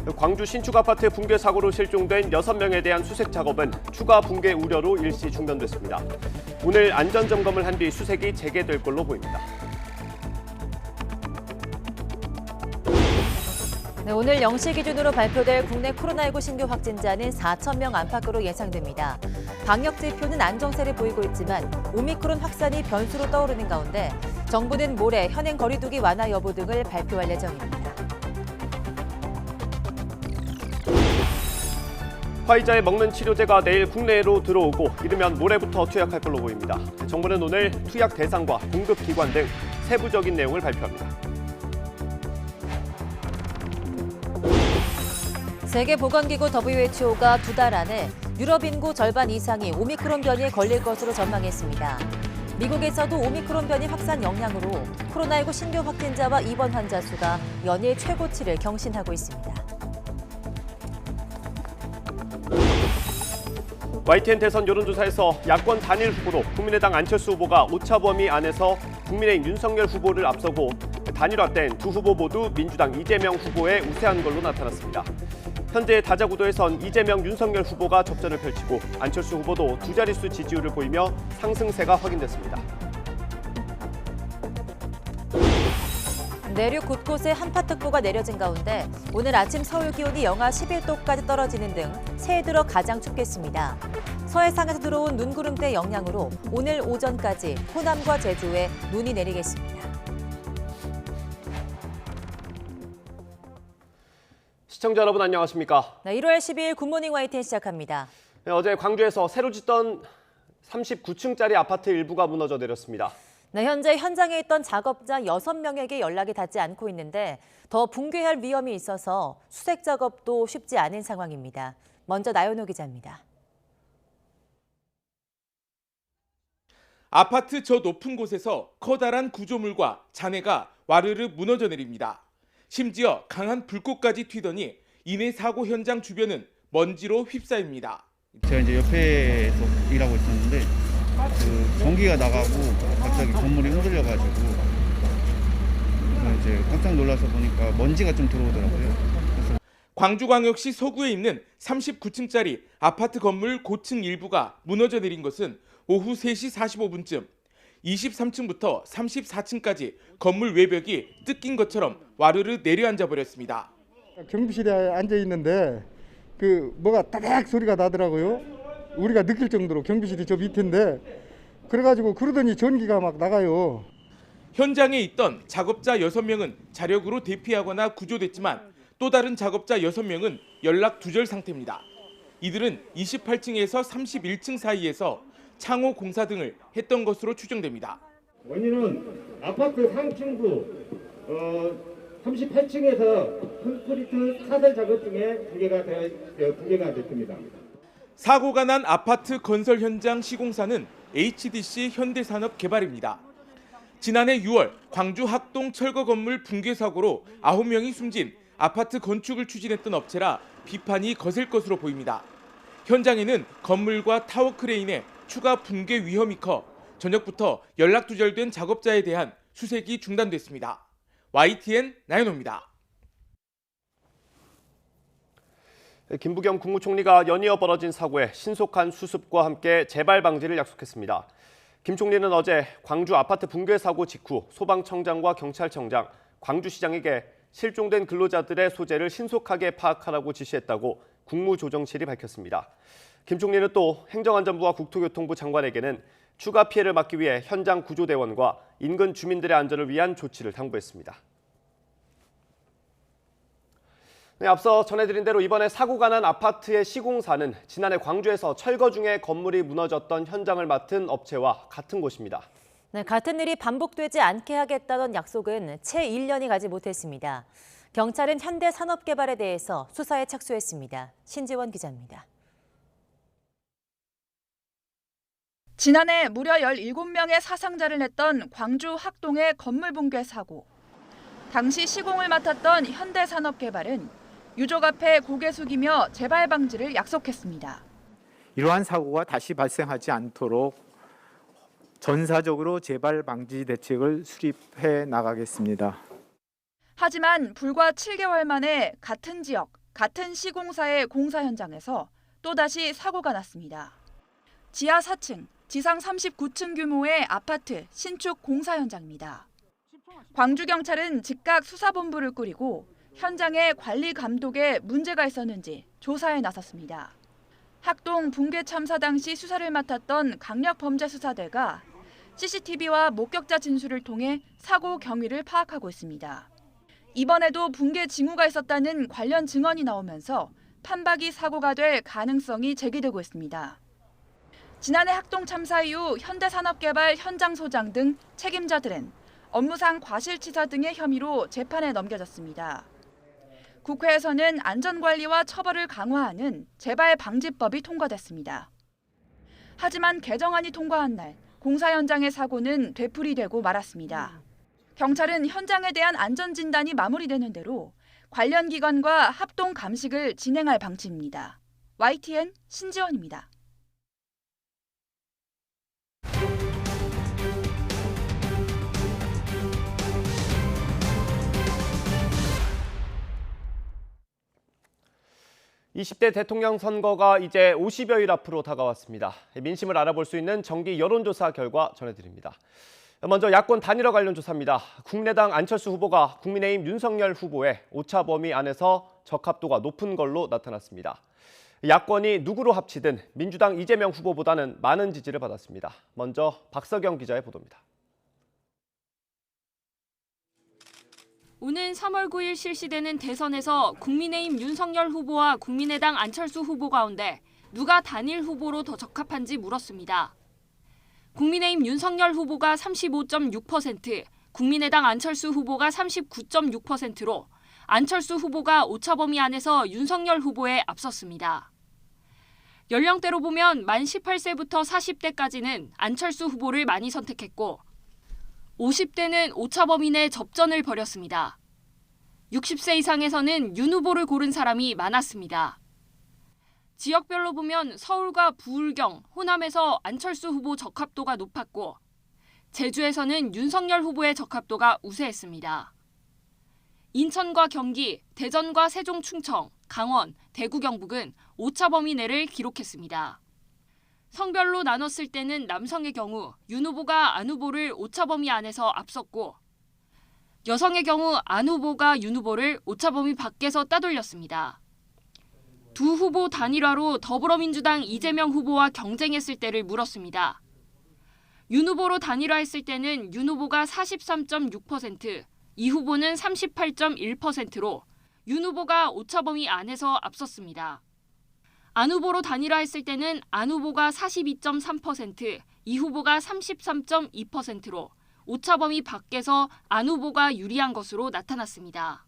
광주 신축 아파트 붕괴 사고로 실종된 6명에 대한 수색 작업은 추가 붕괴 우려로 일시 중단됐습니다. 오늘 안전 점검을 한 뒤 수색이 재개될 걸로 보입니다. 네, 오늘 0시 기준으로 발표될 국내 코로나19 신규 확진자는 4,000명 안팎으로 예상됩니다. 방역 지표는 안정세를 보이고 있지만 오미크론 확산이 변수로 떠오르는 가운데 정부는 모레 현행 거리두기 완화 여부 등을 발표할 예정입니다. 화이자에 먹는 치료제가 내일 국내로 들어오고 이르면 모레부터 투약할 걸로 보입니다. 정부는 오늘 투약 대상과 공급 기관 등 세부적인 내용을 발표합니다. 세계보건기구 WHO가 2달 안에 유럽 인구 절반 이상이 오미크론 변이에 걸릴 것으로 전망했습니다. 미국에서도 오미크론 변이 확산 영향으로 코로나19 신규 확진자와 입원 환자 수가 연일 최고치를 경신하고 있습니다. YTN 대선 여론조사에서 야권 단일 후보로 국민의당 안철수 후보가 오차 범위 안에서 국민의힘 윤석열 후보를 앞서고 단일화된 두 후보 모두 민주당 이재명 후보에 우세한 걸로 나타났습니다. 현재 다자구도에선 이재명, 윤석열 후보가 접전을 펼치고 안철수 후보도 두 자릿수 지지율을 보이며 상승세가 확인됐습니다. 내륙 곳곳에 한파특보가 내려진 가운데 오늘 아침 서울 기온이 영하 11도까지 떨어지는 등 새해 들어 가장 춥겠습니다. 서해상에서 들어온 눈구름대 영향으로 오늘 오전까지 호남과 제주에 눈이 내리겠습니다. 시청자 여러분 안녕하십니까? 네, 1월 12일 굿모닝 YTN 시작합니다. 네, 어제 광주에서 새로 짓던 39층짜리 아파트 일부가 무너져 내렸습니다. 네, 현재 현장에 있던 작업자 6명에게 연락이 닿지 않고 있는데 더 붕괴할 위험이 있어서 수색 작업도 쉽지 않은 상황입니다. 먼저 나연호 기자입니다. 아파트 저 높은 곳에서 커다란 구조물과 잔해가 와르르 무너져 내립니다. 심지어 강한 불꽃까지 튀더니 이내 사고 현장 주변은 먼지로 휩싸입니다. 제가 이제 옆에서 일하고 있었는데 전기가 나가고 갑자기 건물이 흔들려가지고 이제 깜짝 놀라서 보니까 먼지가 좀 들어오더라고요. 광주광역시 서구에 있는 39층짜리 아파트 건물 고층 일부가 무너져 내린 것은 오후 3시 45분쯤 23층부터 34층까지 건물 외벽이 뜯긴 것처럼 와르르 내려앉아 버렸습니다. 경비실에 앉아 있는데 뭐가 따닥 소리가 나더라고요. 우리가 느낄 정도로 경비실이 저 밑인데 그래가지고 그러더니 전기가 막 나가요. 현장에 있던 작업자 6명은 자력으로 대피하거나 구조됐지만 또 다른 작업자 6명은 연락 두절 상태입니다. 이들은 28층에서 31층 사이에서 창호 공사 등을 했던 것으로 추정됩니다. 원인은 아파트 상층부 38층에서 콘크리트 사설 작업 중에 붕괴가 됐습니다. 사고가 난 아파트 건설 현장 시공사는 HDC 현대산업개발입니다. 지난해 6월 광주 학동 철거 건물 붕괴 사고로 9명이 숨진 아파트 건축을 추진했던 업체라 비판이 거셀 것으로 보입니다. 현장에는 건물과 타워 크레인에 추가 붕괴 위험이 커 저녁부터 연락 두절된 작업자에 대한 수색이 중단됐습니다. YTN 나연호입니다. 김부겸 국무총리가 연이어 벌어진 사고의 신속한 수습과 함께 재발 방지를 약속했습니다. 김 총리는 어제 광주 아파트 붕괴 사고 직후 소방청장과 경찰청장, 광주시장에게 실종된 근로자들의 소재를 신속하게 파악하라고 지시했다고 국무조정실이 밝혔습니다. 김 총리는 또 행정안전부와 국토교통부 장관에게는 추가 피해를 막기 위해 현장 구조대원과 인근 주민들의 안전을 위한 조치를 당부했습니다. 네, 앞서 전해드린 대로 이번에 사고가 난 아파트의 시공사는 지난해 광주에서 철거 중에 건물이 무너졌던 현장을 맡은 업체와 같은 곳입니다. 네, 같은 일이 반복되지 않게 하겠다던 약속은 채 1년이 가지 못했습니다. 경찰은 현대산업개발에 대해서 수사에 착수했습니다. 신지원 기자입니다. 지난해 무려 17명의 사상자를 냈던 광주 학동의 건물 붕괴 사고. 당시 시공을 맡았던 현대산업개발은 유족 앞에 고개 숙이며 재발 방지를 약속했습니다. 이러한 사고가 다시 발생하지 않도록 전사적으로 재발 방지 대책을 수립해 나가겠습니다. 하지만 불과 7개월 만에 같은 지역, 같은 시공사의 공사 현장에서 또다시 사고가 났습니다. 지하 4층, 지상 39층 규모의 아파트 신축 공사 현장입니다. 광주경찰은 즉각 수사본부를 꾸리고 현장의 관리 감독에 문제가 있었는지 조사에 나섰습니다. 학동 붕괴 참사 당시 수사를 맡았던 강력범죄수사대가 CCTV와 목격자 진술을 통해 사고 경위를 파악하고 있습니다. 이번에도 붕괴 징후가 있었다는 관련 증언이 나오면서 판박이 사고가 될 가능성이 제기되고 있습니다. 지난해 학동 참사 이후 현대산업개발 현장 소장 등 책임자들은 업무상 과실치사 등의 혐의로 재판에 넘겨졌습니다. 국회에서는 안전관리와 처벌을 강화하는 재발방지법이 통과됐습니다. 하지만 개정안이 통과한 날 공사 현장의 사고는 되풀이되고 말았습니다. 경찰은 현장에 대한 안전진단이 마무리되는 대로 관련 기관과 합동 감식을 진행할 방침입니다. YTN 신지원입니다. (20대) 대통령 선거가 이제 50여일 앞으로 다가왔습니다. 민심을 알아볼 수 있는 정기 여론조사 결과 전해드립니다. 먼저 야권 단일화 관련 조사입니다. 국민의당 안철수 후보가 국민의힘 윤석열 후보의 오차 범위 안에서 적합도가 높은 걸로 나타났습니다. 야권이 누구로 합치든 민주당 이재명 후보보다는 많은 지지를 받았습니다. 먼저 박서경 기자의 보도입니다. 오는 3월 9일 실시되는 대선에서 국민의힘 윤석열 후보와 국민의당 안철수 후보 가운데 누가 단일 후보로 더 적합한지 물었습니다. 국민의힘 윤석열 후보가 35.6%, 국민의당 안철수 후보가 39.6%로 안철수 후보가 오차 범위 안에서 윤석열 후보에 앞섰습니다. 연령대로 보면 만 18세부터 40대까지는 안철수 후보를 많이 선택했고 50대는 오차 범위 내 접전을 벌였습니다. 60세 이상에서는 윤 후보를 고른 사람이 많았습니다. 지역별로 보면 서울과 부울경, 호남에서 안철수 후보 적합도가 높았고 제주에서는 윤석열 후보의 적합도가 우세했습니다. 인천과 경기, 대전과 세종 충청, 강원, 대구 경북은 오차 범위 내를 기록했습니다. 성별로 나눴을 때는 남성의 경우 윤 후보가 안 후보를 오차 범위 안에서 앞섰고 여성의 경우 안 후보가 윤 후보를 오차 범위 밖에서 따돌렸습니다. 두 후보 단일화로 더불어민주당 이재명 후보와 경쟁했을 때를 물었습니다. 윤 후보로 단일화했을 때는 윤 후보가 43.6%, 이 후보는 38.1%로 윤 후보가 오차 범위 안에서 앞섰습니다. 안 후보로 단일화했을 때는 안 후보가 42.3%, 이 후보가 33.2%로 오차 범위 밖에서 안 후보가 유리한 것으로 나타났습니다.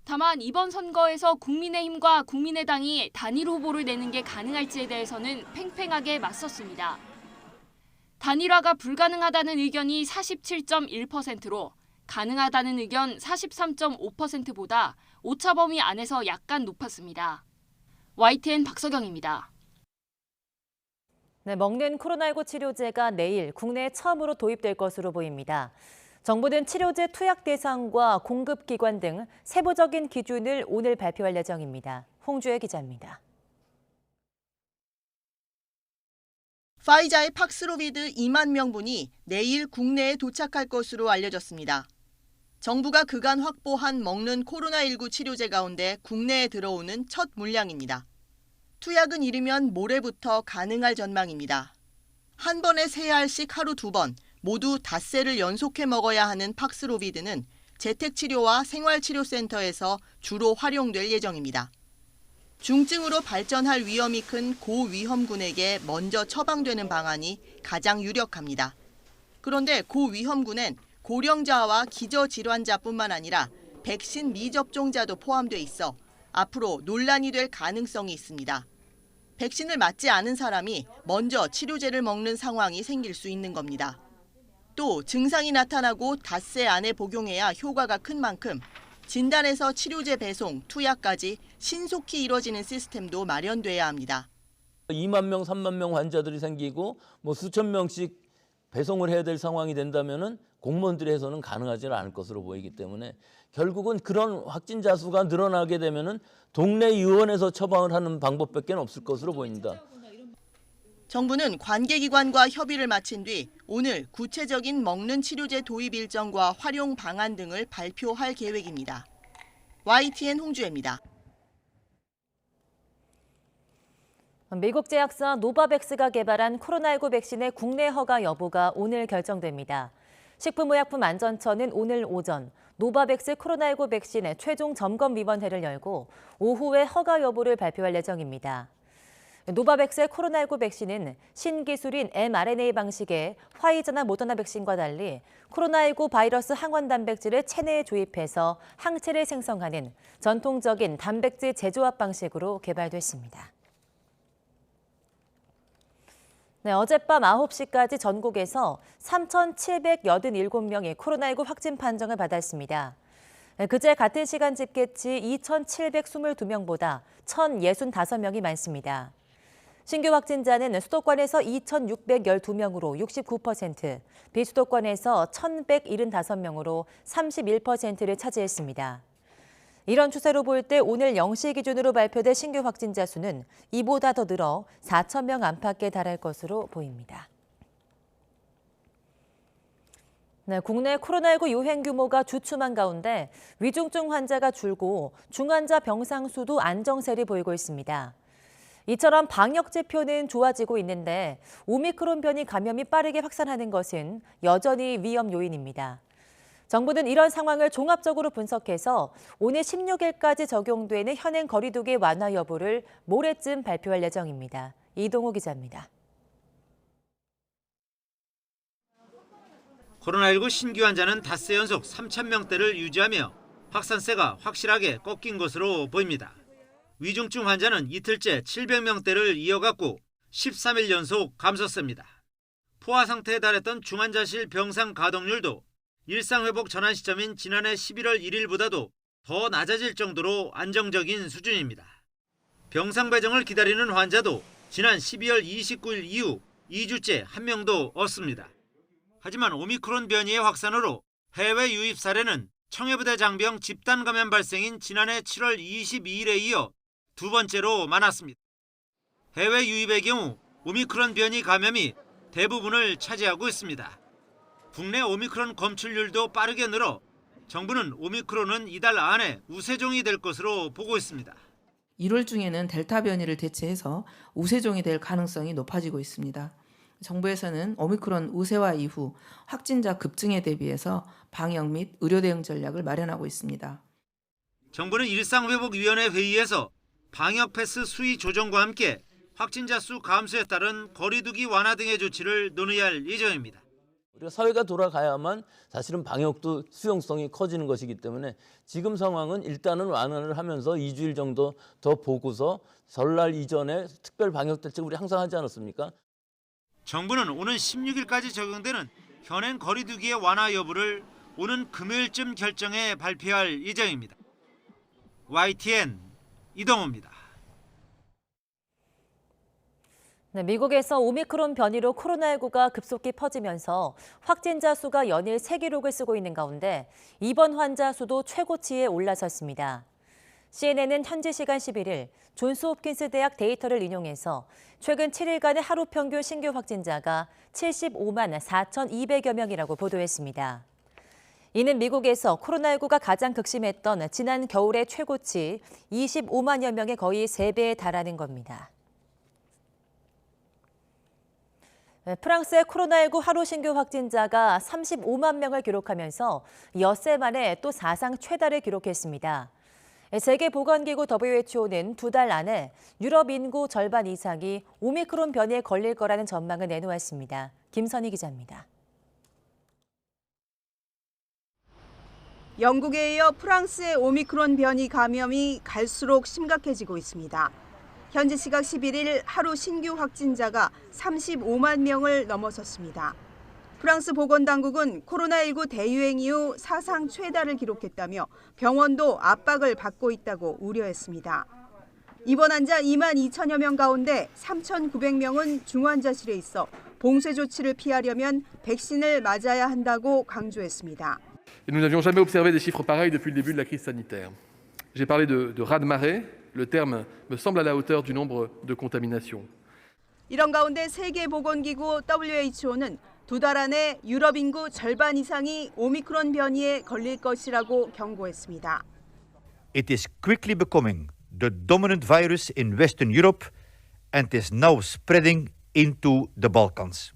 다만 이번 선거에서 국민의힘과 국민의당이 단일 후보를 내는 게 가능할지에 대해서는 팽팽하게 맞섰습니다. 단일화가 불가능하다는 의견이 47.1%로 가능하다는 의견 43.5%보다 오차 범위 안에서 약간 높았습니다. YTN 박서경입니다. 네, 먹는 코로나19 치료제가 내일 국내에 처음으로 도입될 것으로 보입니다. 정부는 치료제 투약 대상과 공급 기관 등 세부적인 기준을 오늘 발표할 예정입니다. 홍주혜 기자입니다. 파이자의 팍스로비드 2만 명분이 내일 국내에 도착할 것으로 알려졌습니다. 정부가 그간 확보한 먹는 코로나19 치료제 가운데 국내에 들어오는 첫 물량입니다. 투약은 이르면 모레부터 가능할 전망입니다. 한 번에 3알씩 하루 2번, 모두 닷새를 연속해 먹어야 하는 팍스로비드는 재택치료와 생활치료센터에서 주로 활용될 예정입니다. 중증으로 발전할 위험이 큰 고위험군에게 먼저 처방되는 방안이 가장 유력합니다. 그런데 고위험군엔 고령자와 기저질환자뿐만 아니라 백신 미접종자도 포함돼 있어 앞으로 논란이 될 가능성이 있습니다. 백신을 맞지 않은 사람이 먼저 치료제를 먹는 상황이 생길 수 있는 겁니다. 또 증상이 나타나고 닷새 안에 복용해야 효과가 큰 만큼 진단에서 치료제 배송, 투약까지 신속히 이뤄지는 시스템도 마련돼야 합니다. 2만 명, 3만 명 환자들이 생기고 수천 명씩 배송을 해야 될 상황이 된다면은 공무원들이 해서는 가능하지 않을 것으로 보이기 때문에 결국은 그런 확진자 수가 늘어나게 되면은 동네 의원에서 처방을 하는 방법밖에 없을 것으로 보입니다. 정부는 관계기관과 협의를 마친 뒤 오늘 구체적인 먹는 치료제 도입 일정과 활용 방안 등을 발표할 계획입니다. YTN 홍주혜입니다. 미국 제약사 노바백스가 개발한 코로나19 백신의 국내 허가 여부가 오늘 결정됩니다. 식품의약품안전처는 오늘 오전 노바백스 코로나19 백신의 최종 점검위원회를 열고 오후에 허가 여부를 발표할 예정입니다. 노바백스의 코로나19 백신은 신기술인 mRNA 방식의 화이자나 모더나 백신과 달리 코로나19 바이러스 항원 단백질을 체내에 조입해서 항체를 생성하는 전통적인 단백질 재조합 방식으로 개발됐습니다. 네, 어젯밤 9시까지 전국에서 3,787명이 코로나19 확진 판정을 받았습니다. 그제 같은 시간 집계치 2,722명보다 1,065명이 많습니다. 신규 확진자는 수도권에서 2,612명으로 69%, 비수도권에서 1,175명으로 31%를 차지했습니다. 이런 추세로 볼 때 오늘 0시 기준으로 발표된 신규 확진자 수는 이보다 더 늘어 4,000명 안팎에 달할 것으로 보입니다. 네, 국내 코로나19 유행 규모가 주춤한 가운데 위중증 환자가 줄고 중환자 병상 수도 안정세를 보이고 있습니다. 이처럼 방역 지표는 좋아지고 있는데 오미크론 변이 감염이 빠르게 확산하는 것은 여전히 위험 요인입니다. 정부는 이런 상황을 종합적으로 분석해서 오늘 16일까지 적용되는 현행 거리두기 완화 여부를 모레쯤 발표할 예정입니다. 이동호 기자입니다. 코로나19 신규 환자는 닷새 연속 3,000명대를 유지하며 확산세가 확실하게 꺾인 것으로 보입니다. 위중증 환자는 이틀째 700명대를 이어갔고 13일 연속 감소세입니다. 포화 상태에 달했던 중환자실 병상 가동률도 일상회복 전환 시점인 지난해 11월 1일보다도 더 낮아질 정도로 안정적인 수준입니다. 병상 배정을 기다리는 환자도 지난 12월 29일 이후 2주째 한 명도 없습니다. 하지만 오미크론 변이의 확산으로 해외 유입 사례는 청해부대 장병 집단 감염 발생인 지난해 7월 22일에 이어 두 번째로 많았습니다. 해외 유입의 경우 오미크론 변이 감염이 대부분을 차지하고 있습니다. 국내 오미크론 검출률도 빠르게 늘어 정부는 오미크론은 이달 안에 우세종이 될 것으로 보고 있습니다. 1월 중에는 델타 변이를 대체해서 우세종이 될 가능성이 높아지고 있습니다. 정부에서는 오미크론 우세화 이후 확진자 급증에 대비해서 방역 및 의료 대응 전략을 마련하고 있습니다. 정부는 일상회복위원회 회의에서 방역 패스 수위 조정과 함께 확진자 수 감소에 따른 거리두기 완화 등의 조치를 논의할 예정입니다. 우리가 사회가 돌아가야만 사실은 방역도 수용성이 커지는 것이기 때문에 지금 상황은 일단은 완화를 하면서 2주일 정도 더 보고서 설날 이전에 특별 방역 대책 우리 항상 하지 않았습니까? 정부는 오는 16일까지 적용되는 현행 거리두기의 완화 여부를 오는 금요일쯤 결정해 발표할 예정입니다. YTN 이동호입니다. 네, 미국에서 오미크론 변이로 코로나19가 급속히 퍼지면서 확진자 수가 연일 새 기록을 쓰고 있는 가운데 입원 환자 수도 최고치에 올라섰습니다. CNN은 현지 시간 11일 존스홉킨스 대학 데이터를 인용해서 최근 7일간의 하루 평균 신규 확진자가 75만 4,200여 명이라고 보도했습니다. 이는 미국에서 코로나19가 가장 극심했던 지난 겨울의 최고치 25만여 명의 거의 3배에 달하는 겁니다. 프랑스의 코로나19 하루 신규 확진자가 35만 명을 기록하면서 엿새 만에 또 사상 최다를 기록했습니다. 세계보건기구 WHO는 2달 안에 유럽 인구 절반 이상이 오미크론 변이에 걸릴 거라는 전망을 내놓았습니다. 김선희 기자입니다. 영국에 이어 프랑스의 오미크론 변이 감염이 갈수록 심각해지고 있습니다. 현지 시각 11일 하루 신규 확진자가 35만 명을 넘어섰습니다. 프랑스 보건당국은 코로나19 대유행 이후 사상 최다를 기록했다며 병원도 압박을 받고 있다고 우려했습니다. 입원 환자 2만 2천여 명 가운데 3,900명은 중환자실에 있어 봉쇄 조치를 피하려면 백신을 맞아야 한다고 강조했습니다. Nous n'avions jamais observé des chiffres pareils depuis le début de la crise sanitaire. J'ai parlé de raz-de-marée. Le terme me semble à la hauteur du nombre de contaminations. 이런 가운데 세계보건기구 WHO는 2달 안에 유럽 인구 절반 이상이 오미크론 변이에 걸릴 것이라고 경고했습니다. It is quickly becoming the dominant virus in Western Europe and is now spreading into the Balkans.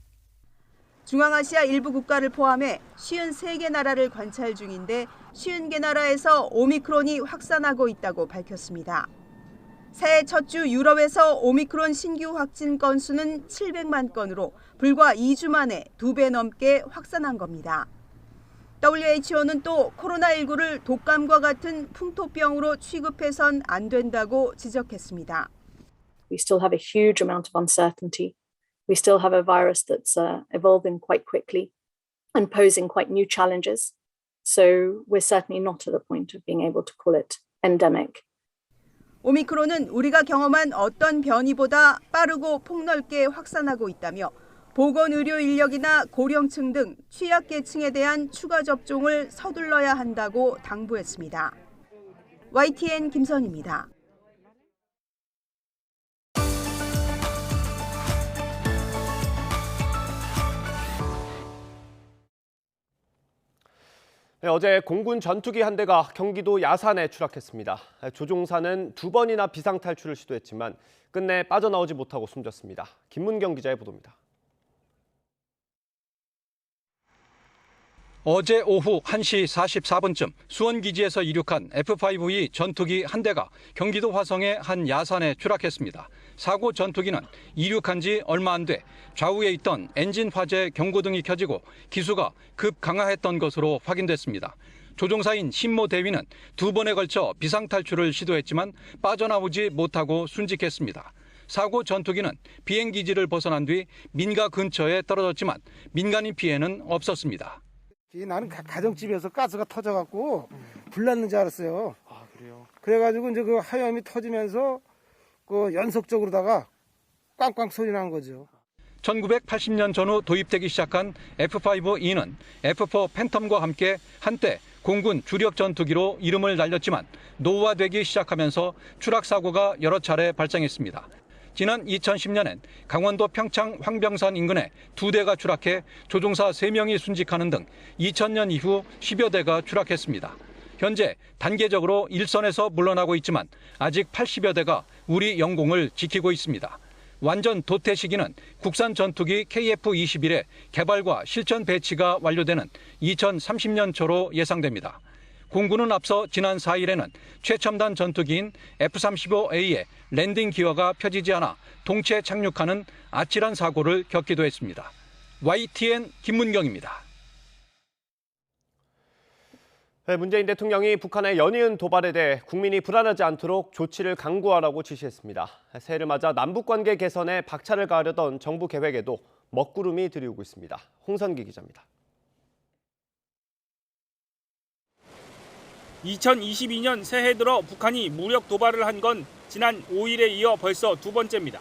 중앙아시아 일부 국가를 포함해 53개 나라를 관찰 중인데 50개 나라에서 오미크론이 확산하고 있다고 밝혔습니다. 새해 첫 주 유럽에서 오미크론 신규 확진 건수는 700만 건으로 불과 2주 만에 2배 넘게 확산한 겁니다. WHO는 또 코로나19를 독감과 같은 풍토병으로 취급해선 안 된다고 지적했습니다. We still have a huge amount of uncertainty. We still have a virus that's evolving quite quickly and posing quite new challenges. So we're certainly not at the point of being able to call it endemic. 오미크론은 우리가 경험한 어떤 변이보다 빠르고 폭넓게 확산하고 있다며 보건의료 인력이나 고령층 등 취약계층에 대한 추가 접종을 서둘러야 한다고 당부했습니다. YTN 김선입니다. 네, 어제 공군 전투기 한 대가 경기도 야산에 추락했습니다. 조종사는 2번이나 비상탈출을 시도했지만 끝내 빠져나오지 못하고 숨졌습니다. 김문경 기자의 보도입니다. 어제 오후 1시 44분쯤 수원기지에서 이륙한 F-5E 전투기 한 대가 경기도 화성의 한 야산에 추락했습니다. 사고 전투기는 이륙한 지 얼마 안 돼 좌우에 있던 엔진 화재 경고등이 켜지고 기수가 급 강화했던 것으로 확인됐습니다. 조종사인 신모 대위는 2번에 걸쳐 비상탈출을 시도했지만 빠져나오지 못하고 순직했습니다. 사고 전투기는 비행기지를 벗어난 뒤 민가 근처에 떨어졌지만 민간인 피해는 없었습니다. 나는 가정집에서 가스가 터져갖고 불났는 줄 알았어요. 아, 그래요? 그래가지고 이제 그 하염이 터지면서 그 연속적으로다가 꽝꽝 소리 난 거죠. 1980년 전후 도입되기 시작한 F-5E는 F-4 팬텀과 함께 한때 공군 주력 전투기로 이름을 날렸지만 노후화되기 시작하면서 추락 사고가 여러 차례 발생했습니다. 지난 2010년엔 강원도 평창 황병산 인근에 2대가 추락해 조종사 3명이 순직하는 등 2000년 이후 10여 대가 추락했습니다. 현재 단계적으로 일선에서 물러나고 있지만 아직 80여 대가 우리 영공을 지키고 있습니다. 완전 도태 시기는 국산 전투기 KF-21의 개발과 실전 배치가 완료되는 2030년 초로 예상됩니다. 공군은 앞서 지난 4일에는 최첨단 전투기인 F-35A의 랜딩 기어가 펴지지 않아 동체 착륙하는 아찔한 사고를 겪기도 했습니다. YTN 김문경입니다. 네, 문재인 대통령이 북한의 연이은 도발에 대해 국민이 불안하지 않도록 조치를 강구하라고 지시했습니다. 새해를 맞아 남북관계 개선에 박차를 가하려던 정부 계획에도 먹구름이 들이우고 있습니다. 홍선기 기자입니다. 2022년 새해 들어 북한이 무력 도발을 한 건 지난 5일에 이어 벌써 2번째입니다.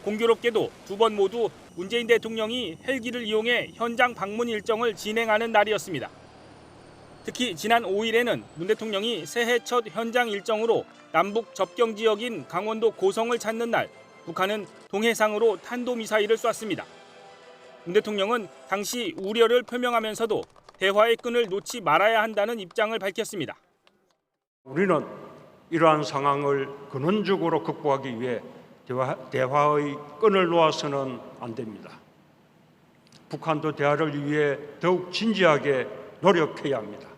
공교롭게도 2번 모두 문재인 대통령이 헬기를 이용해 현장 방문 일정을 진행하는 날이었습니다. 특히 지난 5일에는 문 대통령이 새해 첫 현장 일정으로 남북 접경 지역인 강원도 고성을 찾는 날 북한은 동해상으로 탄도미사일을 쐈습니다. 문 대통령은 당시 우려를 표명하면서도 대화의 끈을 놓지 말아야 한다는 입장을 밝혔습니다. 우리는 이러한 상황을 근원적으로 극복하기 위해 대화의 끈을 놓아서는 안 됩니다. 북한도 대화를 위해 더욱 진지하게 노력해야 합니다.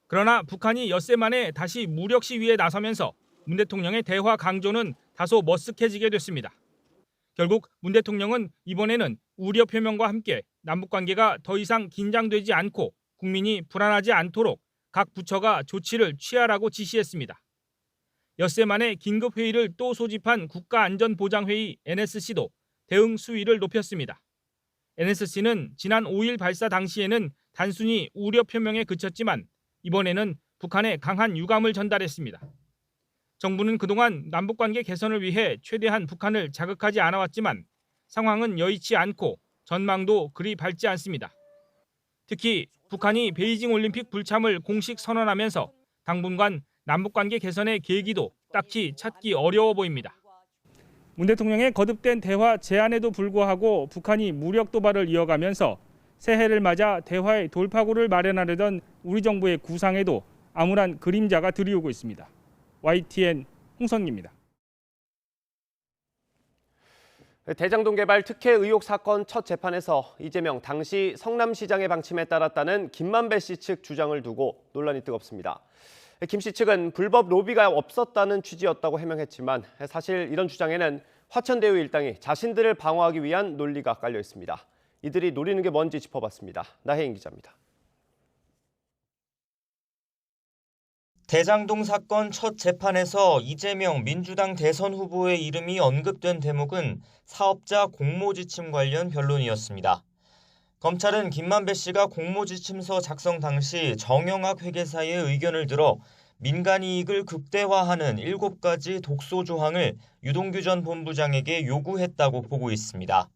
그러나 북한이 엿새 만에 다시 무력 시위에 나서면서 문 대통령의 대화 강조는 다소 머쓱해지게 됐습니다. 결국 문 대통령은 이번에는 우려 표명과 함께 남북관계가 더 이상 긴장되지 않고 국민이 불안하지 않도록 각 부처가 조치를 취하라고 지시했습니다. 엿새 만에 긴급회의를 또 소집한 국가안전보장회의 NSC도 대응 수위를 높였습니다. NSC는 지난 5일 발사 당시에는 단순히 우려 표명에 그쳤지만 이번에는 북한에 강한 유감을 전달했습니다. 정부는 그동안 남북관계 개선을 위해 최대한 북한을 자극하지 않아왔지만 상황은 여의치 않고 전망도 그리 밝지 않습니다. 특히 북한이 베이징 올림픽 불참을 공식 선언하면서 당분간 남북관계 개선의 계기도 딱히 찾기 어려워 보입니다. 문 대통령의 거듭된 대화 제안에도 불구하고 북한이 무력 도발을 이어가면서 새해를 맞아 대화의 돌파구를 마련하려던 우리 정부의 구상에도 암울한 그림자가 드리우고 있습니다. YTN 홍선기입니다. 대장동 개발 특혜 의혹 사건 첫 재판에서 이재명 당시 성남시장의 방침에 따랐다는 김만배 씨 측 주장을 두고 논란이 뜨겁습니다. 김 씨 측은 불법 로비가 없었다는 취지였다고 해명했지만 사실 이런 주장에는 화천대유 일당이 자신들을 방어하기 위한 논리가 깔려 있습니다. 이들이 노리는 게 뭔지 짚어봤습니다. 나혜인 기자입니다. 대장동 사건 첫 재판에서 이재명 민주당 대선 후보의 이름이 언급된 대목은 사업자 공모지침 관련 변론이었습니다. 검찰은 김만배 씨가 공모지침서 작성 당시 정영학 회계사의 의견을 들어 민간이익을 극대화하는 7가지 독소 조항을 유동규 전 본부장에게 요구했다고 보고 있습니다.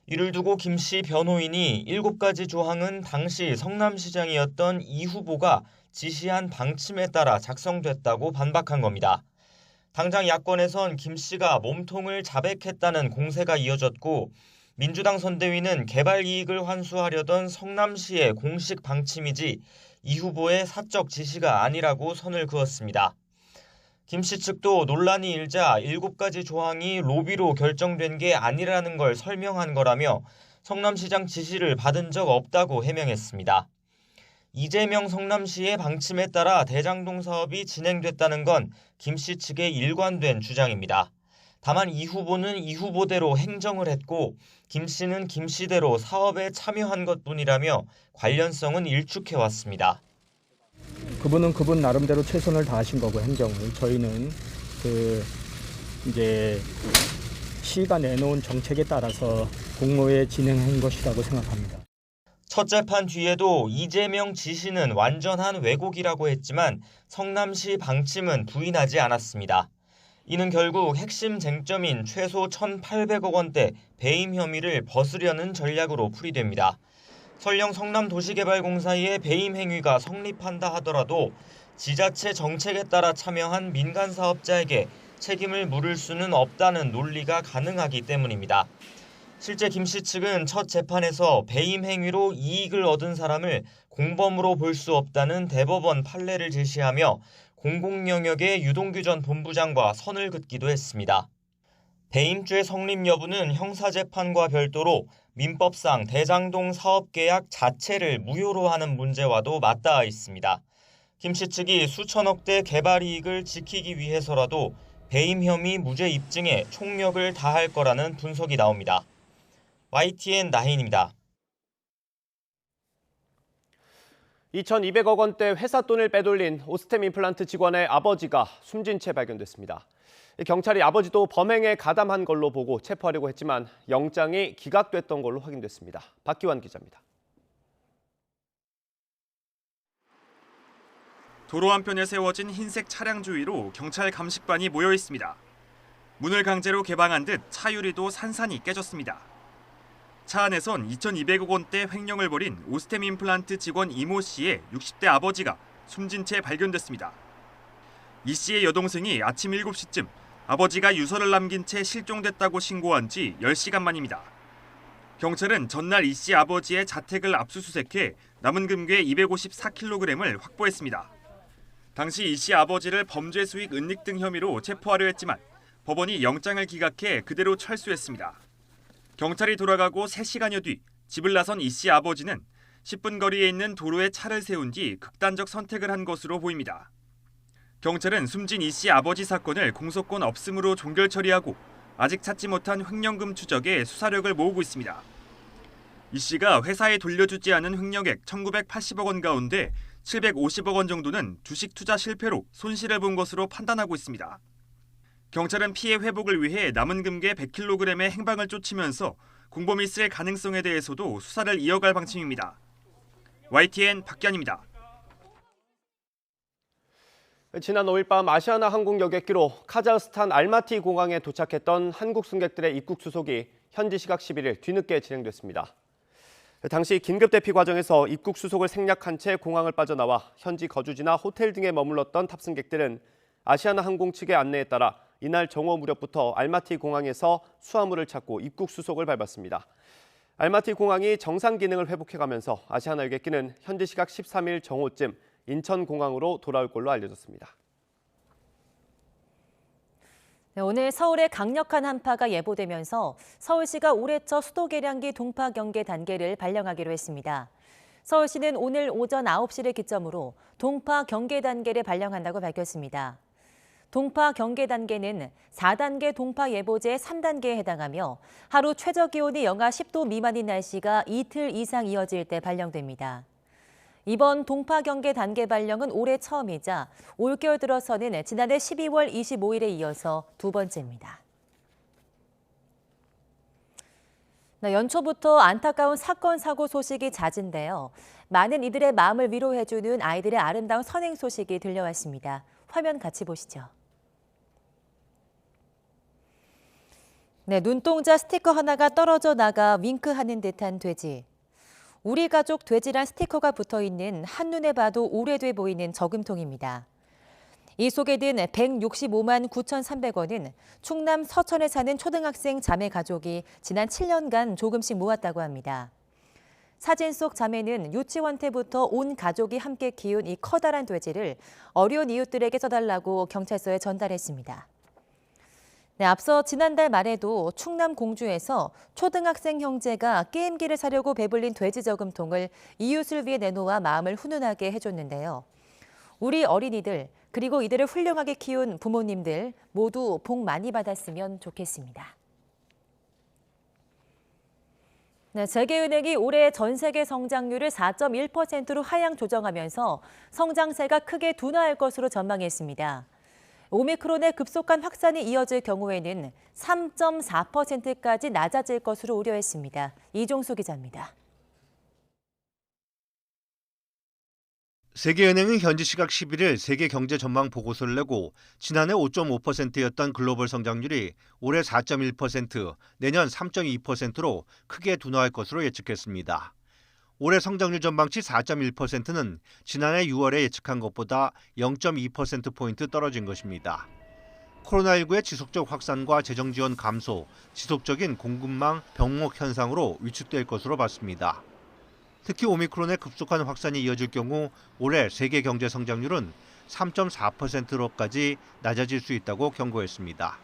이를 두고 김 씨 변호인이 7가지 조항은 당시 성남시장이었던 이 후보가 지시한 방침에 따라 작성됐다고 반박한 겁니다. 당장 야권에선 김 씨가 몸통을 자백했다는 공세가 이어졌고 민주당 선대위는 개발 이익을 환수하려던 성남시의 공식 방침이지 이 후보의 사적 지시가 아니라고 선을 그었습니다. 김 씨 측도 논란이 일자 7가지 조항이 로비로 결정된 게 아니라는 걸 설명한 거라며 성남시장 지시를 받은 적 없다고 해명했습니다. 이재명 성남시의 방침에 따라 대장동 사업이 진행됐다는 건 김 씨 측의 일관된 주장입니다. 다만 이 후보는 이 후보대로 행정을 했고 김 씨는 김 씨대로 사업에 참여한 것뿐이라며 관련성은 일축해왔습니다. 그분은 그분 나름대로 최선을 다하신 거고 행정을 저희는 이제 시가 내놓은 정책에 따라서 공모에 진행한 것이라고 생각합니다. 첫 재판 뒤에도 이재명 지시는 완전한 왜곡이라고 했지만 성남시 방침은 부인하지 않았습니다. 이는 결국 핵심 쟁점인 최소 1,800억 원대 배임 혐의를 벗으려는 전략으로 풀이됩니다. 설령 성남도시개발공사의 배임 행위가 성립한다 하더라도 지자체 정책에 따라 참여한 민간 사업자에게 책임을 물을 수는 없다는 논리가 가능하기 때문입니다. 실제 김 씨 측은 첫 재판에서 배임 행위로 이익을 얻은 사람을 공범으로 볼 수 없다는 대법원 판례를 제시하며 공공영역의 유동규 전 본부장과 선을 긋기도 했습니다. 배임죄 성립 여부는 형사재판과 별도로 민법상 대장동 사업계약 자체를 무효로 하는 문제와도 맞닿아 있습니다. 김 씨 측이 수천억대 개발 이익을 지키기 위해서라도 배임 혐의 무죄 입증에 총력을 다할 거라는 분석이 나옵니다. YTN 나혜인입니다. 2,200억 원대 회사 돈을 빼돌린 오스템 임플란트 직원의 아버지가 숨진 채 발견됐습니다. 경찰이 아버지도 범행에 가담한 걸로 보고 체포하려고 했지만 영장이 기각됐던 걸로 확인됐습니다. 박기환 기자입니다. 도로 한편에 세워진 흰색 차량 주위로 경찰 감식반이 모여 있습니다. 문을 강제로 개방한 듯 차 유리도 산산이 깨졌습니다. 차 안에선 2,200억 원대 횡령을 벌인 오스템 임플란트 직원 이모 씨의 60대 아버지가 숨진 채 발견됐습니다. 이 씨의 여동생이 아침 7시쯤 아버지가 유서를 남긴 채 실종됐다고 신고한 지 10시간 만입니다. 경찰은 전날 이 씨 아버지의 자택을 압수수색해 남은 금괴 254kg을 확보했습니다. 당시 이 씨 아버지를 범죄 수익 은닉 등 혐의로 체포하려 했지만 법원이 영장을 기각해 그대로 철수했습니다. 경찰이 돌아가고 3시간여 뒤 집을 나선 이 씨 아버지는 10분 거리에 있는 도로에 차를 세운 뒤 극단적 선택을 한 것으로 보입니다. 경찰은 숨진 이 씨 아버지 사건을 공소권 없음으로 종결 처리하고 아직 찾지 못한 횡령금 추적에 수사력을 모으고 있습니다. 이 씨가 회사에 돌려주지 않은 횡령액 1,980억 원 가운데 750억 원 정도는 주식 투자 실패로 손실을 본 것으로 판단하고 있습니다. 경찰은 피해 회복을 위해 남은 금괴 100kg의 행방을 쫓으면서 공범이 있을 가능성에 대해서도 수사를 이어갈 방침입니다. YTN 박기환입니다. 지난 5일 밤 아시아나 항공 여객기로 카자흐스탄 알마티 공항에 도착했던 한국 승객들의 입국 수속이 현지 시각 11일 뒤늦게 진행됐습니다. 당시 긴급 대피 과정에서 입국 수속을 생략한 채 공항을 빠져나와 현지 거주지나 호텔 등에 머물렀던 탑승객들은 아시아나 항공 측의 안내에 따라 이날 정오 무렵부터 알마티 공항에서 수화물을 찾고 입국 수속을 밟았습니다. 알마티 공항이 정상 기능을 회복해가면서 아시아나 여객기는 현지 시각 13일 정오쯤 인천공항으로 돌아올 걸로 알려졌습니다. 네, 오늘 서울에 강력한 한파가 예보되면서 서울시가 올해 첫 수도 계량기 동파 경계 단계를 발령하기로 했습니다. 서울시는 오늘 오전 9시를 기점으로 동파 경계 단계를 발령한다고 밝혔습니다. 동파 경계 단계는 4단계 동파 예보제 3단계에 해당하며 하루 최저 기온이 영하 10도 미만인 날씨가 이틀 이상 이어질 때 발령됩니다. 이번 동파 경계 단계 발령은 올해 처음이자 올겨울 들어서는 지난해 12월 25일에 이어서 두 번째입니다. 연초부터 안타까운 사건, 사고 소식이 잦은데요. 많은 이들의 마음을 위로해주는 아이들의 아름다운 선행 소식이 들려왔습니다. 화면 같이 보시죠. 네, 눈동자 스티커 하나가 떨어져 나가 윙크하는 듯한 돼지. 우리 가족 돼지란 스티커가 붙어있는 한눈에 봐도 오래돼 보이는 저금통입니다. 이 속에 든 165만 9,300원은 충남 서천에 사는 초등학생 자매 가족이 지난 7년간 조금씩 모았다고 합니다. 사진 속 자매는 유치원 때부터 온 가족이 함께 키운 이 커다란 돼지를 어려운 이웃들에게 써달라고 경찰서에 전달했습니다. 네, 앞서 지난달 말에도 충남 공주에서 초등학생 형제가 게임기를 사려고 배불린 돼지 저금통을 이웃을 위해 내놓아 마음을 훈훈하게 해줬는데요. 우리 어린이들 그리고 이들을 훌륭하게 키운 부모님들 모두 복 많이 받았으면 좋겠습니다. 네, 세계은행이 올해 전 세계 성장률을 4.1%로 하향 조정하면서 성장세가 크게 둔화할 것으로 전망했습니다. 오미크론의 급속한 확산이 이어질 경우에는 3.4%까지 낮아질 것으로 우려했습니다. 이종수 기자입니다. 세계은행은 현지 시각 11일 세계 경제 전망 보고서를 내고 지난해 5.5%였던 글로벌 성장률이 올해 4.1%, 내년 3.2%로 크게 둔화할 것으로 예측했습니다. 올해 성장률 전망치 4.1%는 지난해 6월에 예측한 것보다 0.2%포인트 떨어진 것입니다. 코로나19의 지속적 확산과 재정 지원 감소, 지속적인 공급망 병목 현상으로 위축될 것으로 봤습니다. 특히 오미크론의 급속한 확산이 이어질 경우 올해 세계 경제 성장률은 3.4%로까지 낮아질 수 있다고 경고했습니다.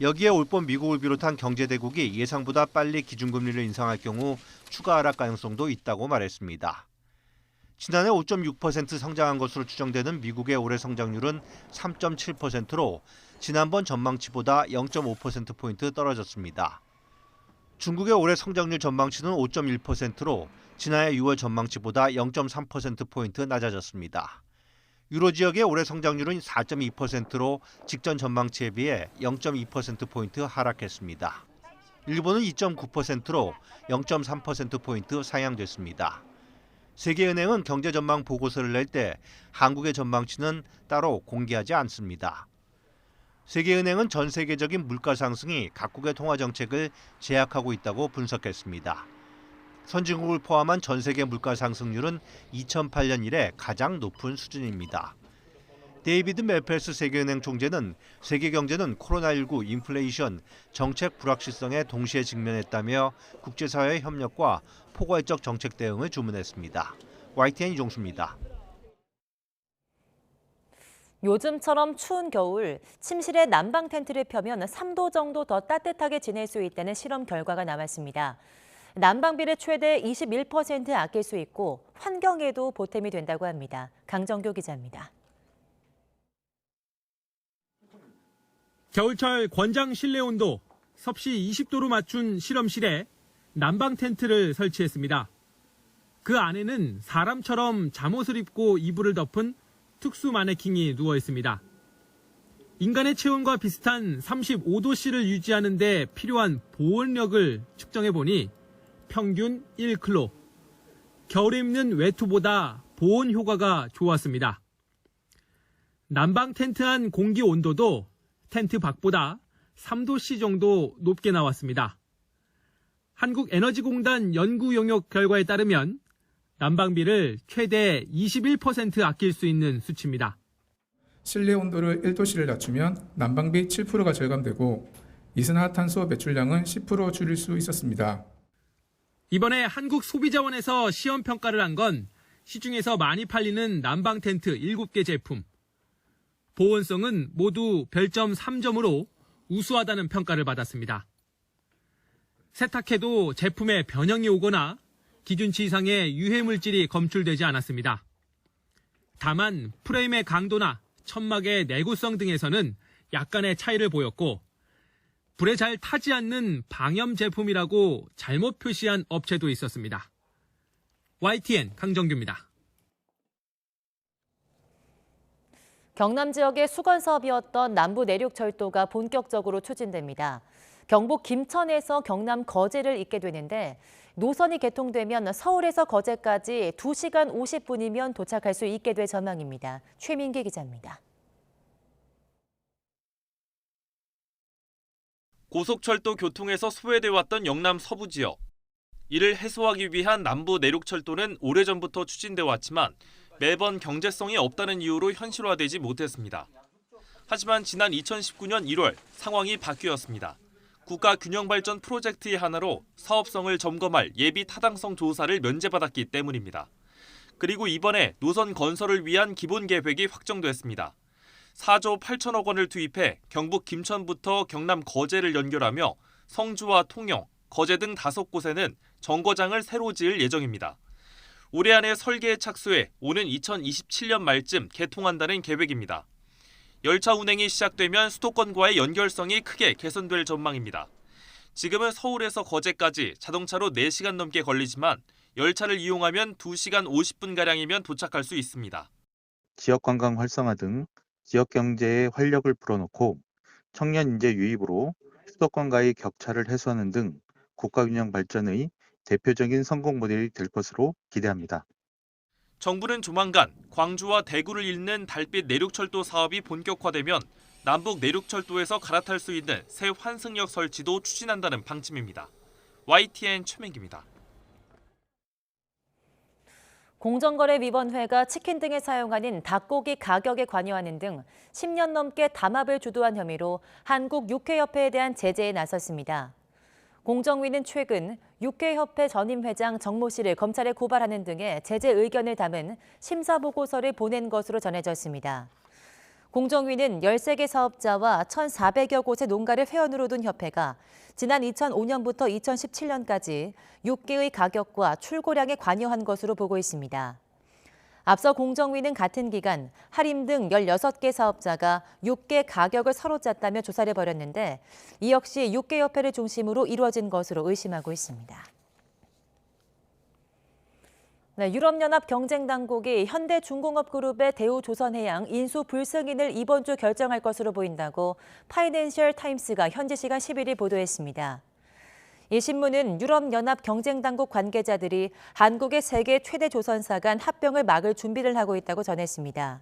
여기에 올봄 미국을 비롯한 경제대국이 예상보다 빨리 기준금리를 인상할 경우 추가 하락 가능성도 있다고 말했습니다. 지난해 5.6% 성장한 것으로 추정되는 미국의 올해 성장률은 3.7%로 지난번 전망치보다 0.5%포인트 떨어졌습니다. 중국의 올해 성장률 전망치는 5.1%로 지난해 6월 전망치보다 0.3%포인트 낮아졌습니다. 유로 지역의 올해 성장률은 4.2%로 직전 전망치에 비해 0.2%포인트 하락했습니다. 일본은 2.9%로 0.3%포인트 상향됐습니다. 세계은행은 경제 전망 보고서를 낼 때 한국의 전망치는 따로 공개하지 않습니다. 세계은행은 전 세계적인 물가 상승이 각국의 통화 정책을 제약하고 있다고 분석했습니다. 선진국을 포함한 전 세계 물가 상승률은 2008년 이래 가장 높은 수준입니다. 데이비드 멜펠스 세계은행 총재는 세계 경제는 코로나19 인플레이션, 정책 불확실성에 동시에 직면했다며 국제사회의 협력과 포괄적 정책 대응을 주문했습니다. YTN 이종수입니다. 요즘처럼 추운 겨울, 침실에 난방 텐트를 펴면 3도 정도 더 따뜻하게 지낼 수 있다는 실험 결과가 나왔습니다. 난방비를 최대 21% 아낄 수 있고 환경에도 보탬이 된다고 합니다. 강정교 기자입니다. 겨울철 권장 실내 온도 섭씨 20도로 맞춘 실험실에 난방 텐트를 설치했습니다. 그 안에는 사람처럼 잠옷을 입고 이불을 덮은 특수 마네킹이 누워 있습니다. 인간의 체온과 비슷한 35도씨를 유지하는 데 필요한 보온력을 측정해 보니 평균 1kg. 겨울에 입는 외투보다 보온 효과가 좋았습니다. 난방 텐트 안 공기 온도도 텐트 밖보다 3도씨 정도 높게 나왔습니다. 한국에너지공단 연구 용역 결과에 따르면 난방비를 최대 21% 아낄 수 있는 수치입니다. 실내 온도를 1도씨를 낮추면 난방비 7%가 절감되고 이산화탄소 배출량은 10% 줄일 수 있었습니다. 이번에 한국소비자원에서 시험 평가를 한 건 시중에서 많이 팔리는 난방 텐트 7개 제품. 보온성은 모두 별점 3점으로 우수하다는 평가를 받았습니다. 세탁해도 제품에 변형이 오거나 기준치 이상의 유해물질이 검출되지 않았습니다. 다만 프레임의 강도나 천막의 내구성 등에서는 약간의 차이를 보였고 불에 잘 타지 않는 방염 제품이라고 잘못 표시한 업체도 있었습니다. YTN 강정규입니다. 경남 지역의 수건 사업이었던 남부 내륙철도가 본격적으로 추진됩니다. 경북 김천에서 경남 거제를 잇게 되는데 노선이 개통되면 서울에서 거제까지 2시간 50분이면 도착할 수 있게 될 전망입니다. 최민기 기자입니다. 고속철도 교통에서 소외돼 왔던 영남 서부 지역. 이를 해소하기 위한 남부 내륙철도는 오래전부터 추진돼 왔지만 매번 경제성이 없다는 이유로 현실화되지 못했습니다. 하지만 지난 2019년 1월 상황이 바뀌었습니다. 국가균형발전 프로젝트의 하나로 사업성을 점검할 예비 타당성 조사를 면제받았기 때문입니다. 그리고 이번에 노선 건설을 위한 기본 계획이 확정됐습니다. 4조 8천억 원을 투입해 경북 김천부터 경남 거제를 연결하며 성주와 통영, 거제 등 5곳에는 정거장을 새로 지을 예정입니다. 올해 안에 설계에 착수해 오는 2027년 말쯤 개통한다는 계획입니다. 열차 운행이 시작되면 수도권과의 연결성이 크게 개선될 전망입니다. 지금은 서울에서 거제까지 자동차로 4시간 넘게 걸리지만 열차를 이용하면 2시간 50분가량이면 도착할 수 있습니다. 지역관광 활성화 등 지역 경제에 활력을 불어넣고 청년 인재 유입으로 수도권과의 격차를 해소하는 등 국가균형 발전의 대표적인 성공 모델이 될 것으로 기대합니다. 정부는 조만간 광주와 대구를 잇는 달빛 내륙철도 사업이 본격화되면 남북 내륙철도에서 갈아탈 수 있는 새 환승역 설치도 추진한다는 방침입니다. YTN 최민기입니다. 공정거래위원회가 치킨 등에 사용하는 닭고기 가격에 관여하는 등 10년 넘게 담합을 주도한 혐의로 한국육회협회에 대한 제재에 나섰습니다. 공정위는 최근 육회협회 전임 회장 정모 씨를 검찰에 고발하는 등의 제재 의견을 담은 심사보고서를 보낸 것으로 전해졌습니다. 공정위는 13개 사업자와 1,400여 곳의 농가를 회원으로 둔 협회가 지난 2005년부터 2017년까지 육개의 가격과 출고량에 관여한 것으로 보고 있습니다. 앞서 공정위는 같은 기간 하림 등 16개 사업자가 육개 가격을 사로짰다며 조사를 벌였는데 이 역시 육개협회를 중심으로 이루어진 것으로 의심하고 있습니다. 네, 유럽연합 경쟁당국이 현대중공업그룹의 대우조선해양 인수 불승인을 이번 주 결정할 것으로 보인다고 파이낸셜 타임스가 현지 시간 11일 보도했습니다. 이 신문은 유럽연합 경쟁당국 관계자들이 한국의 세계 최대 조선사 간 합병을 막을 준비를 하고 있다고 전했습니다.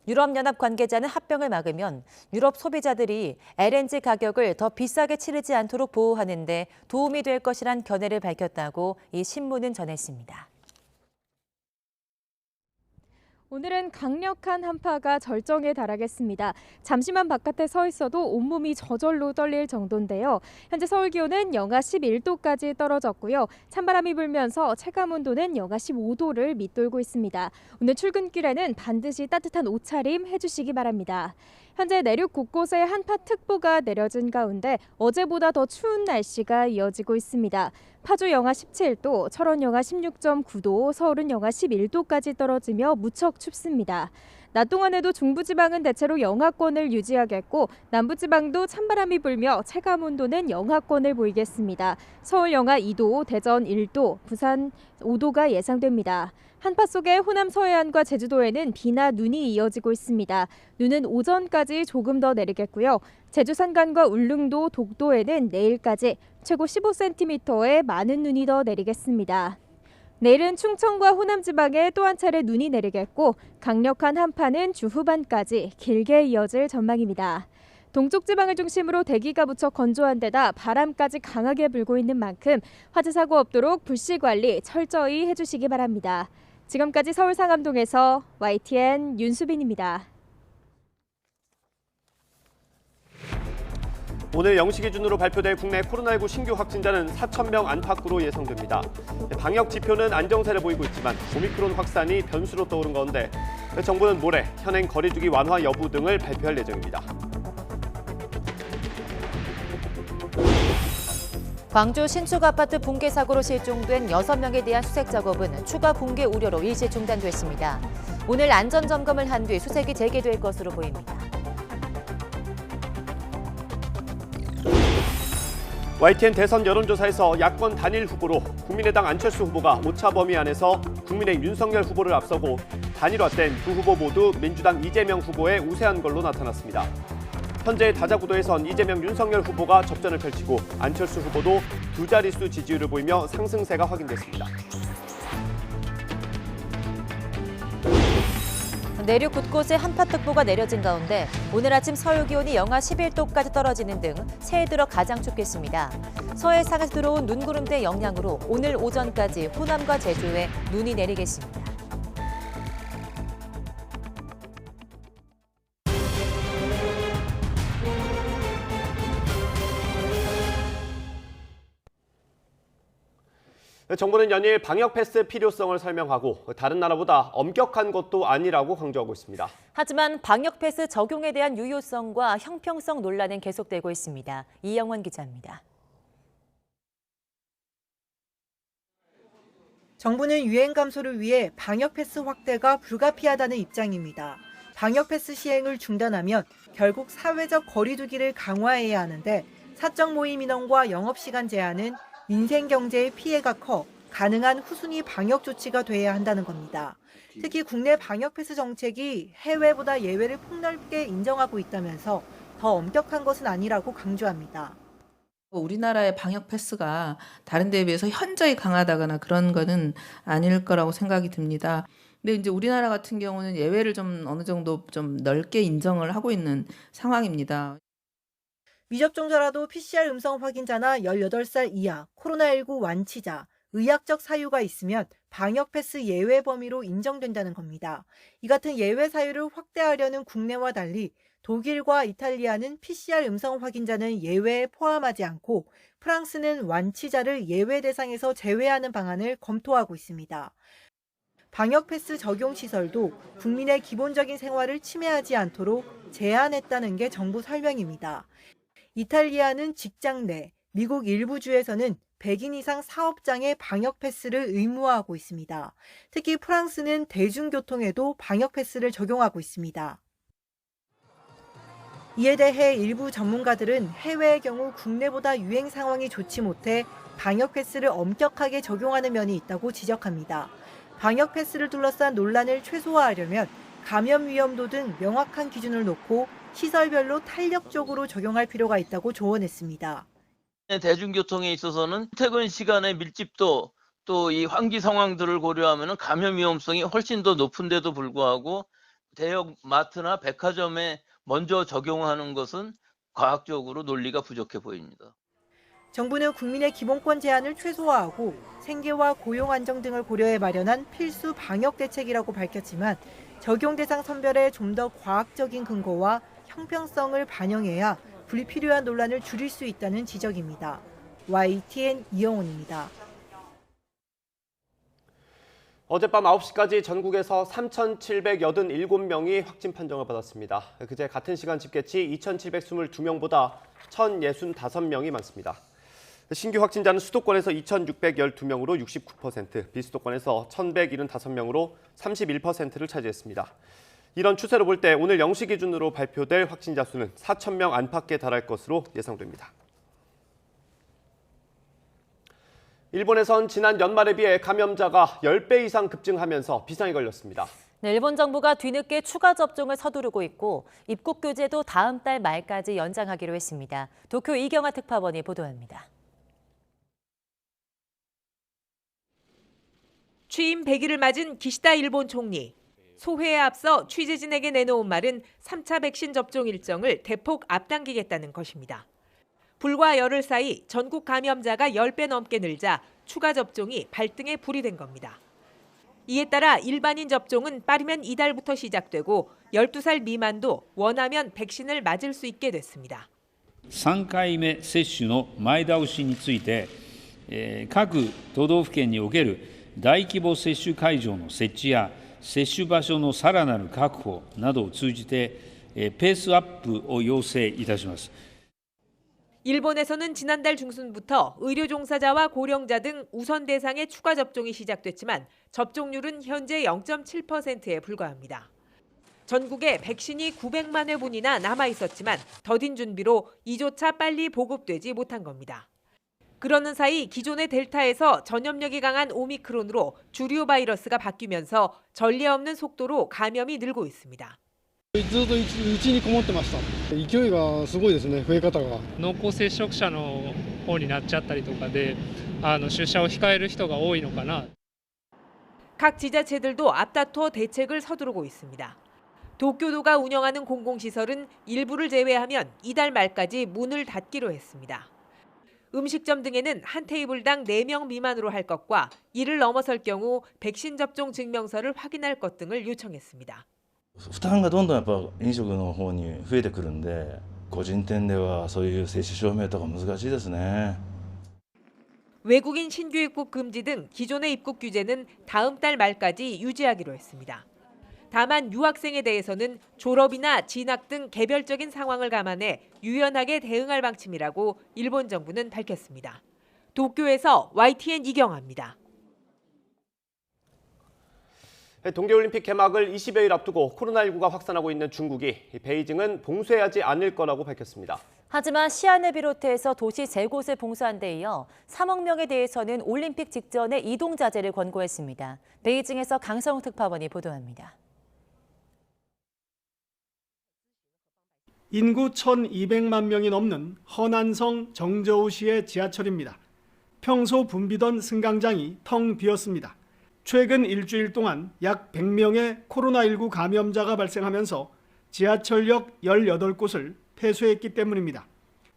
유럽연합 관계자는 합병을 막으면 유럽 소비자들이 LNG 가격을 더 비싸게 치르지 않도록 보호하는 데 도움이 될 것이란 견해를 밝혔다고 이 신문은 전했습니다. 오늘은 강력한 한파가 절정에 달하겠습니다. 잠시만 바깥에 서 있어도 온몸이 저절로 떨릴 정도인데요. 현재 서울 기온은 영하 11도까지 떨어졌고요. 찬바람이 불면서 체감온도는 영하 15도를 밑돌고 있습니다. 오늘 출근길에는 반드시 따뜻한 옷차림 해주시기 바랍니다. 현재 내륙 곳곳에 한파특보가 내려진 가운데 어제보다 더 추운 날씨가 이어지고 있습니다. 파주 영하 17도, 철원 영하 16.9도, 서울은 영하 11도까지 떨어지며 무척 춥습니다. 낮 동안에도 중부지방은 대체로 영하권을 유지하겠고 남부지방도 찬바람이 불며 체감온도는 영하권을 보이겠습니다. 서울 영하 2도, 대전 1도, 부산 5도가 예상됩니다. 한파 속에 호남 서해안과 제주도에는 비나 눈이 이어지고 있습니다. 눈은 오전까지 조금 더 내리겠고요. 제주 산간과 울릉도, 독도에는 내일까지 최고 15cm의 많은 눈이 더 내리겠습니다. 내일은 충청과 호남 지방에 또 한 차례 눈이 내리겠고 강력한 한파는 주 후반까지 길게 이어질 전망입니다. 동쪽 지방을 중심으로 대기가 무척 건조한 데다 바람까지 강하게 불고 있는 만큼 화재 사고 없도록 불씨 관리 철저히 해주시기 바랍니다. 지금까지 서울 상암동에서 YTN 윤수빈입니다. 오늘 0시 기준으로 발표될 국내 코로나19 신규 확진자는 4,000명 안팎으로 예상됩니다. 방역 지표는 안정세를 보이고 있지만 오미크론 확산이 변수로 떠오른 가운데 정부는 모레 현행 거리두기 완화 여부 등을 발표할 예정입니다. 광주 신축 아파트 붕괴 사고로 실종된 6명에 대한 수색 작업은 추가 붕괴 우려로 일시 중단됐습니다. 오늘 안전 점검을 한 뒤 수색이 재개될 것으로 보입니다. YTN 대선 여론조사에서 야권 단일 후보로 국민의당 안철수 후보가 오차 범위 안에서 국민의 윤석열 후보를 앞서고 단일화된 두 후보 모두 민주당 이재명 후보에 우세한 걸로 나타났습니다. 현재 다자구도에선 이재명, 윤석열 후보가 접전을 펼치고 안철수 후보도 두 자릿수 지지율을 보이며 상승세가 확인됐습니다. 내륙 곳곳에 한파특보가 내려진 가운데 오늘 아침 서울 기온이 영하 11도까지 떨어지는 등 새해 들어 가장 춥겠습니다. 서해상에서 들어온 눈구름대 영향으로 오늘 오전까지 호남과 제주에 눈이 내리겠습니다. 정부는 연일 방역 패스 필요성을 설명하고 다른 나라보다 엄격한 것도 아니라고 강조하고 있습니다. 하지만 방역 패스 적용에 대한 유효성과 형평성 논란은 계속되고 있습니다. 이영원 기자입니다. 정부는 유행 감소를 위해 방역 패스 확대가 불가피하다는 입장입니다. 방역 패스 시행을 중단하면 결국 사회적 거리두기를 강화해야 하는데 사적 모임 인원과 영업시간 제한은 민생 경제의 피해가 커 가능한 후순위 방역 조치가 돼야 한다는 겁니다. 특히 국내 방역 패스 정책이 해외보다 예외를 폭넓게 인정하고 있다면서 더 엄격한 것은 아니라고 강조합니다. 우리나라의 방역 패스가 다른 데에 비해서 현저히 강하다거나 그런 거는 아닐 거라고 생각이 듭니다. 근데 이제 우리나라 같은 경우는 예외를 좀 어느 정도 좀 넓게 인정을 하고 있는 상황입니다. 미접종자라도 PCR 음성 확인자나 18살 이하, 코로나19 완치자, 의학적 사유가 있으면 방역 패스 예외 범위로 인정된다는 겁니다. 이 같은 예외 사유를 확대하려는 국내와 달리 독일과 이탈리아는 PCR 음성 확인자는 예외에 포함하지 않고 프랑스는 완치자를 예외 대상에서 제외하는 방안을 검토하고 있습니다. 방역 패스 적용 시설도 국민의 기본적인 생활을 침해하지 않도록 제한했다는 게 정부 설명입니다. 이탈리아는 직장 내, 미국 일부 주에서는 100인 이상 사업장에 방역 패스를 의무화하고 있습니다. 특히 프랑스는 대중교통에도 방역 패스를 적용하고 있습니다. 이에 대해 일부 전문가들은 해외의 경우 국내보다 유행 상황이 좋지 못해 방역 패스를 엄격하게 적용하는 면이 있다고 지적합니다. 방역 패스를 둘러싼 논란을 최소화하려면 감염 위험도 등 명확한 기준을 놓고 시설별로 탄력적으로 적용할 필요가 있다고 조언했습니다. 대중교통에 있어서는 퇴근 시간의 밀집도 또 이 환기 상황들을 고려하면 감염 위험성이 훨씬 더 높은데도 불구하고 대형 마트나 백화점에 먼저 적용하는 것은 과학적으로 논리가 부족해 보입니다. 정부는 국민의 기본권 제한을 최소화하고 생계와 고용 안정 등을 고려해 마련한 필수 방역 대책이라고 밝혔지만 적용 대상 선별에 좀 더 과학적인 근거와 형평성을 반영해야 불필요한 논란을 줄일 수 있다는 지적입니다. YTN 이영훈입니다. 어젯밤 9시까지 전국에서 3,787명이 확진 판정을 받았습니다. 그제 같은 시간 집계치 2,722명보다 1,065명이 많습니다. 신규 확진자는 수도권에서 2,612명으로 69%, 비수도권에서 1,175명으로 31%를 차지했습니다. 이런 추세로 볼 때 오늘 0시 기준으로 발표될 확진자 수는 4,000명 안팎에 달할 것으로 예상됩니다. 일본에선 지난 연말에 비해 감염자가 10배 이상 급증하면서 비상이 걸렸습니다. 네, 일본 정부가 뒤늦게 추가 접종을 서두르고 있고 입국 규제도 다음 달 말까지 연장하기로 했습니다. 도쿄 이경아 특파원이 보도합니다. 취임 100일을 맞은 기시다 일본 총리. 소회에 앞서 취재진에게 내놓은 말은 3차 백신 접종 일정을 대폭 앞당기겠다는 것입니다. 불과 열흘 사이 전국 감염자가 10배 넘게 늘자 추가 접종이 발등에 불이 된 겁니다. 이에 따라 일반인 접종은 빠르면 이달부터 시작되고 12살 미만도 원하면 백신을 맞을 수 있게 됐습니다. 3回目接種の前倒しについて、各都道府県における大規模接種会場の設置や接種場所のさらなる確保などを通じて、ペースアップを要請いたします。 일본에서는 지난달 중순부터 의료 종사자와 고령자 등 우선 대상의 추가 접종이 시작됐지만 접종률은 현재 0.7%에 불과합니다. 전국에 백신이 900만 회분이나 남아 있었지만 더딘 준비로 이조차 빨리 보급되지 못한 겁니다. 그러는 사이 기존의 델타에서 전염력이 강한 오미크론으로 주류 바이러스가 바뀌면서 전례 없는 속도로 감염이 늘고 있습니다. ずっとうちにこもってました。勢いがすごいですね、増え方が。濃厚接触者の方になっちゃったりとかで、出社を控える人が多いのかな。 각 지자체들도 앞다퉈 대책을 서두르고 있습니다. 도쿄도가 운영하는 공공시설은 일부를 제외하면 이달 말까지 문을 닫기로 했습니다. 음식점 등에는 한 테이블당 4명 미만으로 할 것과 이를 넘어설 경우 백신 접종 증명서를 확인할 것 등을 요청했습니다. 負担がどんどんやっぱ飲食の方に増えてくるんで、個人店ではそういう接種証明とか難しいですね。 외국인 신규 입국 금지 등 기존의 입국 규제는 다음 달 말까지 유지하기로 했습니다. 다만 유학생에 대해서는 졸업이나 진학 등 개별적인 상황을 감안해 유연하게 대응할 방침이라고 일본 정부는 밝혔습니다. 도쿄에서 YTN 이경아입니다. 동계올림픽 개막을 20여일 앞두고 코로나19가 확산하고 있는 중국이 베이징은 봉쇄하지 않을 거라고 밝혔습니다. 하지만 시안을 비롯해서 도시 세 곳을 봉쇄한 데 이어 3억 명에 대해서는 올림픽 직전에 이동 자제를 권고했습니다. 베이징에서 강성욱 특파원이 보도합니다. 인구 1,200만 명이 넘는 허난성 정저우시의 지하철입니다. 평소 붐비던 승강장이 텅 비었습니다. 최근 일주일 동안 약 100명의 코로나19 감염자가 발생하면서 지하철역 18곳을 폐쇄했기 때문입니다.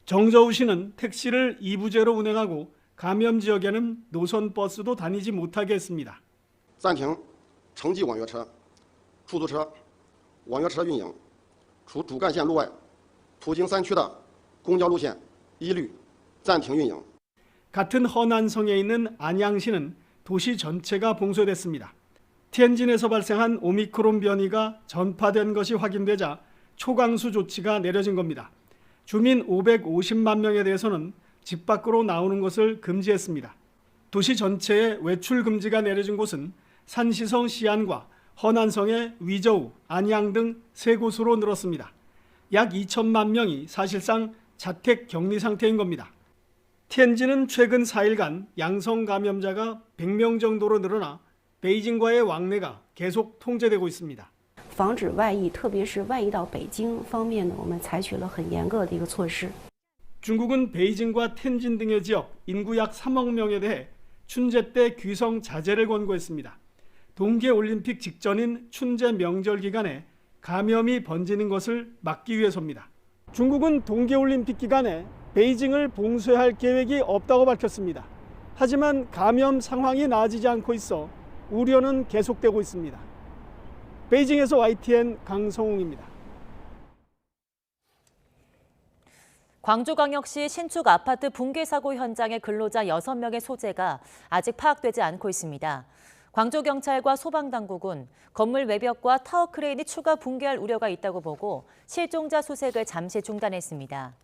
정저우시는 택시를 2부제로 운행하고 감염 지역에는 노선 버스도 다니지 못하게 했습니다. 暂停城际网约车、出租车、网约车运营，除主干线路外，途经3区的公交路线一律暂停运营。 같은 허난성에 있는 안양시는 도시 전체가 봉쇄됐습니다. 티엔진에서 발생한 오미크론 변이가 전파된 것이 확인되자 초강수 조치가 내려진 겁니다. 주민 550만 명에 대해서는 집 밖으로 나오는 것을 금지했습니다. 도시 전체에 외출 금지가 내려진 곳은 산시성 시안과 허난성의 위저우, 안양 등 3곳으로 늘었습니다. 약 2천만 명이 사실상 자택 격리 상태인 겁니다. 티엔진은 최근 4일간 양성 감염자가 100명 정도로 늘어나 베이징과의 왕래가 계속 통제되고 있습니다. 防止外溢，特别是外溢到北京方面呢，我们采取了很严格的一个措施。 중국은 베이징과 텐진 등의 지역 인구 약 3억 명에 대해 춘제 때 귀성 자제를 권고했습니다. 동계올림픽 직전인 춘제 명절 기간에 감염이 번지는 것을 막기 위해서입니다. 중국은 동계올림픽 기간에 베이징을 봉쇄할 계획이 없다고 밝혔습니다. 하지만 감염 상황이 나아지지 않고 있어 우려는 계속되고 있습니다. 베이징에서 YTN 강성웅입니다. 광주광역시 신축 아파트 붕괴 사고 현장의 근로자 6명의 소재가 아직 파악되지 않고 있습니다. 광주경찰과 소방당국은 건물 외벽과 타워 크레인이 추가 붕괴할 우려가 있다고 보고 실종자 수색을 잠시 중단했습니다.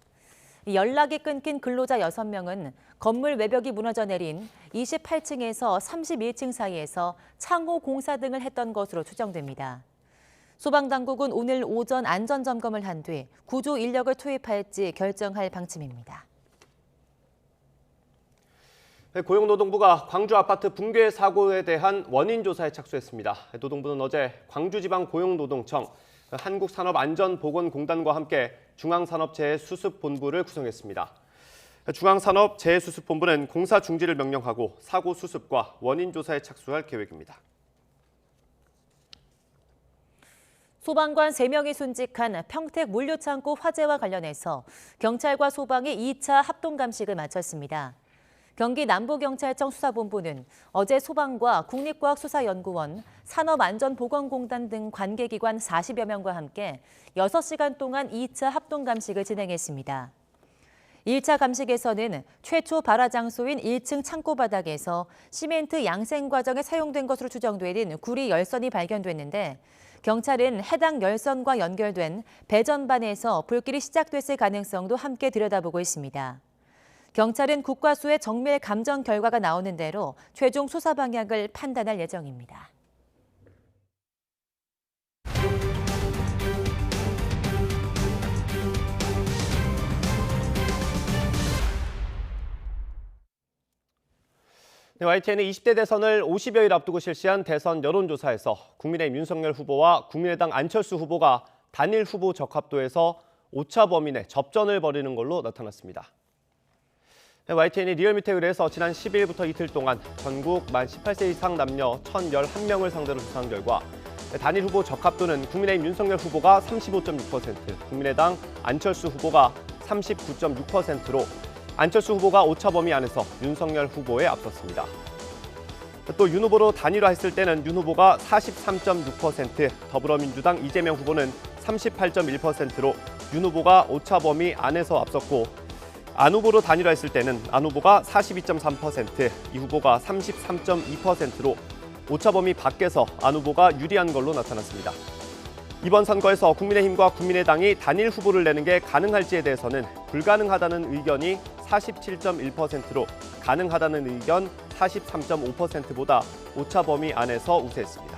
연락이 끊긴 근로자 6명은 건물 외벽이 무너져 내린 28층에서 31층 사이에서 창호 공사 등을 했던 것으로 추정됩니다. 소방당국은 오늘 오전 안전점검을 한 뒤 구조 인력을 투입할지 결정할 방침입니다. 고용노동부가 광주 아파트 붕괴 사고에 대한 원인 조사에 착수했습니다. 노동부는 어제 광주지방고용노동청, 한국산업안전보건공단과 함께 중앙산업재해 수습본부를 구성했습니다. 중앙산업재해수습본부는 공사 중지를 명령하고 사고 수습과 원인 조사에 착수할 계획입니다. 소방관 3명이 순직한 평택 물류창고 화재와 관련해서 경찰과 소방이 2차 합동감식을 마쳤습니다. 경기 남부경찰청 수사본부는 어제 소방과 국립과학수사연구원, 산업안전보건공단 등 관계기관 40여 명과 함께 6시간 동안 2차 합동감식을 진행했습니다. 1차 감식에서는 최초 발화 장소인 1층 창고 바닥에서 시멘트 양생 과정에 사용된 것으로 추정되는 구리 열선이 발견됐는데 경찰은 해당 열선과 연결된 배전반에서 불길이 시작됐을 가능성도 함께 들여다보고 있습니다. 경찰은 국과수의 정밀 감정 결과가 나오는 대로 최종 수사 방향을 판단할 예정입니다. YTN은 20대 대선을 50여일 앞두고 실시한 대선 여론조사에서 국민의힘 윤석열 후보와 국민의당 안철수 후보가 단일 후보 적합도에서 오차 범위 내 접전을 벌이는 걸로 나타났습니다. YTN이 리얼미터에 의뢰해서 지난 12일부터 이틀 동안 전국 만 18세 이상 남녀 1,011명을 상대로 조사한 결과 단일 후보 적합도는 국민의힘 윤석열 후보가 35.6%, 국민의당 안철수 후보가 39.6%로 안철수 후보가 오차 범위 안에서 윤석열 후보에 앞섰습니다. 또 윤 후보로 단일화했을 때는 윤 후보가 43.6%, 더불어민주당 이재명 후보는 38.1%로 윤 후보가 오차 범위 안에서 앞섰고 안 후보로 단일화했을 때는 안 후보가 42.3%, 이 후보가 33.2%로 오차 범위 밖에서 안 후보가 유리한 걸로 나타났습니다. 이번 선거에서 국민의힘과 국민의당이 단일 후보를 내는 게 가능할지에 대해서는 불가능하다는 의견이 47.1%로 가능하다는 의견 43.5%보다 오차 범위 안에서 우세했습니다.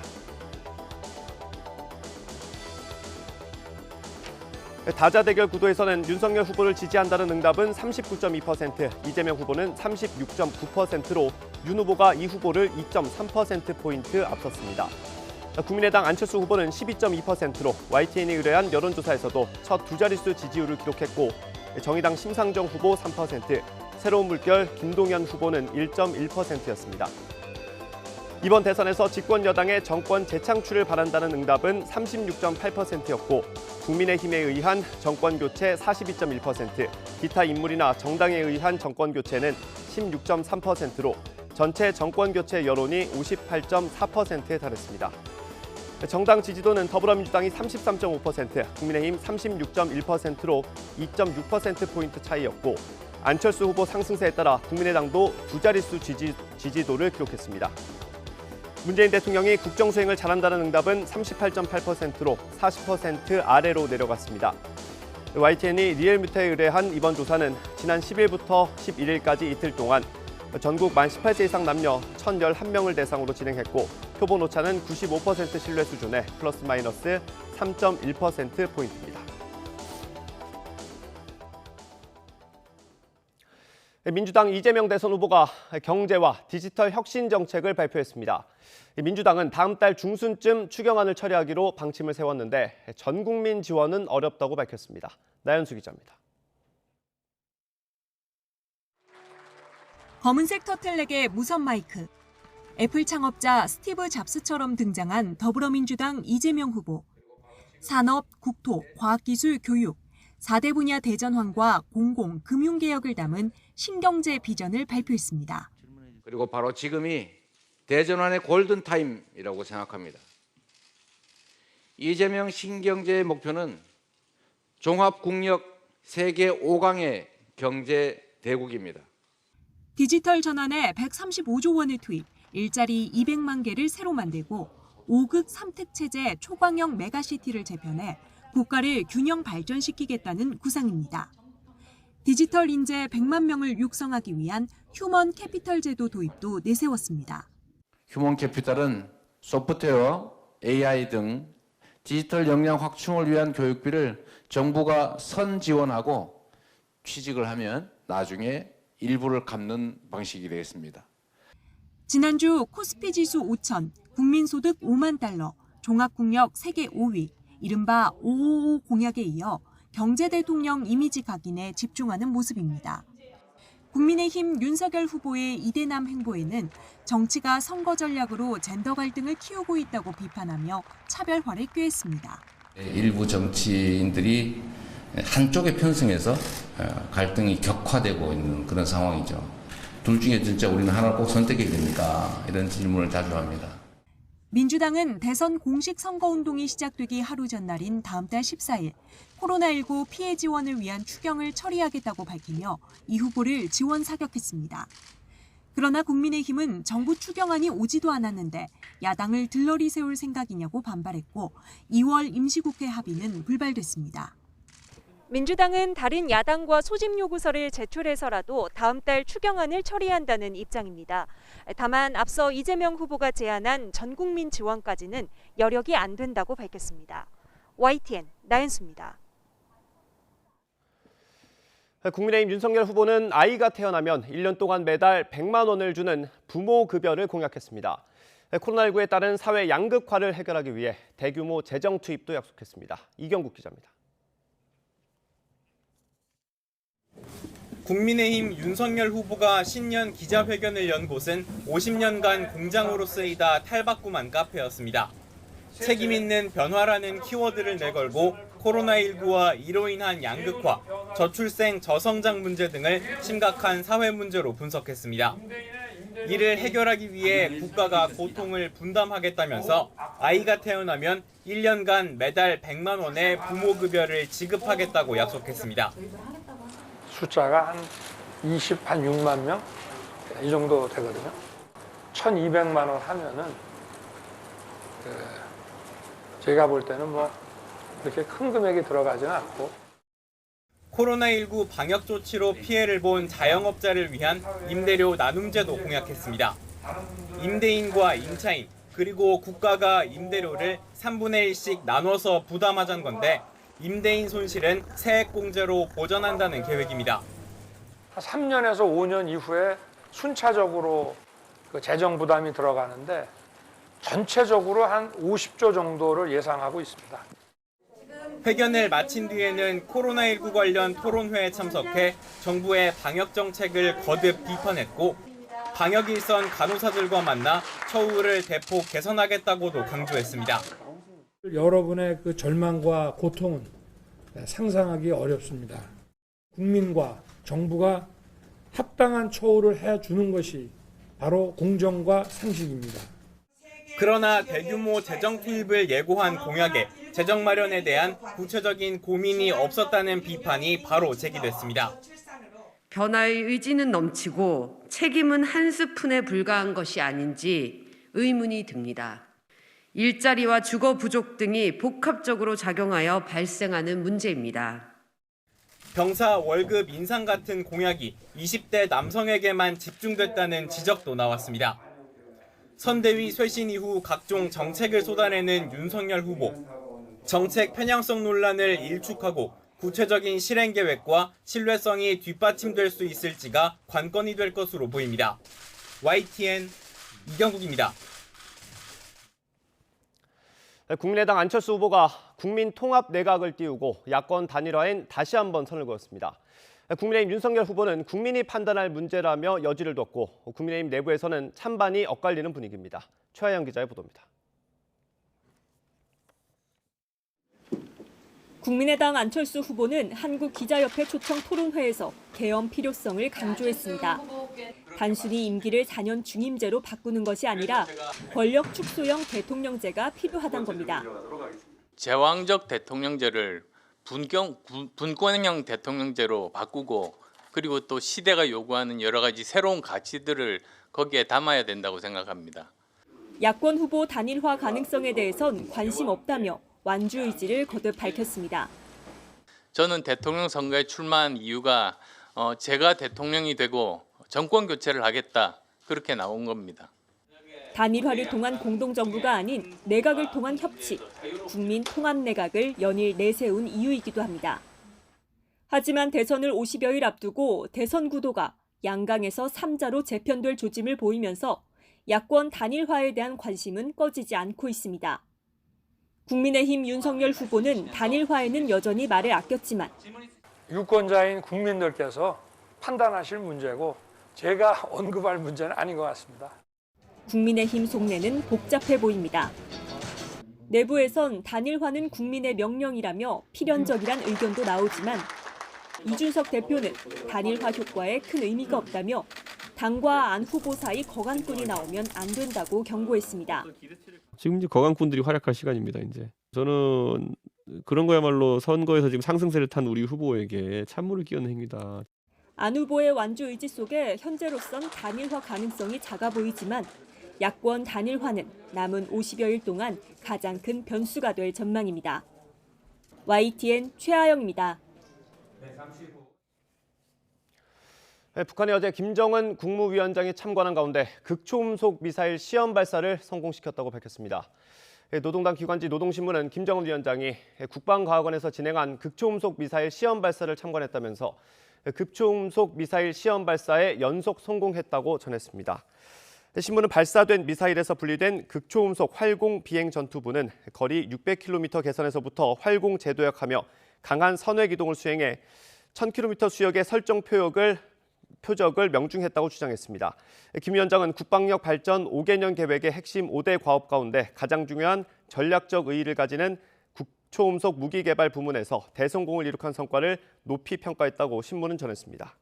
다자대결 구도에서는 윤석열 후보를 지지한다는 응답은 39.2%, 이재명 후보는 36.9%로 윤 후보가 이 후보를 2.3%포인트 앞섰습니다. 국민의당 안철수 후보는 12.2%로 YTN이 의뢰한 여론조사에서도 첫 두 자릿수 지지율을 기록했고 정의당 심상정 후보 3%, 새로운 물결 김동연 후보는 1.1%였습니다. 이번 대선에서 집권 여당의 정권 재창출을 바란다는 응답은 36.8%였고 국민의힘에 의한 정권 교체 42.1%, 기타 인물이나 정당에 의한 정권 교체는 16.3%로 전체 정권 교체 여론이 58.4%에 달했습니다. 정당 지지도는 더불어민주당이 33.5%, 국민의힘 36.1%로 2.6%포인트 차이였고 안철수 후보 상승세에 따라 국민의당도 두 자릿수 지지도를 기록했습니다. 문재인 대통령이 국정수행을 잘한다는 응답은 38.8%로 40% 아래로 내려갔습니다. YTN이 리얼미터에 의뢰한 이번 조사는 지난 10일부터 11일까지 이틀 동안 전국 만 18세 이상 남녀 1,011명을 대상으로 진행했고 표본 오차는 95% 신뢰 수준에 플러스 마이너스 3.1%포인트입니다. 민주당 이재명 대선 후보가 경제와 디지털 혁신 정책을 발표했습니다. 민주당은 다음 달 중순쯤 추경안을 처리하기로 방침을 세웠는데 전 국민 지원은 어렵다고 밝혔습니다. 나연수 기자입니다. 검은색 터틀넥의 무선 마이크, 애플 창업자 스티브 잡스처럼 등장한 더불어민주당 이재명 후보, 산업, 국토, 과학기술, 교육, 4대 분야 대전환과 공공, 금융개혁을 담은 신경제 비전을 발표했습니다. 그리고 바로 지금이 대전환의 골든타임이라고 생각합니다. 이재명 신경제의 목표는 종합국력 세계 5강의 경제 대국입니다. 디지털 전환에 135조 원을 투입, 일자리 200만 개를 새로 만들고 5극 3특 체제 초광역 메가시티를 재편해 국가를 균형 발전시키겠다는 구상입니다. 디지털 인재 100만 명을 육성하기 위한 휴먼 캐피털 제도 도입도 내세웠습니다. 휴먼 캐피털은 소프트웨어, AI 등 디지털 역량 확충을 위한 교육비를 정부가 선 지원하고 취직을 하면 나중에 일부를 갚는 방식이 되겠습니다. 지난주 코스피 지수 5천, 국민소득 5만 달러, 종합국력 세계 5위, 이른바 555 공약에 이어 경제 대통령 이미지 각인에 집중하는 모습입니다. 국민의힘 윤석열 후보의 이대남 행보에는 정치가 선거 전략으로 젠더 갈등을 키우고 있다고 비판하며 차별화를 꾀했습니다. 일부 정치인들이 한쪽에 편승해서 갈등이 격화되고 있는 그런 상황이죠. 둘 중에 진짜 우리는 하나를 꼭 선택해야 됩니까? 이런 질문을 자주 합니다. 민주당은 대선 공식 선거운동이 시작되기 하루 전날인 다음 달 14일 코로나19 피해 지원을 위한 추경을 처리하겠다고 밝히며 이 후보를 지원 사격했습니다. 그러나 국민의힘은 정부 추경안이 오지도 않았는데 야당을 들러리 세울 생각이냐고 반발했고 2월 임시국회 합의는 불발됐습니다. 민주당은 다른 야당과 소집 요구서를 제출해서라도 다음 달 추경안을 처리한다는 입장입니다. 다만 앞서 이재명 후보가 제안한 전국민 지원까지는 여력이 안 된다고 밝혔습니다. YTN 나연수입니다. 국민의힘 윤석열 후보는 아이가 태어나면 1년 동안 매달 100만 원을 주는 부모급여를 공약했습니다. 코로나19에 따른 사회 양극화를 해결하기 위해 대규모 재정 투입도 약속했습니다. 이경국 기자입니다. 국민의힘 윤석열 후보가 신년 기자회견을 연 곳은 50년간 공장으로 쓰이다 탈바꿈한 카페였습니다. 책임 있는 변화라는 키워드를 내걸고 코로나19와 이로 인한 양극화, 저출생, 저성장 문제 등을 심각한 사회 문제로 분석했습니다. 이를 해결하기 위해 국가가 고통을 분담하겠다면서 아이가 태어나면 1년간 매달 100만 원의 부모급여를 지급하겠다고 약속했습니다. 숫자가 한 6만 명? 이 정도 되거든요. 1,200만 원 하면은 제가 볼 때는 뭐 그렇게 큰 금액이 들어가지는 않고. 코로나19 방역 조치로 피해를 본 자영업자를 위한 임대료 나눔제도 공약했습니다. 임대인과 임차인 그리고 국가가 임대료를 3분의 1씩 나눠서 부담하자는 건데 임대인 손실은 세액공제로 보전한다는 계획입니다. 3년에서 5년 이후에 순차적으로 그 재정 부담이 들어가는데 전체적으로 한 50조 정도를 예상하고 있습니다. 회견을 마친 뒤에는 코로나19 관련 토론회에 참석해 정부의 방역 정책을 거듭 비판했고 방역 일선 간호사들과 만나 처우를 대폭 개선하겠다고도 강조했습니다. 여러분의 그 절망과 고통은 상상하기 어렵습니다. 국민과 정부가 합당한 처우를 해주는 것이 바로 공정과 상식입니다. 그러나 대규모 재정 투입을 예고한 공약에 재정 마련에 대한 구체적인 고민이 없었다는 비판이 바로 제기됐습니다. 변화의 의지는 넘치고 책임은 한 스푼에 불과한 것이 아닌지 의문이 듭니다. 일자리와 주거 부족 등이 복합적으로 작용하여 발생하는 문제입니다. 병사 월급 인상 같은 공약이 20대 남성에게만 집중됐다는 지적도 나왔습니다. 선대위 쇄신 이후 각종 정책을 쏟아내는 윤석열 후보. 정책 편향성 논란을 일축하고 구체적인 실행 계획과 신뢰성이 뒷받침될 수 있을지가 관건이 될 것으로 보입니다. YTN 이경국입니다. 국민의당 안철수 후보가 국민통합 내각을 띄우고 야권 단일화엔 다시 한번 선을 그었습니다. 국민의힘 윤석열 후보는 국민이 판단할 문제라며 여지를 뒀고 국민의힘 내부에서는 찬반이 엇갈리는 분위기입니다. 최하영 기자의 보도입니다. 국민의당 안철수 후보는 한국기자협회 초청 토론회에서 개헌 필요성을 강조했습니다. 단순히 임기를 4년 중임제로 바꾸는 것이 아니라 권력 축소형 대통령제가 필요하다는 겁니다. 제왕적 대통령제를 분권형 대통령제로 바꾸고 그리고 또 시대가 요구하는 여러 가지 새로운 가치들을 거기에 담아야 된다고 생각합니다. 야권 후보 단일화 가능성에 대해선 관심 없다며 완주 의지를 거듭 밝혔습니다. 저는 대통령 선거에 출마한 이유가 제가 대통령이 되고 정권 교체를 하겠다 그렇게 나온 겁니다. 단일화를 통한 공동정부가 아닌 내각을 통한 협치, 국민 통합 내각을 연일 내세운 이유이기도 합니다. 하지만 대선을 50여일 앞두고 대선 구도가 양강에서 3자로 재편될 조짐을 보이면서 야권 단일화에 대한 관심은 꺼지지 않고 있습니다. 국민의힘 윤석열 후보는 단일화에는 여전히 말을 아꼈지만 유권자인 국민들께서 판단하실 문제고 제가 언급할 문제는 아닌 것 같습니다. 국민의힘 속내는 복잡해 보입니다. 내부에선 단일화는 국민의 명령이라며 필연적이란 의견도 나오지만 이준석 대표는 단일화 효과에 큰 의미가 없다며 당과 안 후보 사이 거간꾼이 나오면 안 된다고 경고했습니다. 지금 이제 거간꾼들이 활약할 시간입니다. 이제 저는 그런 거야말로 선거에서 지금 상승세를 탄 우리 후보에게 찬물을 끼얹는 행위다. 안 후보의 완주 의지 속에 현재로선 단일화 가능성이 작아 보이지만 야권 단일화는 남은 50여일 동안 가장 큰 변수가 될 전망입니다. YTN 최아영입니다. 북한이 어제 김정은 국무위원장이 참관한 가운데 극초음속 미사일 시험 발사를 성공시켰다고 밝혔습니다. 노동당 기관지 노동신문은 김정은 위원장이 국방과학원에서 진행한 극초음속 미사일 시험 발사를 참관했다면서 극초음속 미사일 시험 발사에 연속 성공했다고 전했습니다. 신문은 발사된 미사일에서 분리된 극초음속 활공 비행 전투부는 거리 600km 계선에서부터 활공 재도약하며 강한 선회 기동을 수행해 1000km 수역의 설정 표적을 명중했다고 주장했습니다. 김 위원장은 국방력 발전 5개년 계획의 핵심 5대 과업 가운데 가장 중요한 전략적 의의를 가지는 극초음속 무기 개발 부문에서 대성공을 이룩한 성과를 높이 평가했다고 신문은 전했습니다.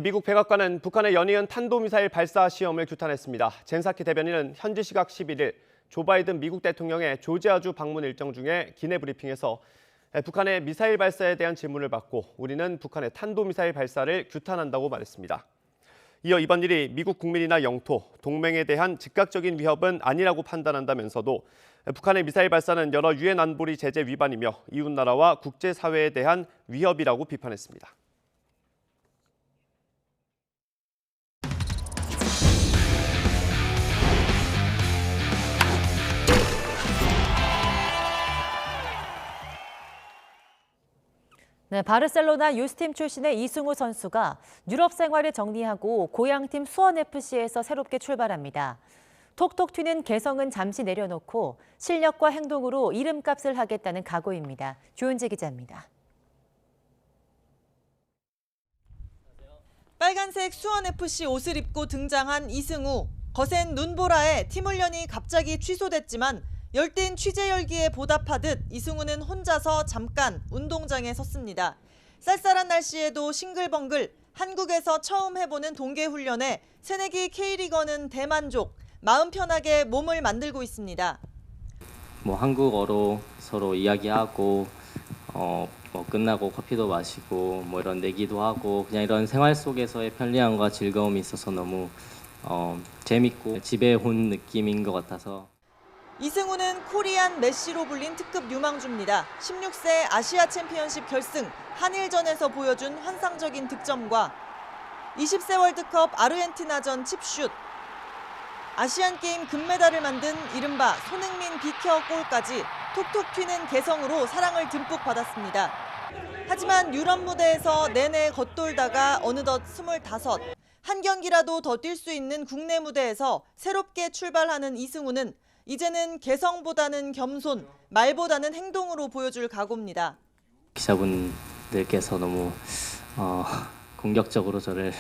미국 백악관은 북한의 연이은 탄도미사일 발사 시험을 규탄했습니다. 젠사키 대변인은 현지 시각 11일 조 바이든 미국 대통령의 조지아주 방문 일정 중에 기내 브리핑에서 북한의 미사일 발사에 대한 질문을 받고 우리는 북한의 탄도미사일 발사를 규탄한다고 말했습니다. 이어 이번 일이 미국 국민이나 영토, 동맹에 대한 즉각적인 위협은 아니라고 판단한다면서도 북한의 미사일 발사는 여러 유엔 안보리 제재 위반이며 이웃나라와 국제사회에 대한 위협이라고 비판했습니다. 네, 바르셀로나 유스팀 출신의 이승우 선수가 유럽 생활을 정리하고 고향팀 수원FC에서 새롭게 출발합니다. 톡톡 튀는 개성은 잠시 내려놓고 실력과 행동으로 이름값을 하겠다는 각오입니다. 조은지 기자입니다. 빨간색 수원FC 옷을 입고 등장한 이승우. 거센 눈보라에 팀 훈련이 갑자기 취소됐지만 열띤 취재 열기에 보답하듯 이승우는 혼자서 잠깐 운동장에 섰습니다. 쌀쌀한 날씨에도 싱글벙글, 한국에서 처음 해보는 동계 훈련에 새내기 K리거는 대만족, 마음 편하게 몸을 만들고 있습니다. 한국어로 서로 이야기하고 끝나고 커피도 마시고 이런 내기도 하고 그냥 이런 생활 속에서의 편리함과 즐거움이 있어서 너무 재밌고 집에 온 느낌인 것 같아서. 이승우는 코리안 메시로 불린 특급 유망주입니다. 16세 아시아 챔피언십 결승 한일전에서 보여준 환상적인 득점과 20세 월드컵 아르헨티나전 칩슛, 아시안게임 금메달을 만든 이른바 손흥민 비켜 골까지 톡톡 튀는 개성으로 사랑을 듬뿍 받았습니다. 하지만 유럽 무대에서 내내 겉돌다가 어느덧 25, 한 경기라도 더 뛸 수 있는 국내 무대에서 새롭게 출발하는 이승우는 이제는 개성보다는 겸손, 말보다는 행동으로 보여줄 각오입니다. 기자분들께서 너무 공격적으로 저를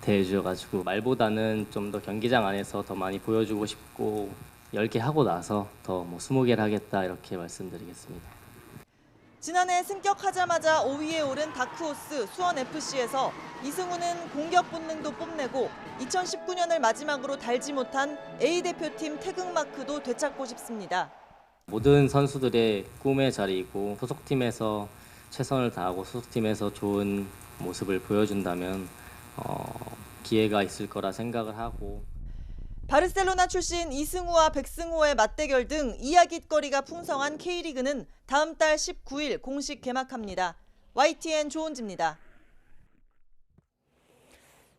대해주셔가지고 말보다는 좀 더 경기장 안에서 더 많이 보여주고 싶고 10개 하고 나서 더 20개를 하겠다 이렇게 말씀드리겠습니다. 지난해 승격하자마자 5위에 오른 다크호스 수원FC에서 이승우는 공격 본능도 뽐내고 2019년을 마지막으로 달지 못한 A대표팀 태극마크도 되찾고 싶습니다. 모든 선수들의 꿈의 자리이고 소속팀에서 최선을 다하고 소속팀에서 좋은 모습을 보여준다면 기회가 있을 거라 생각을 하고. 바르셀로나 출신 이승우와 백승호의 맞대결 등 이야깃거리가 풍성한 K리그는 다음 달 19일 공식 개막합니다. YTN 조은지입니다.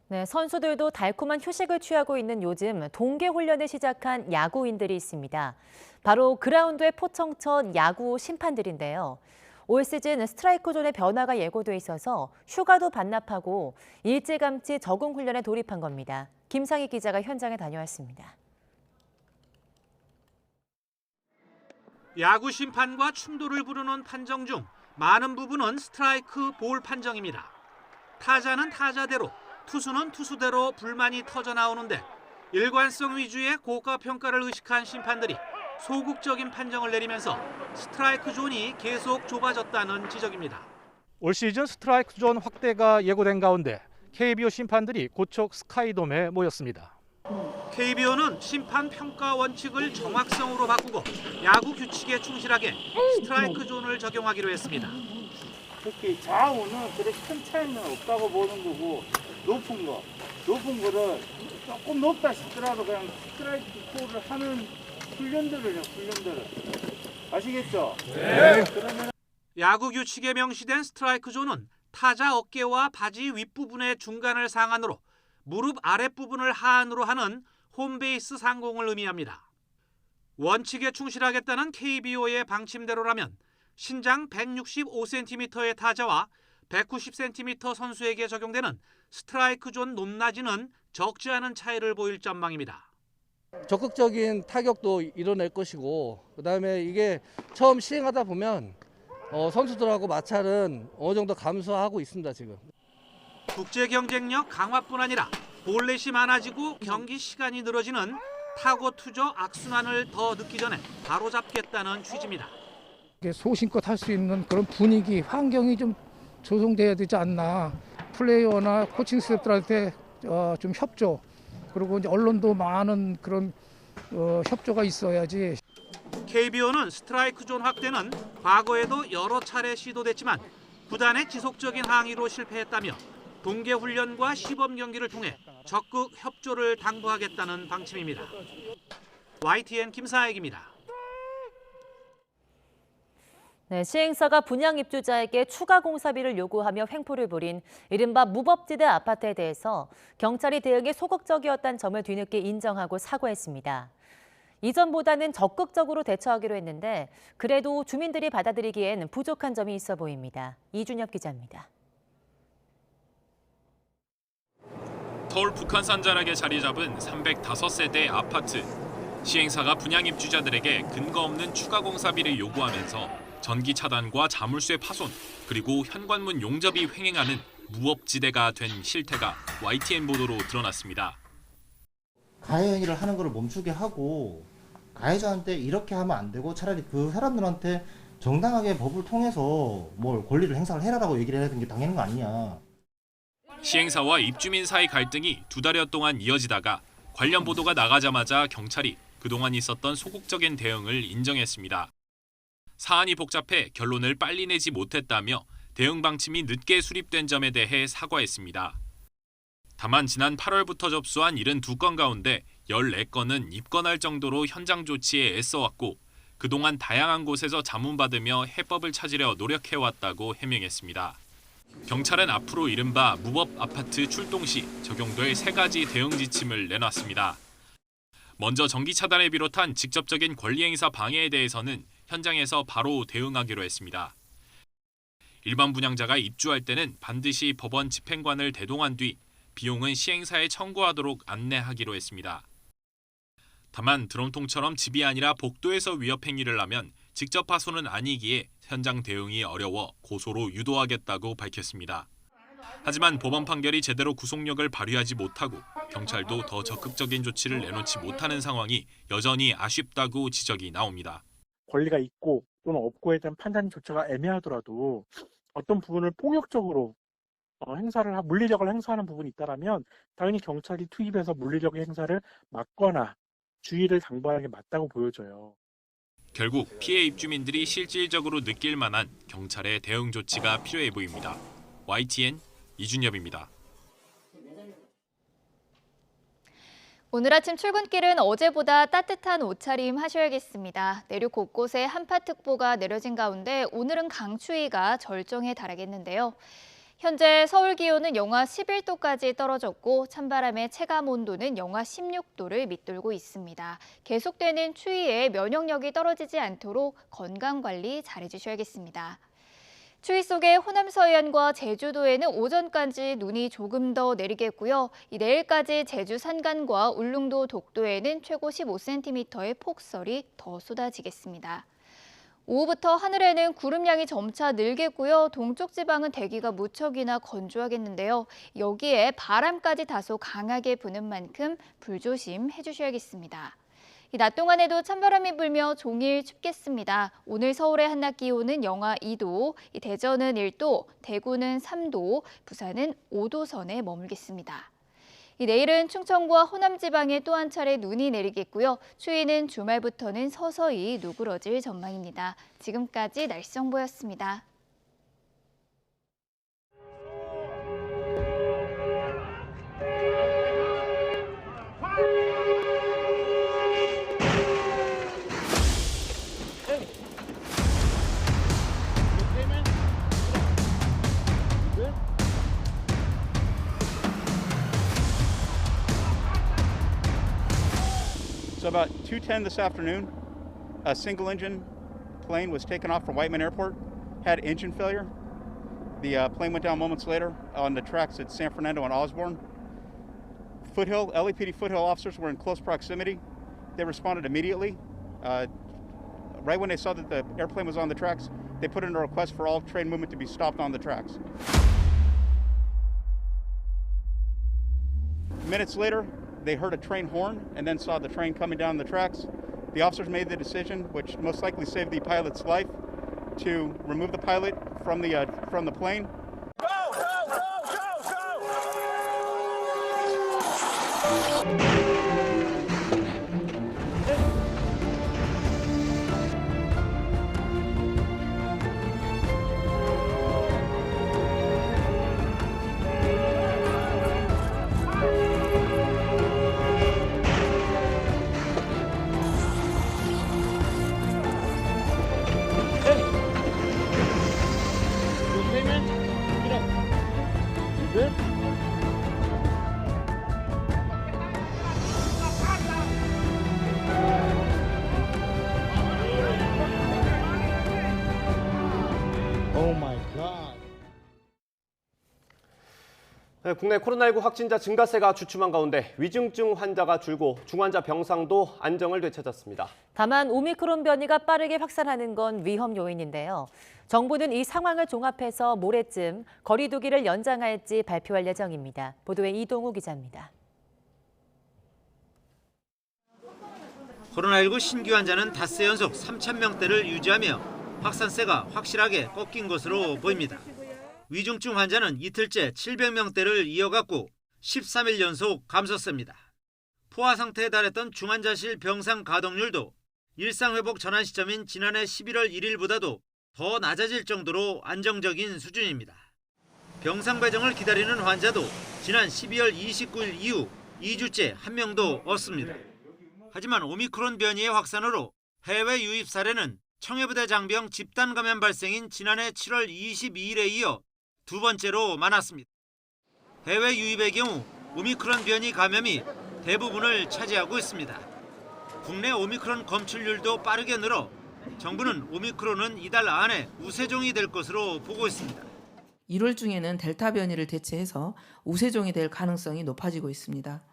네, 선수들도 달콤한 휴식을 취하고 있는 요즘 동계 훈련을 시작한 야구인들이 있습니다. 바로 그라운드에 포청천 야구 심판들인데요. 올 시즌 스트라이크 존의 변화가 예고돼 있어서 휴가도 반납하고 일찌감치 적응 훈련에 돌입한 겁니다. 김상희 기자가 현장에 다녀왔습니다. 야구 심판과 충돌을 부르는 판정 중 많은 부분은 스트라이크 볼 판정입니다. 타자는 타자대로, 투수는 투수대로 불만이 터져 나오는데 일관성 위주의 고가 평가를 의식한 심판들이 소극적인 판정을 내리면서 스트라이크 존이 계속 좁아졌다는 지적입니다. 올 시즌 스트라이크 존 확대가 예고된 가운데 KBO 심판들이 고척 스카이돔에 모였습니다. KBO는 심판 평가 원칙을 정확성으로 바꾸고 야구 규칙에 충실하게 스트라이크 존을 적용하기로 했습니다. 특히 좌우는 그렇게 큰 차이는 없다고 보는 거고 높은 거를 조금 높다 싶더라도 그냥 스트라이크 콜을 하는 훈련들을 아시겠죠? 네. 그러면 야구 규칙에 명시된 스트라이크 존은 타자 어깨와 바지 윗부분의 중간을 상한으로 무릎 아랫부분을 하한으로 하는 홈베이스 상공을 의미합니다. 원칙에 충실하겠다는 KBO의 방침대로라면 신장 165cm의 타자와 190cm 선수에게 적용되는 스트라이크 존 높낮이는 적지 않은 차이를 보일 전망입니다. 적극적인 타격도 이뤄낼 것이고 그다음에 이게 처음 시행하다 보면 선수들하고 마찰은 어느 정도 감소하고 있습니다. 지금. 국제 경쟁력 강화뿐 아니라 볼넷이 많아지고 경기 시간이 늘어지는 타고 투저 악순환을 더 늦기 전에 바로잡겠다는 취지입니다. 소신껏 할 수 있는 그런 분위기, 환경이 좀 조성돼야 되지 않나. 플레이어나 코칭 스태프들한테 좀 협조, 그리고 이제 언론도 많은 그런 협조가 있어야지. KBO는 스트라이크 존 확대는 과거에도 여러 차례 시도됐지만 구단의 지속적인 항의로 실패했다며 동계 훈련과 시범 경기를 통해 적극 협조를 당부하겠다는 방침입니다. YTN 김사익입니다. 네, 시행사가 분양 입주자에게 추가 공사비를 요구하며 횡포를 부린 이른바 무법지대 아파트에 대해서 경찰이 대응에 소극적이었다는 점을 뒤늦게 인정하고 사과했습니다. 이전보다는 적극적으로 대처하기로 했는데 그래도 주민들이 받아들이기엔 부족한 점이 있어 보입니다. 이준엽 기자입니다. 서울 북한산 자락에 자리 잡은 305세대 아파트. 시행사가 분양 입주자들에게 근거 없는 추가 공사비를 요구하면서 전기 차단과 자물쇠 파손, 그리고 현관문 용접이 횡행하는 무법지대가 된 실태가 YTN 보도로 드러났습니다. 가해 행위를 하는 것을 멈추게 하고 가해자한테 이렇게 하면 안 되고 차라리 그 사람들한테 정당하게 법을 통해서 뭘 권리를 행사를 해라라고 얘기를 해야 되는 게 당연한 거 아니냐. 시행사와 입주민 사이 갈등이 2달여 동안 이어지다가 관련 보도가 나가자마자 경찰이 그동안 있었던 소극적인 대응을 인정했습니다. 사안이 복잡해 결론을 빨리 내지 못했다며 대응 방침이 늦게 수립된 점에 대해 사과했습니다. 다만 지난 8월부터 접수한 72건 가운데 14건은 입건할 정도로 현장 조치에 애써왔고 그동안 다양한 곳에서 자문받으며 해법을 찾으려 노력해왔다고 해명했습니다. 경찰은 앞으로 이른바 무법 아파트 출동 시 적용될 3가지 대응 지침을 내놨습니다. 먼저 전기 차단을 비롯한 직접적인 권리 행사 방해에 대해서는 현장에서 바로 대응하기로 했습니다. 일반 분양자가 입주할 때는 반드시 법원 집행관을 대동한 뒤 비용은 시행사에 청구하도록 안내하기로 했습니다. 다만 드럼통처럼 집이 아니라 복도에서 위협 행위를 하면 직접 파손은 아니기에 현장 대응이 어려워 고소로 유도하겠다고 밝혔습니다. 하지만 법원 판결이 제대로 구속력을 발휘하지 못하고 경찰도 더 적극적인 조치를 내놓지 못하는 상황이 여전히 아쉽다고 지적이 나옵니다. 권리가 있고 또는 없고에 대한 판단조차가 애매하더라도 어떤 부분을 폭력적으로 물리력을 행사하는 부분이 있다면 당연히 경찰이 투입해서 물리력의 행사를 막거나 주의를 당부하는 게 맞다고 보여져요. 결국 피해 입주민들이 실질적으로 느낄 만한 경찰의 대응 조치가 필요해 보입니다. YTN 이준엽입니다. 오늘 아침 출근길은 어제보다 따뜻한 옷차림 하셔야겠습니다. 내륙 곳곳에 한파특보가 내려진 가운데 오늘은 강추위가 절정에 달하겠는데요. 현재 서울 기온은 영하 11도까지 떨어졌고 찬바람의 체감 온도는 영하 16도를 밑돌고 있습니다. 계속되는 추위에 면역력이 떨어지지 않도록 건강관리 잘해주셔야겠습니다. 추위 속에 호남 서해안과 제주도에는 오전까지 눈이 조금 더 내리겠고요. 내일까지 제주 산간과 울릉도 독도에는 최고 15cm의 폭설이 더 쏟아지겠습니다. 오후부터 하늘에는 구름량이 점차 늘겠고요. 동쪽 지방은 대기가 무척이나 건조하겠는데요. 여기에 바람까지 다소 강하게 부는 만큼 불조심해 주셔야겠습니다. 낮 동안에도 찬바람이 불며 종일 춥겠습니다. 오늘 서울의 한낮 기온은 영하 2도, 대전은 1도, 대구는 3도, 부산은 5도 선에 머물겠습니다. 내일은 충청과 호남 지방에 또 한 차례 눈이 내리겠고요. 추위는 주말부터는 서서히 누그러질 전망입니다. 지금까지 날씨 정보였습니다. So about 2:10 this afternoon, a single engine plane was taken off from Whiteman Airport, had engine failure. The plane went down moments later on the tracks at San Fernando and Osborne. LAPD Foothill officers were in close proximity. They responded immediately. Right when they saw that the airplane was on the tracks, they put in a request for all train movement to be stopped on the tracks. Minutes later, they heard a train horn and then saw the train coming down the tracks. The officers made the decision, which most likely saved the pilot's life, to remove the pilot from the plane. 네, 국내 코로나19 확진자 증가세가 주춤한 가운데 위중증 환자가 줄고 중환자 병상도 안정을 되찾았습니다. 다만 오미크론 변이가 빠르게 확산하는 건 위험 요인인데요. 정부는 이 상황을 종합해서 모레쯤 거리 두기를 연장할지 발표할 예정입니다. 보도에 이동우 기자입니다. 코로나19 신규 환자는 닷새 연속 3,000명대를 유지하며 확산세가 확실하게 꺾인 것으로 보입니다. 위중증 환자는 이틀째 700명대를 이어갔고 13일 연속 감소세입니다. 포화 상태에 달했던 중환자실 병상 가동률도 일상회복 전환 시점인 지난해 11월 1일보다도 더 낮아질 정도로 안정적인 수준입니다. 병상 배정을 기다리는 환자도 지난 12월 29일 이후 2주째 한 명도 없습니다. 하지만 오미크론 변이의 확산으로 해외 유입 사례는 청해부대 장병 집단 감염 발생인 지난해 7월 22일에 이어 두 번째로 많았습니다. 해외 유입의 경우 오미크론 변이 감염이 대부분을 차지하고 있습니다. 국내 오미크론 검출률도 빠르게 늘어 정부는 오미크론은 이달 안에 우세종이 될 것으로 보고 있습니다. 1월 중에는 델타 변이를 대체해서 우세종이 될 가능성이 높아지고 있습니다.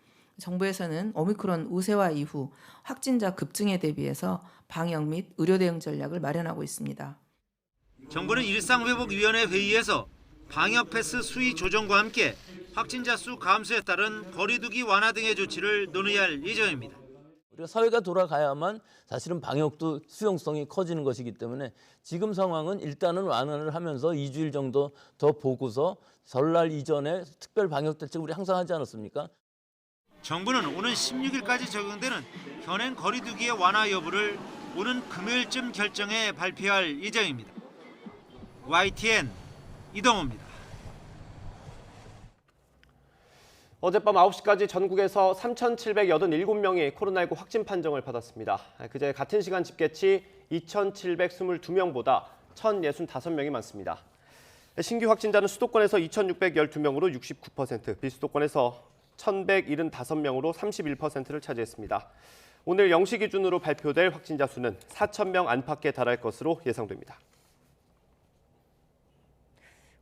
정부에서는 오미크론 우세화 이후 확진자 급증에 대비해서 방역 및 의료 대응 전략을 마련하고 있습니다. 정부는 일상회복위원회 회의에서 방역 패스 수위 조정과 함께 확진자 수 감소에 따른 거리 두기 완화 등의 조치를 논의할 예정입니다. 우리가 사회가 돌아가야만 사실은 방역도 수용성이 커지는 것이기 때문에 지금 상황은 일단은 완화를 하면서 2주일 정도 더 보고서 설날 이전에 특별 방역 대책 우리 항상 하지 않았습니까? 정부는 오는 16일까지 적용되는 현행 거리 두기의 완화 여부를 오는 금요일쯤 결정해 발표할 예정입니다. YTN 이동호입니다. 어젯밤 9시까지 전국에서 3,787명이 코로나19 확진 판정을 받았습니다. 그제 같은 시간 집계치 2,722명보다 1,065명이 많습니다. 신규 확진자는 수도권에서 2,612명으로 69%, 비수도권에서 1,175명으로 31%를 차지했습니다. 오늘 0시 기준으로 발표될 확진자 수는 4,000명 안팎에 달할 것으로 예상됩니다.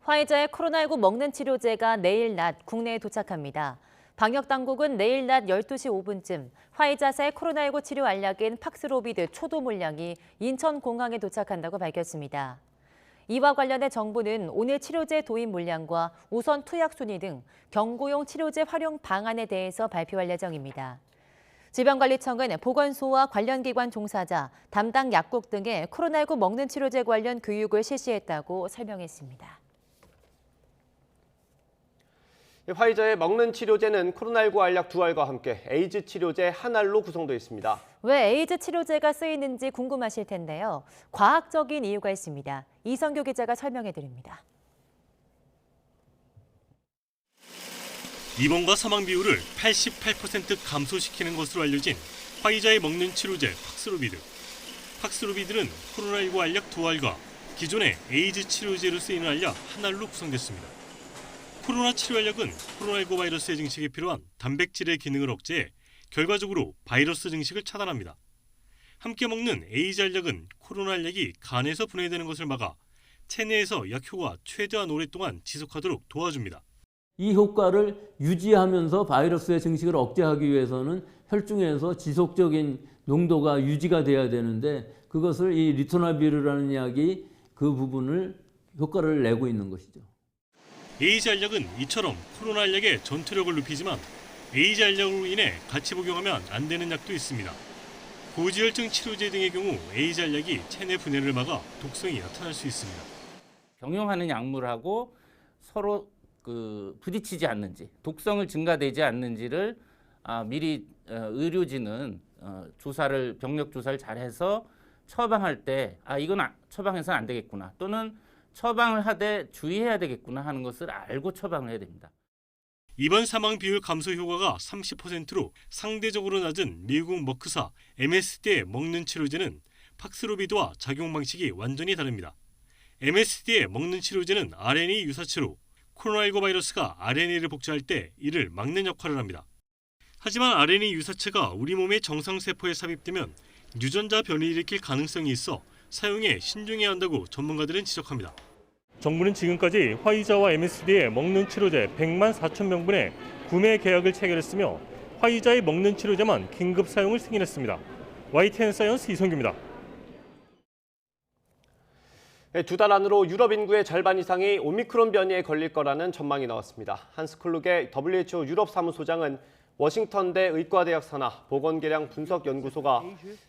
화이자의 코로나19 먹는 치료제가 내일 낮 국내에 도착합니다. 방역 당국은 내일 낮 12시 5분쯤 화이자사의 코로나19 치료 알약인 팍스로비드 초도 물량이 인천공항에 도착한다고 밝혔습니다. 이와 관련해 정부는 오늘 치료제 도입 물량과 우선 투약 순위 등 경구용 치료제 활용 방안에 대해서 발표할 예정입니다. 질병관리청은 보건소와 관련 기관 종사자, 담당 약국 등의 코로나19 먹는 치료제 관련 교육을 실시했다고 설명했습니다. 화이자의 먹는 치료제는 코로나19 알약 2알과 함께 에이즈 치료제 1알로 구성되어 있습니다. 왜 에이즈 치료제가 쓰이는지 궁금하실 텐데요. 과학적인 이유가 있습니다. 이성규 기자가 설명해 드립니다. 입원과 사망 비율을 88% 감소시키는 것으로 알려진 화이자의 먹는 치료제 팍스로비드. 팍스로비드는 코로나19 알약 2알과 기존의 에이즈 치료제로 쓰이는 알약 1알로 구성됐습니다. 코로나 치료 알약은 코로나19 바이러스의 증식에 필요한 단백질의 기능을 억제해 결과적으로 바이러스 증식을 차단합니다. 함께 먹는 에이즈 알약은 코로나 알약이 간에서 분해되는 것을 막아 체내에서 약 효과 최대한 오랫동안 지속하도록 도와줍니다. 이 효과를 유지하면서 바이러스의 증식을 억제하기 위해서는 혈중에서 지속적인 농도가 유지가 돼야 되는데 그것을 이 리토나비르라는 약이 그 부분을 효과를 내고 있는 것이죠. 에이즈 알약은 이처럼 코로나 알약의 전투력을 높이지만 에이즈 알약으로 인해 같이 복용하면 안 되는 약도 있습니다. 고지혈증 치료제 등의 경우 에이즈 알약이 체내 분해를 막아 독성이 나타날 수 있습니다. 병용하는 약물하고 서로 부딪히지 않는지, 독성을 증가되지 않는지를 미리 의료진은 병력 조사를 잘해서 처방할 때 이건 처방해서는 안 되겠구나 또는 처방을 하되 주의해야 되겠구나 하는 것을 알고 처방을 해야 됩니다. 입원 사망 비율 감소 효과가 30%로 상대적으로 낮은 미국 머크사 MSD의 먹는 치료제는 팍스로비드와 작용 방식이 완전히 다릅니다. MSD의 먹는 치료제는 RNA 유사체로 코로나19 바이러스가 RNA를 복제할 때 이를 막는 역할을 합니다. 하지만 RNA 유사체가 우리 몸의 정상세포에 삽입되면 유전자 변이를 일으킬 가능성이 있어 사용에 신중해야 한다고 전문가들은 지적합니다. 정부는 지금까지 화이자와 MSD의 먹는 치료제 100만 4천 명분의 구매 계약을 체결했으며 화이자의 먹는 치료제만 긴급 사용을 승인했습니다. YTN 사이언스 이성규입니다. 2달 안으로 유럽 인구의 절반 이상이 오미크론 변이에 걸릴 거라는 전망이 나왔습니다. 한스 클룩의 WHO 유럽 사무소장은 워싱턴대 의과대학 산하 보건계량 분석연구소가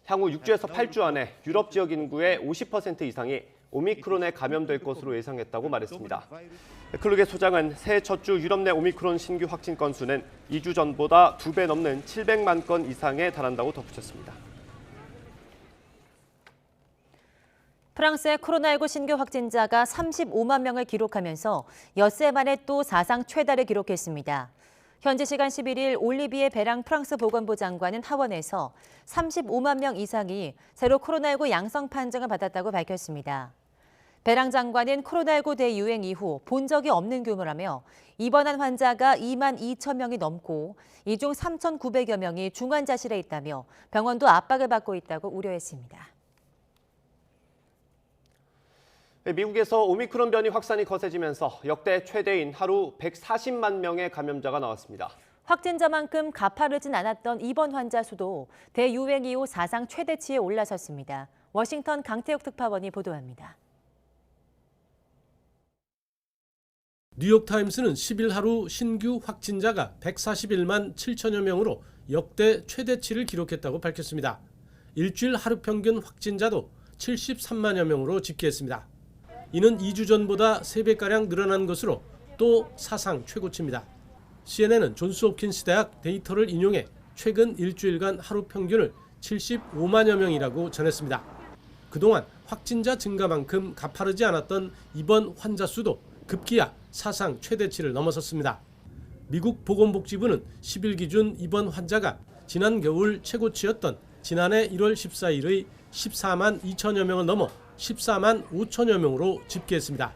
향후 6주에서 8주 안에 유럽 지역 인구의 50% 이상이 오미크론에 감염될 것으로 예상했다고 말했습니다. 클룩의 소장은 새해 첫 주 유럽 내 오미크론 신규 확진 건수는 2주 전보다 2배 넘는 700만 건 이상에 달한다고 덧붙였습니다. 프랑스의 코로나19 신규 확진자가 35만 명을 기록하면서 엿새 만에 또 사상 최다를 기록했습니다. 현지 시간 11일 올리비에 베랑 프랑스 보건부 장관은 하원에서 35만 명 이상이 새로 코로나19 양성 판정을 받았다고 밝혔습니다. 베랑 장관은 코로나19 대유행 이후 본 적이 없는 규모라며 입원한 환자가 2만 2천 명이 넘고 이 중 3,900여 명이 중환자실에 있다며 병원도 압박을 받고 있다고 우려했습니다. 미국에서 오미크론 변이 확산이 거세지면서 역대 최대인 하루 140만 명의 감염자가 나왔습니다. 확진자만큼 가파르진 않았던 입원 환자 수도 대유행 이후 사상 최대치에 올라섰습니다. 워싱턴 강태욱 특파원이 보도합니다. 뉴욕타임스는 10일 하루 신규 확진자가 141만 7천여 명으로 역대 최대치를 기록했다고 밝혔습니다. 일주일 하루 평균 확진자도 73만여 명으로 집계했습니다. 이는 2주 전보다 3배가량 늘어난 것으로 또 사상 최고치입니다. CNN은 존스홉킨스 대학 데이터를 인용해 최근 일주일간 하루 평균을 75만여 명이라고 전했습니다. 그동안 확진자 증가만큼 가파르지 않았던 입원 환자 수도 급기야 사상 최대치를 넘어섰습니다. 미국 보건복지부는 10일 기준 입원 환자가 지난 겨울 최고치였던 지난해 1월 14일의 14만 2천여 명을 넘어 14만 5천여 명으로 집계했습니다.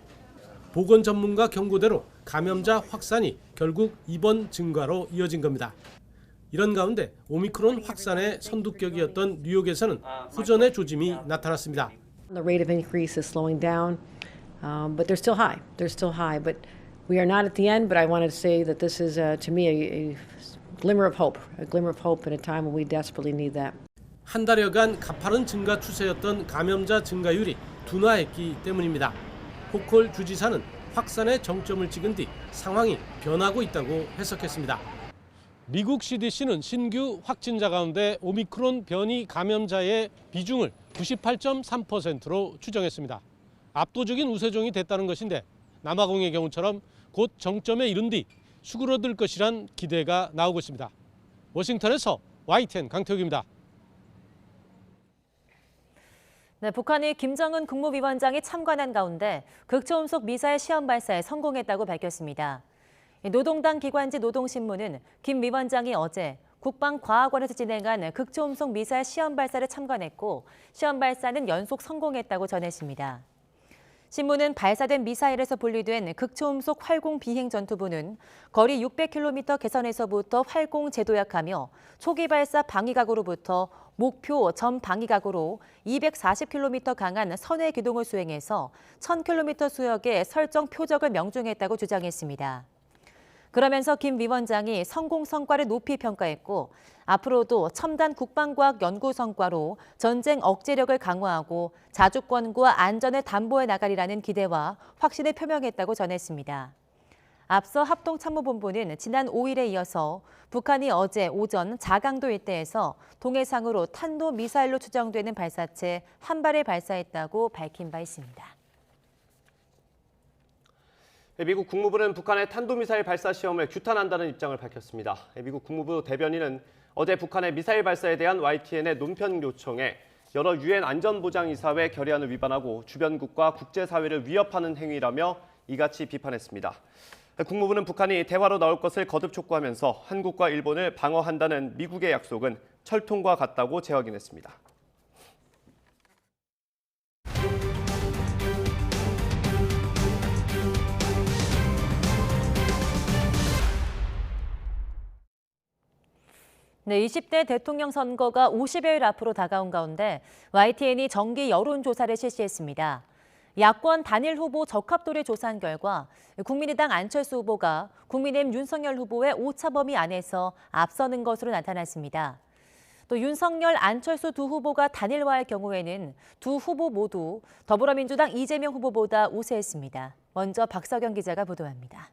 보건 전문가 경고대로 감염자 확산이 결국 입원 증가로 이어진 겁니다. 이런 가운데 오미크론 확산의 선두격이었던 뉴욕에서는 호전의 조짐이 나타났습니다. The rate of increase is slowing down, but they're still high. They're still high, but we are not at the end. But I wanted to say that this is, to me, a glimmer of hope at a time when we desperately need that. 한 달여간 가파른 증가 추세였던 감염자 증가율이 둔화했기 때문입니다. 호컬 주지사는 확산의 정점을 찍은 뒤 상황이 변하고 있다고 해석했습니다. 미국 CDC는 신규 확진자 가운데 오미크론 변이 감염자의 비중을 98.3%로 추정했습니다. 압도적인 우세종이 됐다는 것인데 남아공의 경우처럼 곧 정점에 이른 뒤 수그러들 것이란 기대가 나오고 있습니다. 워싱턴에서 YTN 강태욱입니다. 네, 북한이 김정은 국무위원장이 참관한 가운데 극초음속 미사일 시험 발사에 성공했다고 밝혔습니다. 노동당 기관지 노동신문은 김 위원장이 어제 국방과학원에서 진행한 극초음속 미사일 시험 발사를 참관했고 시험 발사는 연속 성공했다고 전했습니다. 신문은 발사된 미사일에서 분리된 극초음속 활공 비행 전투부는 거리 600km 개선에서부터 활공 재도약하며 초기 발사 방위각으로부터 목표 전 방위각으로 240km 강한 선외 기동을 수행해서 1000km 수역의 설정 표적을 명중했다고 주장했습니다. 그러면서 김 위원장이 성공 성과를 높이 평가했고 앞으로도 첨단 국방과학 연구 성과로 전쟁 억제력을 강화하고 자주권과 안전을 담보해 나가리라는 기대와 확신을 표명했다고 전했습니다. 앞서 합동참모본부는 지난 5일에 이어서 북한이 어제 오전 자강도 일대에서 동해상으로 탄도미사일로 추정되는 발사체 한 발을 발사했다고 밝힌 바 있습니다. 미국 국무부는 북한의 탄도미사일 발사 시험을 규탄한다는 입장을 밝혔습니다. 미국 국무부 대변인은 어제 북한의 미사일 발사에 대한 YTN의 논평 요청에 여러 유엔 안전보장이사회 결의안을 위반하고 주변국과 국제사회를 위협하는 행위라며 이같이 비판했습니다. 국무부는 북한이 대화로 나올 것을 거듭 촉구하면서 한국과 일본을 방어한다는 미국의 약속은 철통과 같다고 재확인했습니다. 네, 20대 대통령 선거가 50여일 앞으로 다가온 가운데 YTN이 정기 여론조사를 실시했습니다. 야권 단일 후보 적합도를 조사한 결과 국민의당 안철수 후보가 국민의힘 윤석열 후보의 오차 범위 안에서 앞서는 것으로 나타났습니다. 또 윤석열, 안철수 두 후보가 단일화할 경우에는 두 후보 모두 더불어민주당 이재명 후보보다 우세했습니다. 먼저 박서경 기자가 보도합니다.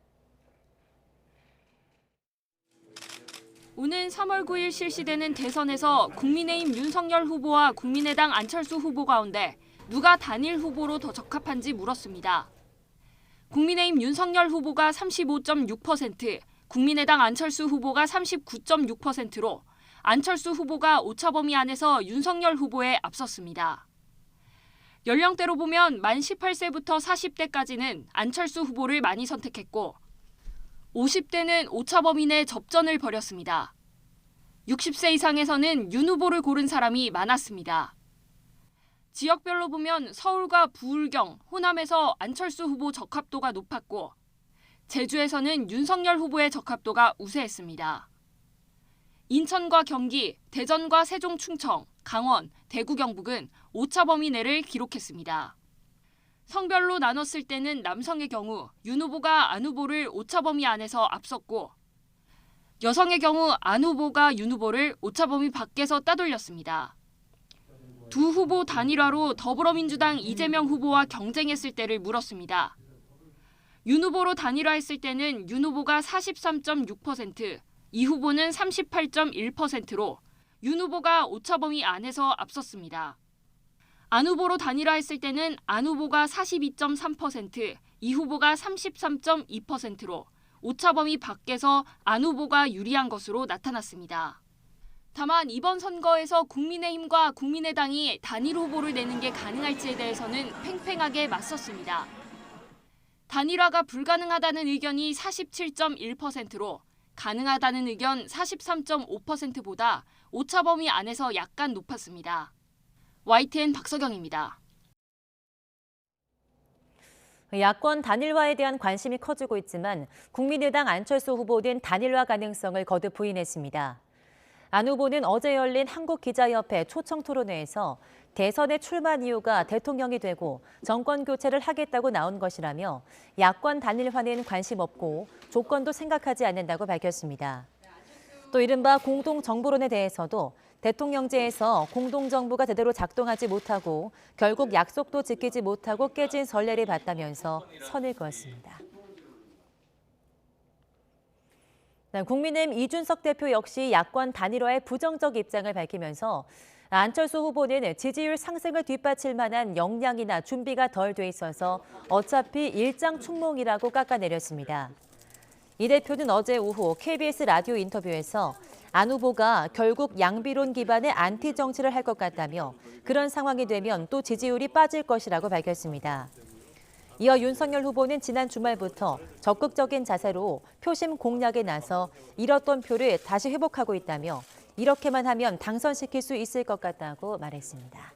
오는 3월 9일 실시되는 대선에서 국민의힘 윤석열 후보와 국민의당 안철수 후보 가운데 누가 단일 후보로 더 적합한지 물었습니다. 국민의힘 윤석열 후보가 35.6%, 국민의당 안철수 후보가 39.6%로 안철수 후보가 오차 범위 안에서 윤석열 후보에 앞섰습니다. 연령대로 보면 만 18세부터 40대까지는 안철수 후보를 많이 선택했고 50대는 오차 범위 내 접전을 벌였습니다. 60세 이상에서는 윤 후보를 고른 사람이 많았습니다. 지역별로 보면 서울과 부울경, 호남에서 안철수 후보 적합도가 높았고 제주에서는 윤석열 후보의 적합도가 우세했습니다. 인천과 경기, 대전과 세종 충청, 강원, 대구 경북은 오차 범위 내를 기록했습니다. 성별로 나눴을 때는 남성의 경우 윤 후보가 안 후보를 오차 범위 안에서 앞섰고 여성의 경우 안 후보가 윤 후보를 오차 범위 밖에서 따돌렸습니다. 두 후보 단일화로 더불어민주당 이재명 후보와 경쟁했을 때를 물었습니다. 윤 후보로 단일화했을 때는 윤 후보가 43.6%, 이 후보는 38.1%로 윤 후보가 오차 범위 안에서 앞섰습니다. 안 후보로 단일화했을 때는 안 후보가 42.3%, 이 후보가 33.2%로 오차 범위 밖에서 안 후보가 유리한 것으로 나타났습니다. 다만 이번 선거에서 국민의힘과 국민의당이 단일 후보를 내는 게 가능할지에 대해서는 팽팽하게 맞섰습니다. 단일화가 불가능하다는 의견이 47.1%로 가능하다는 의견 43.5%보다 오차 범위 안에서 약간 높았습니다. YTN 박서경입니다. 야권 단일화에 대한 관심이 커지고 있지만 국민의당 안철수 후보는 단일화 가능성을 거듭 부인했습니다. 안 후보는 어제 열린 한국기자협회 초청 토론회에서 대선에 출마한 이유가 대통령이 되고 정권 교체를 하겠다고 나온 것이라며 야권 단일화는 관심 없고 조건도 생각하지 않는다고 밝혔습니다. 또 이른바 공동정부론에 대해서도 대통령제에서 공동정부가 제대로 작동하지 못하고 결국 약속도 지키지 못하고 깨진 선례를 봤다면서 선을 그었습니다. 국민의힘 이준석 대표 역시 야권 단일화에 부정적 입장을 밝히면서 안철수 후보는 지지율 상승을 뒷받칠 만한 역량이나 준비가 덜 돼 있어서 어차피 일장춘몽이라고 깎아내렸습니다. 이 대표는 어제 오후 KBS 라디오 인터뷰에서 안 후보가 결국 양비론 기반의 안티 정치를 할 것 같다며 그런 상황이 되면 또 지지율이 빠질 것이라고 밝혔습니다. 이어 윤석열 후보는 지난 주말부터 적극적인 자세로 표심 공략에 나서 잃었던 표를 다시 회복하고 있다며 이렇게만 하면 당선시킬 수 있을 것 같다고 말했습니다.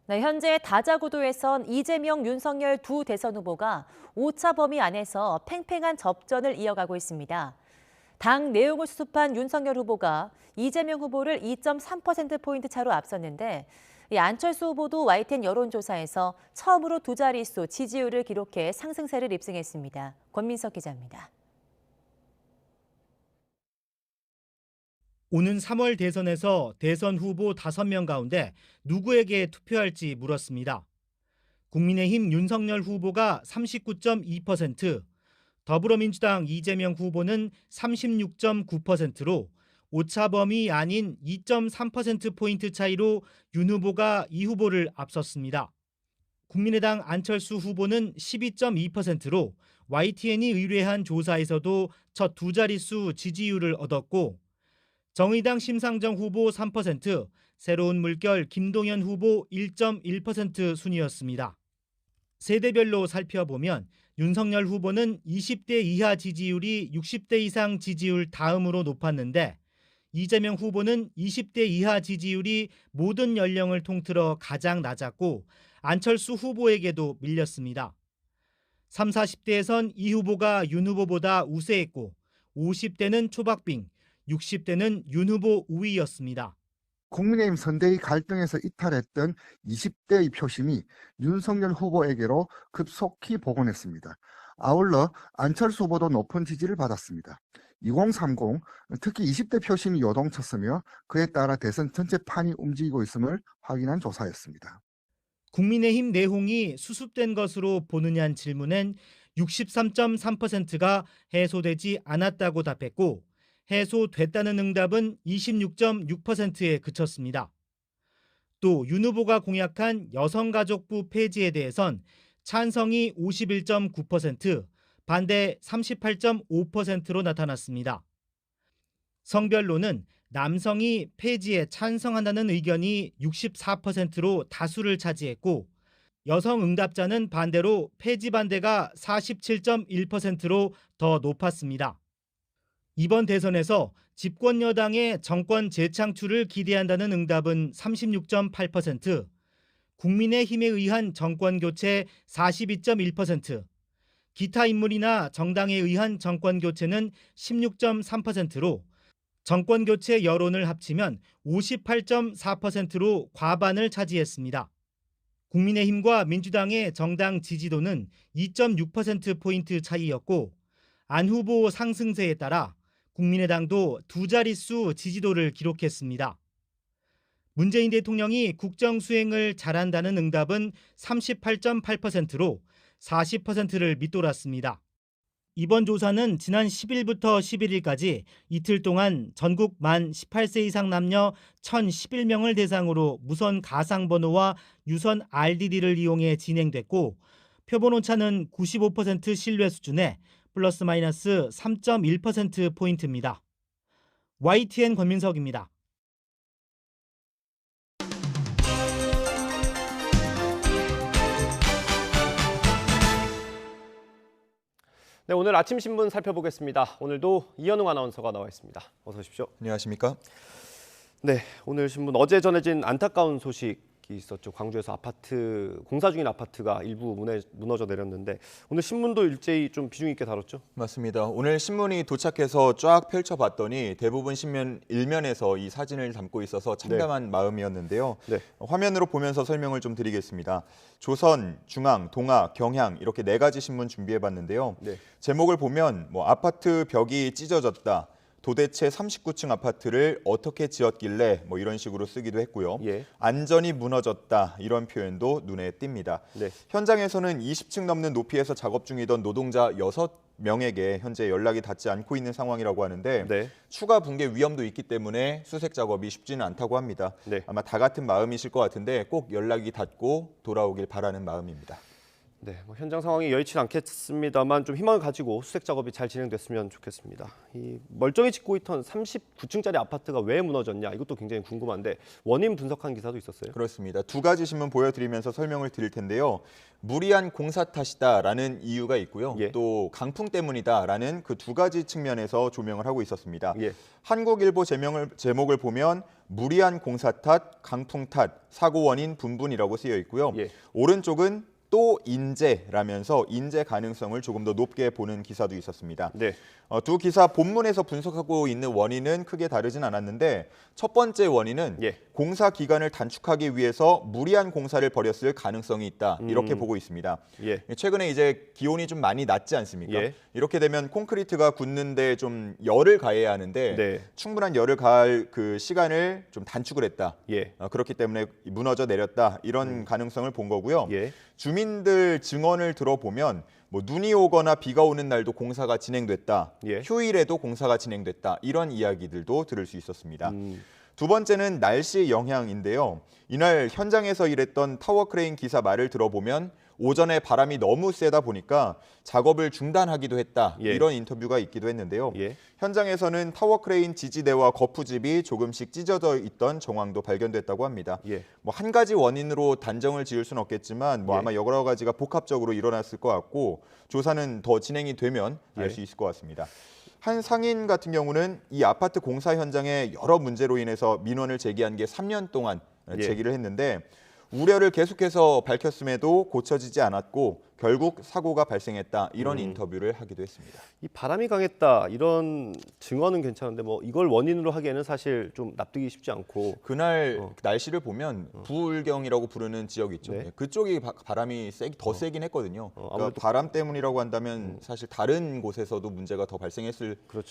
네, 현재 다자구도에선 이재명, 윤석열 두 대선 후보가 오차 범위 안에서 팽팽한 접전을 이어가고 있습니다. 당 내용을 수습한 윤석열 후보가 이재명 후보를 2.3%포인트 차로 앞섰는데 안철수 후보도 YTN 여론조사에서 처음으로 두 자릿수 지지율을 기록해 상승세를 입증했습니다. 권민석 기자입니다. 오는 3월 대선에서 대선 후보 5명 가운데 누구에게 투표할지 물었습니다. 국민의힘 윤석열 후보가 39.2%, 더불어민주당 이재명 후보는 36.9%로 오차 범위 아닌 2.3%포인트 차이로 윤 후보가 이 후보를 앞섰습니다. 국민의당 안철수 후보는 12.2%로 YTN이 의뢰한 조사에서도 첫 두 자릿수 지지율을 얻었고 정의당 심상정 후보 3%, 새로운 물결 김동연 후보 1.1% 순이었습니다. 세대별로 살펴보면 윤석열 후보는 20대 이하 지지율이 60대 이상 지지율 다음으로 높았는데 이재명 후보는 20대 이하 지지율이 모든 연령을 통틀어 가장 낮았고 안철수 후보에게도 밀렸습니다. 3, 40대에선 이 후보가 윤 후보보다 우세했고 50대는 초박빙, 60대는 윤 후보 우위였습니다. 국민의힘 선대위 갈등에서 이탈했던 20대의 표심이 윤석열 후보에게로 급속히 복원했습니다. 아울러 안철수 후보도 높은 지지를 받았습니다. 2030, 특히 20대 표심이 요동쳤으며 그에 따라 대선 전체 판이 움직이고 있음을 확인한 조사였습니다. 국민의힘 내홍이 수습된 것으로 보느냐는 질문엔 63.3%가 해소되지 않았다고 답했고 해소됐다는 응답은 26.6%에 그쳤습니다. 또 윤 후보가 공약한 여성가족부 폐지에 대해선 찬성이 51.9%, 반대 38.5%로 나타났습니다. 성별로는 남성이 폐지에 찬성한다는 의견이 64%로 다수를 차지했고 여성 응답자는 반대로 폐지 반대가 47.1%로 더 높았습니다. 이번 대선에서 집권 여당의 정권 재창출을 기대한다는 응답은 36.8%, 국민의힘에 의한 정권 교체 42.1%, 기타 인물이나 정당에 의한 정권 교체는 16.3%로 정권 교체 여론을 합치면 58.4%로 과반을 차지했습니다. 국민의힘과 민주당의 정당 지지도는 2.6%포인트 차이였고 안 후보 상승세에 따라 국민의당도 두 자릿수 지지도를 기록했습니다. 문재인 대통령이 국정 수행을 잘한다는 응답은 38.8%로 40%를 밑돌았습니다. 이번 조사는 지난 10일부터 11일까지 이틀 동안 전국 만 18세 이상 남녀 1,011명을 대상으로 무선 가상번호와 유선 RDD를 이용해 진행됐고 표본 오차는 95% 신뢰 수준에 플러스 마이너스 3.1%포인트입니다. YTN 권민석입니다. 네, 오늘 아침 신문 살펴보겠습니다. 오늘도 이현웅 아나운서가 나와 있습니다. 어서 오십시오. 안녕하십니까? 네, 오늘 신문 어제 전해진 안타까운 소식이 있었죠. 광주에서 아파트 공사 중인 아파트가 일부 무너져 내렸는데 오늘 신문도 일제히 좀 비중 있게 다뤘죠. 맞습니다. 오늘 신문이 도착해서 쫙 펼쳐봤더니 대부분 신문 일면에서 이 사진을 담고 있어서 참담한 마음이었는데요. 화면으로 보면서 설명을 좀 드리겠습니다. 조선, 중앙, 동아, 경향 이렇게 4가지 신문 준비해봤는데요. 제목을 보면 뭐 아파트 벽이 찢어졌다. 도대체 39층 아파트를 어떻게 지었길래 뭐 이런 식으로 쓰기도 했고요. 안전이 무너졌다 이런 표현도 눈에 띕니다. 현장에서는 20층 넘는 높이에서 작업 중이던 노동자 6명에게 현재 연락이 닿지 않고 있는 상황이라고 하는데 추가 붕괴 위험도 있기 때문에 수색 작업이 쉽지는 않다고 합니다. 아마 다 같은 마음이실 것 같은데 꼭 연락이 닿고 돌아오길 바라는 마음입니다. 네, 뭐 현장 상황이 여의치 않겠습니다만 좀 희망을 가지고 수색 작업이 잘 진행됐으면 좋겠습니다. 이 멀쩡히 짓고 있던 39층짜리 아파트가 왜 무너졌냐 이것도 굉장히 궁금한데 원인 분석한 기사도 있었어요. 그렇습니다. 2가지 신문 보여드리면서 설명을 드릴 텐데요. 무리한 공사 탓이다라는 이유가 있고요. 또 강풍 때문이다라는 그 2가지 측면에서 조명을 하고 있었습니다. 한국일보 제목을 보면 무리한 공사 탓, 강풍 탓, 사고 원인 분분이라고 쓰여 있고요. 오른쪽은 또 인재라면서 인재 가능성을 조금 더 높게 보는 기사도 있었습니다. 두 기사 본문에서 분석하고 있는 원인은 크게 다르진 않았는데 첫 번째 원인은 공사 기간을 단축하기 위해서 무리한 공사를 벌였을 가능성이 있다 이렇게 보고 있습니다. 최근에 이제 기온이 좀 많이 낮지 않습니까? 이렇게 되면 콘크리트가 굳는데 좀 열을 가해야 하는데 충분한 열을 가할 그 시간을 좀 단축을 했다. 그렇기 때문에 무너져 내렸다 이런 가능성을 본 거고요. 주민들 증언을 들어보면 뭐 눈이 오거나 비가 오는 날도 공사가 진행됐다. 휴일에도 공사가 진행됐다. 이런 이야기들도 들을 수 있었습니다. 두 번째는 날씨 영향인데요. 이날 현장에서 일했던 타워 크레인 기사 말을 들어보면 오전에 바람이 너무 세다 보니까 작업을 중단하기도 했다. 이런 인터뷰가 있기도 했는데요. 현장에서는 타워 크레인 지지대와 거푸집이 조금씩 찢어져 있던 정황도 발견됐다고 합니다. 뭐 한 가지 원인으로 단정을 지을 수는 없겠지만 뭐 아마 여러 가지가 복합적으로 일어났을 것 같고 조사는 더 진행이 되면 알 수 있을 것 같습니다. 한 상인 같은 경우는 이 아파트 공사 현장에 여러 문제로 인해서 민원을 제기한 게 3년 동안 제기를 했는데 우려를 계속해서 밝혔음에도 고쳐지지 않았고 결국 사고가 발생했다 이런 인터뷰를 하기도 했습니다. 이 바람이 강했다 이런 증언은 괜찮은데 뭐 이걸 원인으로 하기에는 사실 좀 납득이 쉽지 않고 그날 날씨를 보면 부울경이라고 부르는 지역이 있죠. 그쪽이 바람이 더 세긴 했거든요. 그러니까 바람 때문이라고 한다면 사실 다른 곳에서도 문제가 더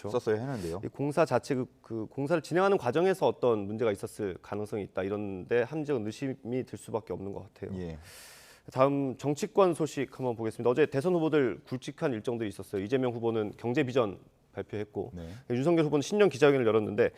썼어야 하는데요. 이 공사 자체 그 공사를 진행하는 과정에서 어떤 문제가 있었을 가능성이 있다 이런데 합리적인 의심이 들 수밖에 없는 것 같아요. 다음 정치권 소식 한번 보겠습니다. 어제 대선 후보들 굵직한 일정들이 있었어요. 이재명 후보는 경제 비전 발표했고 윤석열 후보는 신년 기자회견을 열었는데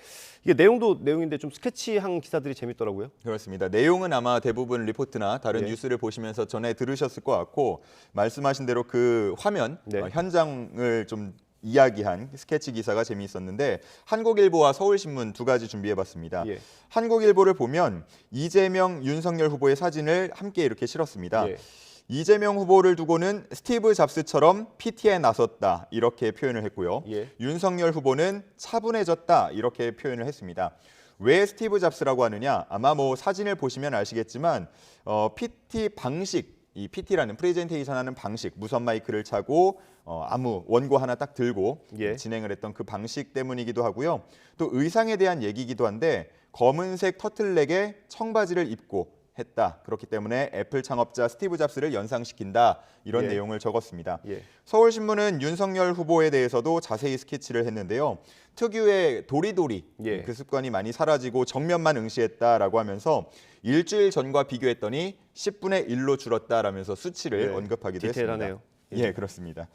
이게 내용도 내용인데 좀 스케치한 기사들이 재밌더라고요. 그렇습니다. 내용은 아마 대부분 리포트나 다른 뉴스를 보시면서 전에 들으셨을 것 같고 말씀하신 대로 그 화면, 현장을 좀 이야기한 스케치 기사가 재미있었는데 한국일보와 서울신문 2가지 준비해봤습니다. 한국일보를 보면 이재명, 윤석열 후보의 사진을 함께 이렇게 실었습니다. 이재명 후보를 두고는 스티브 잡스처럼 PT에 나섰다 이렇게 표현을 했고요. 윤석열 후보는 차분해졌다 이렇게 표현을 했습니다. 왜 스티브 잡스라고 하느냐? 아마 뭐 사진을 보시면 아시겠지만 PT 방식, 이 PT라는 프레젠테이션하는 방식, 무선 마이크를 차고 아무 원고 하나 딱 들고 진행을 했던 그 방식 때문이기도 하고요. 또 의상에 대한 얘기이기도 한데 검은색 터틀넥에 청바지를 입고 했다. 그렇기 때문에 애플 창업자 스티브 잡스를 연상시킨다. 이런 내용을 적었습니다. 서울신문은 윤석열 후보에 대해서도 자세히 스케치를 했는데요. 특유의 도리도리 그 습관이 많이 사라지고 정면만 응시했다라고 하면서 일주일 전과 비교했더니 10분의 1로 줄었다라면서 수치를 언급하기도 디테일하네요. 했습니다. 그렇습니다.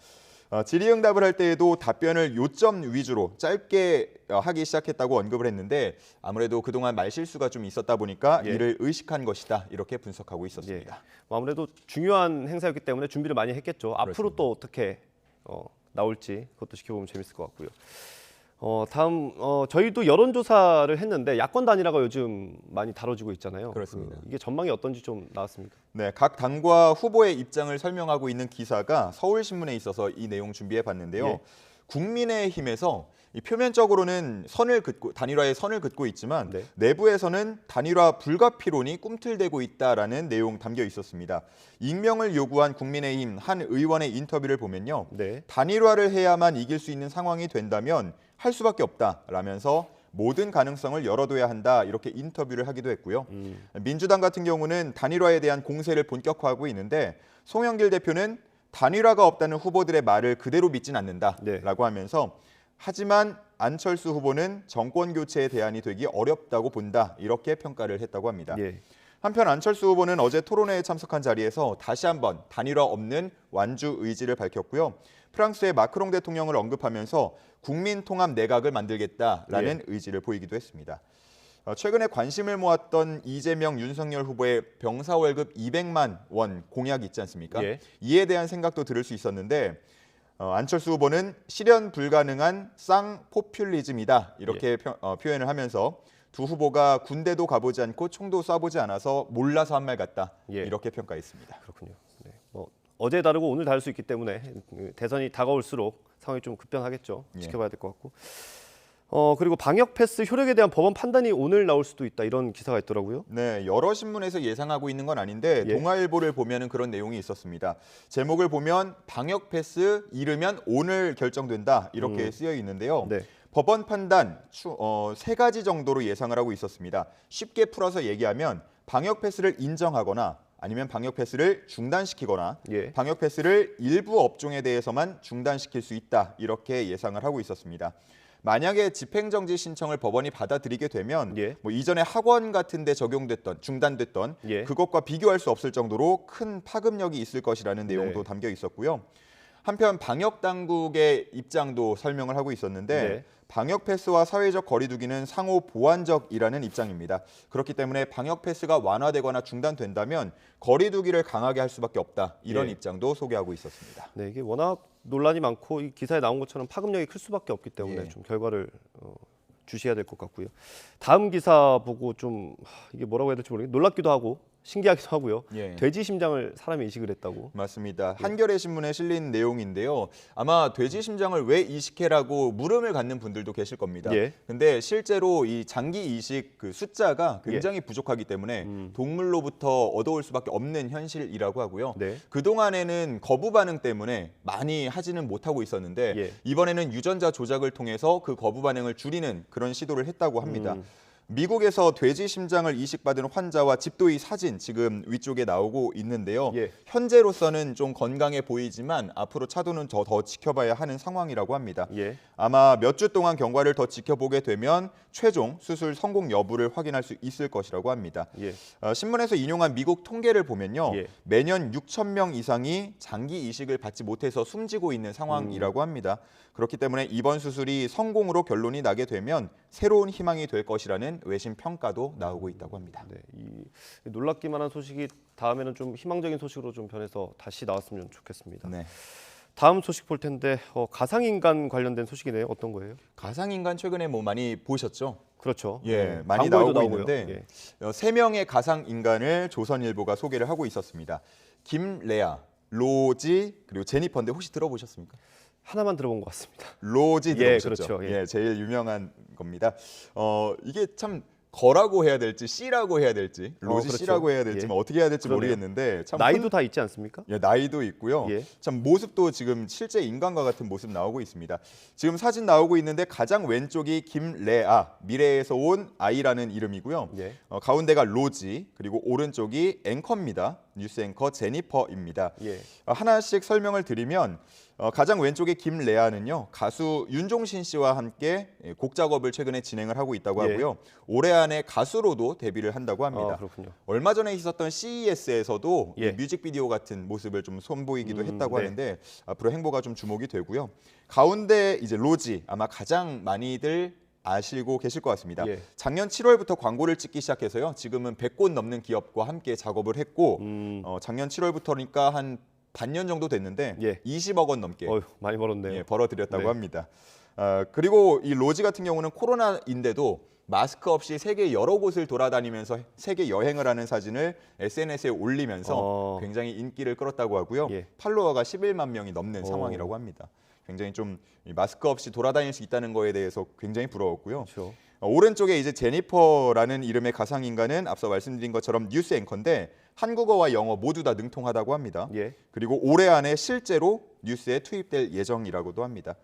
질의응답을 할 때에도 답변을 요점 위주로 짧게 하기 시작했다고 언급을 했는데 아무래도 그동안 말실수가 좀 있었다 보니까 이를 의식한 것이다 이렇게 분석하고 있었습니다. 아무래도 중요한 행사였기 때문에 준비를 많이 했겠죠. 앞으로 또 어떻게 나올지 그것도 지켜보면 재밌을 것 같고요. 다음 저희도 여론조사를 했는데 야권 단일화가 요즘 많이 다뤄지고 있잖아요. 그렇습니다. 이게 전망이 어떤지 좀 나왔습니까? 네, 각 당과 후보의 입장을 설명하고 있는 기사가 서울신문에 있어서 이 내용 준비해봤는데요. 국민의힘에서 이 표면적으로는 단일화의 선을 긋고 있지만 내부에서는 단일화 불가피론이 꿈틀대고 있다라는 내용 담겨 있었습니다. 익명을 요구한 국민의힘 한 의원의 인터뷰를 보면요. 단일화를 해야만 이길 수 있는 상황이 된다면 할 수밖에 없다라면서 모든 가능성을 열어둬야 한다 이렇게 인터뷰를 하기도 했고요. 민주당 같은 경우는 단일화에 대한 공세를 본격화하고 있는데 송영길 대표는 단일화가 없다는 후보들의 말을 그대로 믿진 않는다라고 하면서 하지만 안철수 후보는 정권 교체의 대안이 되기 어렵다고 본다 이렇게 평가를 했다고 합니다. 한편 안철수 후보는 어제 토론회에 참석한 자리에서 다시 한번 단일화 없는 완주 의지를 밝혔고요. 프랑스의 마크롱 대통령을 언급하면서 국민통합 내각을 만들겠다라는 의지를 보이기도 했습니다. 최근에 관심을 모았던 이재명, 윤석열 후보의 병사 월급 200만 원 공약이 있지 않습니까? 이에 대한 생각도 들을 수 있었는데 안철수 후보는 실현 불가능한 쌍포퓰리즘이다 이렇게 표현을 하면서 두 후보가 군대도 가보지 않고 총도 쏴보지 않아서 몰라서 한 말 같다 이렇게 평가했습니다. 그렇군요. 어제 다르고 오늘 다를 수 있기 때문에 대선이 다가올수록 상황이 좀 급변하겠죠. 지켜봐야 될 것 같고. 그리고 방역 패스 효력에 대한 법원 판단이 오늘 나올 수도 있다 이런 기사가 있더라고요. 네, 여러 신문에서 예상하고 있는 건 아닌데 동아일보를 보면은 그런 내용이 있었습니다. 제목을 보면 방역 패스 이르면 오늘 결정된다 이렇게 쓰여 있는데요. 법원 판단 3가지 정도로 예상을 하고 있었습니다. 쉽게 풀어서 얘기하면 방역 패스를 인정하거나 아니면 방역 패스를 중단시키거나 방역 패스를 일부 업종에 대해서만 중단시킬 수 있다 이렇게 예상을 하고 있었습니다. 만약에 집행정지 신청을 법원이 받아들이게 되면 뭐 이전에 학원 같은 데 적용됐던 중단됐던 그것과 비교할 수 없을 정도로 큰 파급력이 있을 것이라는 내용도 담겨 있었고요. 한편 방역 당국의 입장도 설명을 하고 있었는데 방역 패스와 사회적 거리 두기는 상호 보완적이라는 입장입니다. 그렇기 때문에 방역 패스가 완화되거나 중단된다면 거리 두기를 강하게 할 수밖에 없다. 이런 입장도 소개하고 있었습니다. 네, 이게 워낙 논란이 많고 이 기사에 나온 것처럼 파급력이 클 수밖에 없기 때문에 좀 결과를 주시해야 될 것 같고요. 다음 기사 보고 좀 이게 뭐라고 해야 될지 모르겠는데 놀랍기도 하고 신기하기도 하고요. 돼지 심장을 사람이 이식을 했다고. 맞습니다. 한겨레 신문에 실린 내용인데요. 아마 돼지 심장을 왜 이식해라고 물음을 갖는 분들도 계실 겁니다. 근데 실제로 이 장기 이식 그 숫자가 굉장히 부족하기 때문에 동물로부터 얻어올 수밖에 없는 현실이라고 하고요. 그동안에는 거부 반응 때문에 많이 하지는 못하고 있었는데 이번에는 유전자 조작을 통해서 그 거부 반응을 줄이는 그런 시도를 했다고 합니다. 미국에서 돼지 심장을 이식받은 환자와 집도의 사진 지금 위쪽에 나오고 있는데요. 현재로서는 좀 건강해 보이지만 앞으로 차도는 더 지켜봐야 하는 상황이라고 합니다. 아마 몇 주 동안 경과를 더 지켜보게 되면 최종 수술 성공 여부를 확인할 수 있을 것이라고 합니다. 신문에서 인용한 미국 통계를 보면요. 매년 6천 명 이상이 장기 이식을 받지 못해서 숨지고 있는 상황이라고 합니다. 그렇기 때문에 이번 수술이 성공으로 결론이 나게 되면 새로운 희망이 될 것이라는 외신 평가도 나오고 있다고 합니다. 이 놀랍기만 한 소식이 다음에는 좀 희망적인 소식으로 좀 변해서 다시 나왔으면 좋겠습니다. 다음 소식 볼 텐데 가상인간 관련된 소식이네요. 어떤 거예요? 가상인간 최근에 뭐 많이 보셨죠? 그렇죠. 많이 나오고 있는데 3명의 가상인간을 조선일보가 소개를 하고 있었습니다. 김레아, 로지 그리고 제니퍼인데 혹시 들어보셨습니까? 하나만 들어본 것 같습니다. 로지 들어보셨죠? 그렇죠. 제일 유명한 겁니다. 이게 참 거라고 해야 될지 C라고 해야 될지 로지 C라고 해야 될지 어떻게 해야 될지 모르겠는데 참 나이도 다 있지 않습니까? 나이도 있고요. 참 모습도 지금 실제 인간과 같은 모습 나오고 있습니다. 지금 사진 나오고 있는데 가장 왼쪽이 김레아, 미래에서 온 아이라는 이름이고요. 가운데가 로지, 그리고 오른쪽이 앵커입니다. 뉴스 앵커 제니퍼입니다. 하나씩 설명을 드리면 가장 왼쪽의 김레아는요. 가수 윤종신 씨와 함께 곡 작업을 최근에 진행을 하고 있다고 하고요. 올해 안에 가수로도 데뷔를 한다고 합니다. 얼마 전에 있었던 CES에서도 뮤직비디오 같은 모습을 좀 선보이기도 했다고 하는데 앞으로 행보가 좀 주목이 되고요. 가운데 이제 로지, 아마 가장 많이들 아시고 계실 것 같습니다. 작년 7월부터 광고를 찍기 시작해서요. 지금은 100곳 넘는 기업과 함께 작업을 했고 작년 7월부터니까 한 반년 정도 됐는데 20억 원 넘게 많이 벌었네요. 벌어들였다고 합니다. 그리고 이 로지 같은 경우는 코로나인데도 마스크 없이 세계 여러 곳을 돌아다니면서 세계 여행을 하는 사진을 SNS에 올리면서 굉장히 인기를 끌었다고 하고요. 팔로워가 11만 명이 넘는 상황이라고 합니다. 굉장히 좀 마스크 없이 돌아다닐 수 있다는 거에 대해서 굉장히 부러웠고요. 그렇죠. 오른쪽에 이제 제니퍼라는 이름의 가상인간은 앞서 말씀드린 것처럼 뉴스 앵커인데 한국어와 영어 모두 다 능통하다고 합니다. 그리고 올해 안에 실제로 뉴스에 투입될 예정이라고도 합니다.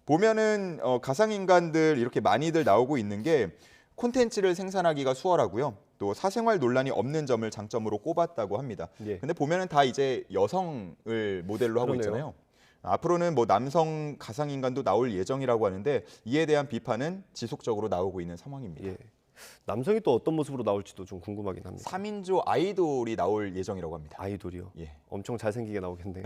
보면은 가상인간들 이렇게 많이들 나오고 있는 게 콘텐츠를 생산하기가 수월하고요. 또 사생활 논란이 없는 점을 장점으로 꼽았다고 합니다. 근데 보면은 다 이제 여성을 모델로 하고 있잖아요. 앞으로는 뭐 남성 가상인간도 나올 예정이라고 하는데 이에 대한 비판은 지속적으로 나오고 있는 상황입니다. 남성이 또 어떤 모습으로 나올지도 좀 궁금하긴 합니다. 3인조 아이돌이 나올 예정이라고 합니다. 아이돌이요? 엄청 잘생기게 나오겠네요.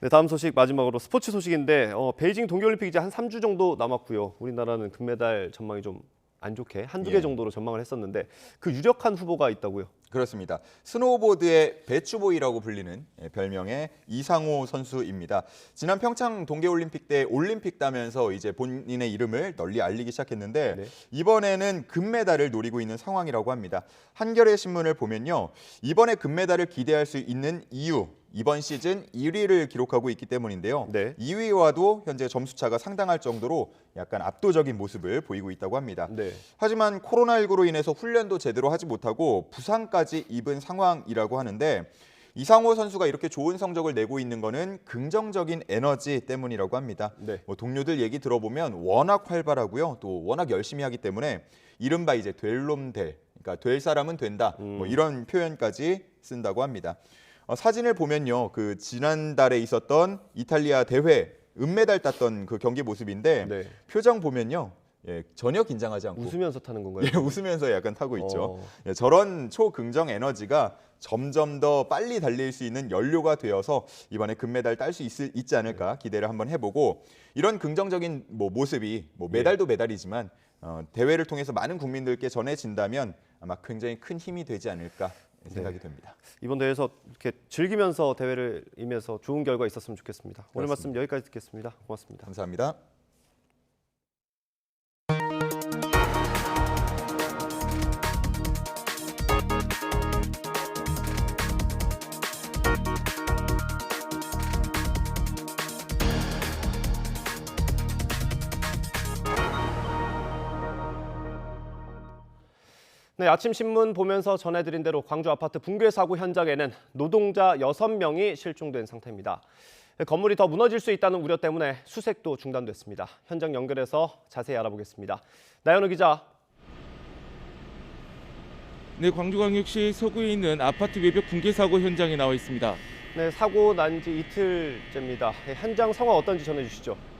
네, 다음 소식 마지막으로 스포츠 소식인데 베이징 동계올림픽 이제 한 3주 정도 남았고요. 우리나라는 금메달 전망이 좀 안 좋게 한두 개 정도로 전망을 했었는데 그 유력한 후보가 있다고요? 그렇습니다. 스노우보드의 배추보이라고 불리는 별명의 이상호 선수입니다. 지난 평창 동계올림픽 때 올림픽 따면서 이제 본인의 이름을 널리 알리기 시작했는데 이번에는 금메달을 노리고 있는 상황이라고 합니다. 한겨레 신문을 보면요. 이번에 금메달을 기대할 수 있는 이유, 이번 시즌 1위를 기록하고 있기 때문인데요. 2위와도 현재 점수차가 상당할 정도로 약간 압도적인 모습을 보이고 있다고 합니다. 하지만 코로나19로 인해서 훈련도 제대로 하지 못하고 부상까지 입은 상황이라고 하는데 이상호 선수가 이렇게 좋은 성적을 내고 있는 거는 긍정적인 에너지 때문이라고 합니다. 뭐 동료들 얘기 들어보면 워낙 활발하고요. 또 워낙 열심히 하기 때문에 이른바 이제 될 놈 될, 그러니까 될 사람은 된다. 뭐 이런 표현까지 쓴다고 합니다. 사진을 보면요, 그 지난달에 있었던 이탈리아 대회 은메달 땄던 그 경기 모습인데 표정 보면요, 전혀 긴장하지 않고 웃으면서 타는 건가요? 웃으면서 약간 타고 있죠. 저런 초긍정 에너지가 점점 더 빨리 달릴 수 있는 연료가 되어서 이번에 금메달 딸 수 있지 않을까 기대를 한번 해보고 이런 긍정적인 모습이 메달도 메달이지만 대회를 통해서 많은 국민들께 전해진다면 아마 굉장히 큰 힘이 되지 않을까. 생각이 됩니다. 이번 대회에서 이렇게 즐기면서 대회를 임해서 좋은 결과 있었으면 좋겠습니다. 오늘 말씀 여기까지 듣겠습니다. 고맙습니다. 감사합니다. 네, 아침 신문 보면서 전해드린 대로 광주 아파트 붕괴 사고 현장에는 노동자 6명이 실종된 상태입니다. 건물이 더 무너질 수 있다는 우려 때문에 수색도 중단됐습니다. 현장 연결해서 자세히 알아보겠습니다. 나연우 기자. 네, 광주광역시 서구에 있는 아파트 외벽 붕괴 사고 현장에 나와 있습니다. 네, 사고 난 지 이틀째입니다. 현장 상황 어떤지 전해주시죠.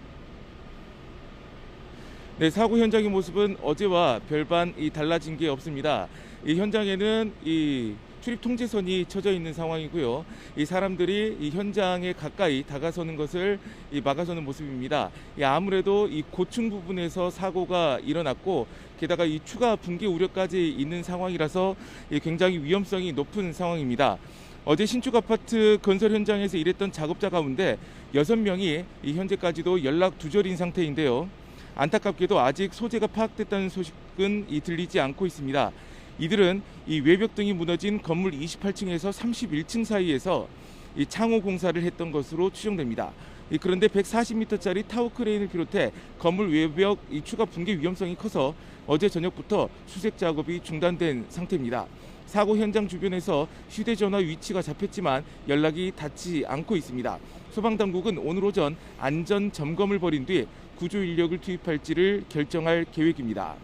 네, 사고 현장의 모습은 어제와 별반 달라진 게 없습니다. 이 현장에는 이 출입 통제선이 쳐져 있는 상황이고요. 이 사람들이 이 현장에 가까이 다가서는 것을 막아서는 모습입니다. 아무래도 이 고층 부분에서 사고가 일어났고 게다가 이 추가 붕괴 우려까지 있는 상황이라서 굉장히 위험성이 높은 상황입니다. 어제 신축 아파트 건설 현장에서 일했던 작업자 가운데 6명이 현재까지도 연락 두절인 상태인데요. 안타깝게도 아직 소재가 파악됐다는 소식은 들리지 않고 있습니다. 이들은 이 외벽 등이 무너진 건물 28층에서 31층 사이에서 이 창호 공사를 했던 것으로 추정됩니다. 그런데 140m짜리 타워 크레인을 비롯해 건물 외벽 추가 붕괴 위험성이 커서 어제 저녁부터 수색 작업이 중단된 상태입니다. 사고 현장 주변에서 휴대전화 위치가 잡혔지만 연락이 닿지 않고 있습니다. 소방당국은 오늘 오전 안전 점검을 벌인 뒤 구조 인력을 투입할지를 결정할 계획입니다.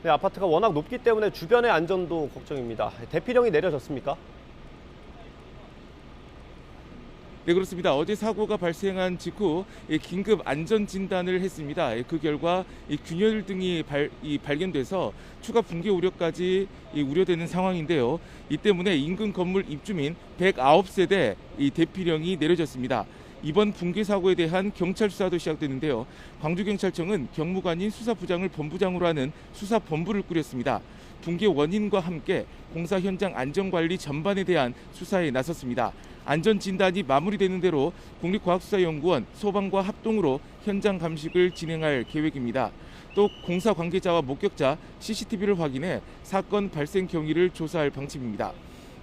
네, 아파트가 워낙 높기 때문에 주변의 안전도 걱정입니다. 대피령이 내려졌습니까? 네, 그렇습니다. 어제 사고가 발생한 직후 긴급 안전 진단을 했습니다. 그 결과 균열 등이 발견돼서 추가 붕괴 우려까지 우려되는 상황인데요. 이 때문에 인근 건물 입주민 109세대 대피령이 내려졌습니다. 이번 붕괴 사고에 대한 경찰 수사도 시작됐는데요. 광주경찰청은 경무관인 수사부장을 본부장으로 하는 수사본부를 꾸렸습니다. 붕괴 원인과 함께 공사 현장 안전관리 전반에 대한 수사에 나섰습니다. 안전진단이 마무리되는 대로 국립과학수사연구원, 소방과 합동으로 현장 감식을 진행할 계획입니다. 또 공사 관계자와 목격자 CCTV를 확인해 사건 발생 경위를 조사할 방침입니다.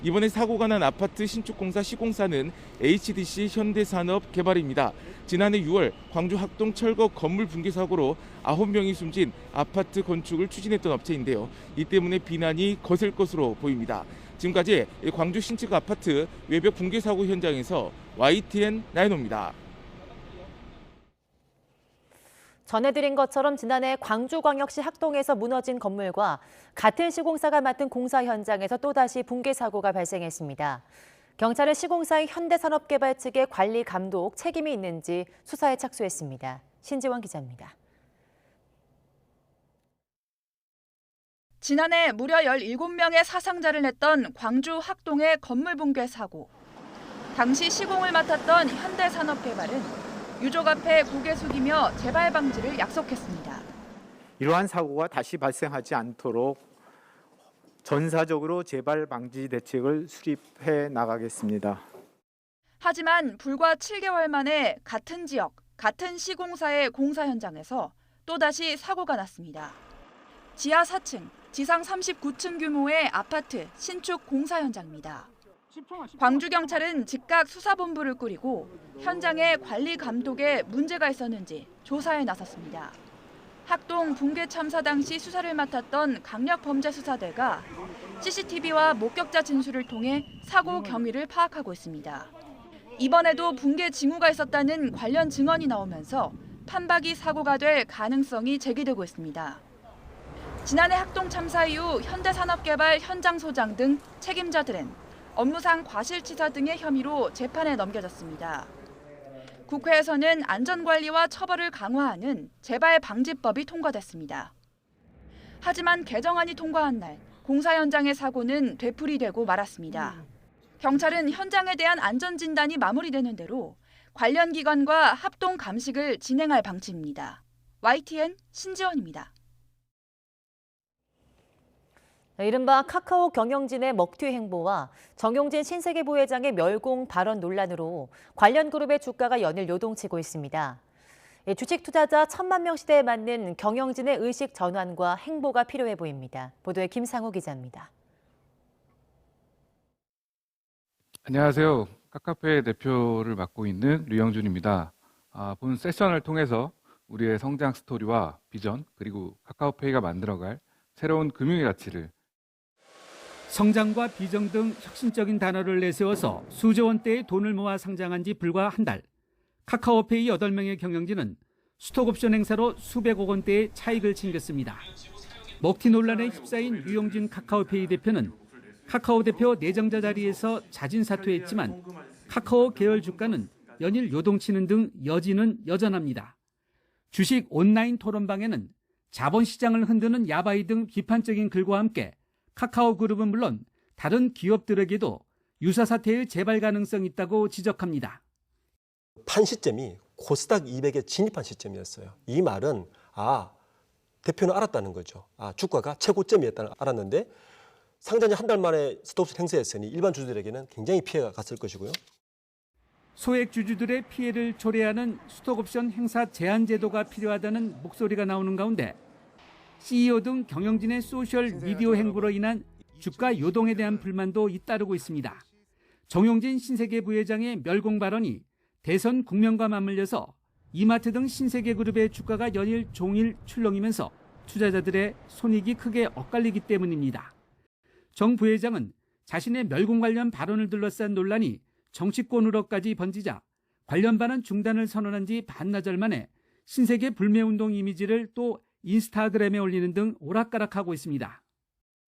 이번에 사고가 난 아파트 신축공사 시공사는 HDC 현대산업개발입니다. 지난해 6월 광주 학동 철거 건물 붕괴 사고로 9명이 숨진 아파트 건축을 추진했던 업체인데요. 이 때문에 비난이 거셀 것으로 보입니다. 지금까지 광주 신축 아파트 외벽 붕괴 사고 현장에서 YTN 나인호입니다. 전해드린 것처럼 지난해 광주광역시 학동에서 무너진 건물과 같은 시공사가 맡은 공사 현장에서 또다시 붕괴 사고가 발생했습니다. 경찰은 시공사의 현대산업개발 측의 관리 감독 책임이 있는지 수사에 착수했습니다. 신지원 기자입니다. 지난해 무려 17명의 사상자를 냈던 광주 학동의 건물 붕괴 사고. 당시 시공을 맡았던 현대산업개발은 유족 앞에 고개 숙이며 재발 방지를 약속했습니다. 이러한 사고가 다시 발생하지 않도록 전사적으로 재발 방지 대책을 수립해 나가겠습니다. 하지만 불과 7개월 만에 같은 지역, 같은 시공사의 공사 현장에서 또다시 사고가 났습니다. 지하 4층, 지상 39층 규모의 아파트 신축 공사 현장입니다. 광주경찰은 즉각 수사본부를 꾸리고 현장의 관리 감독에 문제가 있었는지 조사에 나섰습니다. 학동 붕괴 참사 당시 수사를 맡았던 강력범죄수사대가 CCTV와 목격자 진술을 통해 사고 경위를 파악하고 있습니다. 이번에도 붕괴 징후가 있었다는 관련 증언이 나오면서 판박이 사고가 될 가능성이 제기되고 있습니다. 지난해 학동 참사 이후 현대산업개발 현장 소장 등 책임자들은 업무상 과실치사 등의 혐의로 재판에 넘겨졌습니다. 국회에서는 안전관리와 처벌을 강화하는 재발 방지법이 통과됐습니다. 하지만 개정안이 통과한 날 공사 현장의 사고는 되풀이되고 말았습니다. 경찰은 현장에 대한 안전진단이 마무리되는 대로 관련 기관과 합동 감식을 진행할 방침입니다. YTN 신지원입니다. 이른바 카카오 경영진의 먹튀 행보와 정용진 신세계 부회장의 멸공 발언 논란으로 관련 그룹의 주가가 연일 요동치고 있습니다. 주식 투자자 1,000만 명 시대에 맞는 경영진의 의식 전환과 행보가 필요해 보입니다. 보도에 김상우 기자입니다. 안녕하세요. 카카오페이 대표를 맡고 있는 류영준입니다. 본 세션을 통해서 우리의 성장 스토리와 비전 그리고 카카오페이가 만들어갈 새로운 금융의 가치를 성장과 비전 등 혁신적인 단어를 내세워서 수조 원대의 돈을 모아 상장한 지 불과 한 달. 카카오페이 8명의 경영진은 스톡옵션 행사로 수백억 원대의 차익을 챙겼습니다. 먹튀 논란에 휩싸인 류영진 카카오페이 대표는 카카오 대표 내정자 자리에서 자진 사퇴했지만 카카오 계열 주가는 연일 요동치는 등 여지는 여전합니다. 주식 온라인 토론방에는 자본시장을 흔드는 야바이 등 비판적인 글과 함께 카카오 그룹은 물론 다른 기업들에게도 유사 사태의 재발 가능성이 있다고 지적합니다. 판 시점이 코스닥 200에 진입한 시점이었어요. 이 말은 대표는 알았다는 거죠. 주가가 최고점이었다는 알았는데 상장이 한 달 만에 스톱 행사했으니 일반 주주들에게는 굉장히 피해가 갔을 것이고요. 소액 주주들의 피해를 초래하는 스톡옵션 행사 제한 제도가 필요하다는 목소리가 나오는 가운데 CEO 등 경영진의 소셜 미디어 행보로 인한 주가 요동에 대한 불만도 잇따르고 있습니다. 정용진 신세계 부회장의 멸공 발언이 대선 국면과 맞물려서 이마트 등 신세계 그룹의 주가가 연일 종일 출렁이면서 투자자들의 손익이 크게 엇갈리기 때문입니다. 정 부회장은 자신의 멸공 관련 발언을 둘러싼 논란이 정치권으로까지 번지자 관련 발언 중단을 선언한 지 반나절 만에 신세계 불매운동 이미지를 또 인스타그램에 올리는 등 오락가락하고 있습니다.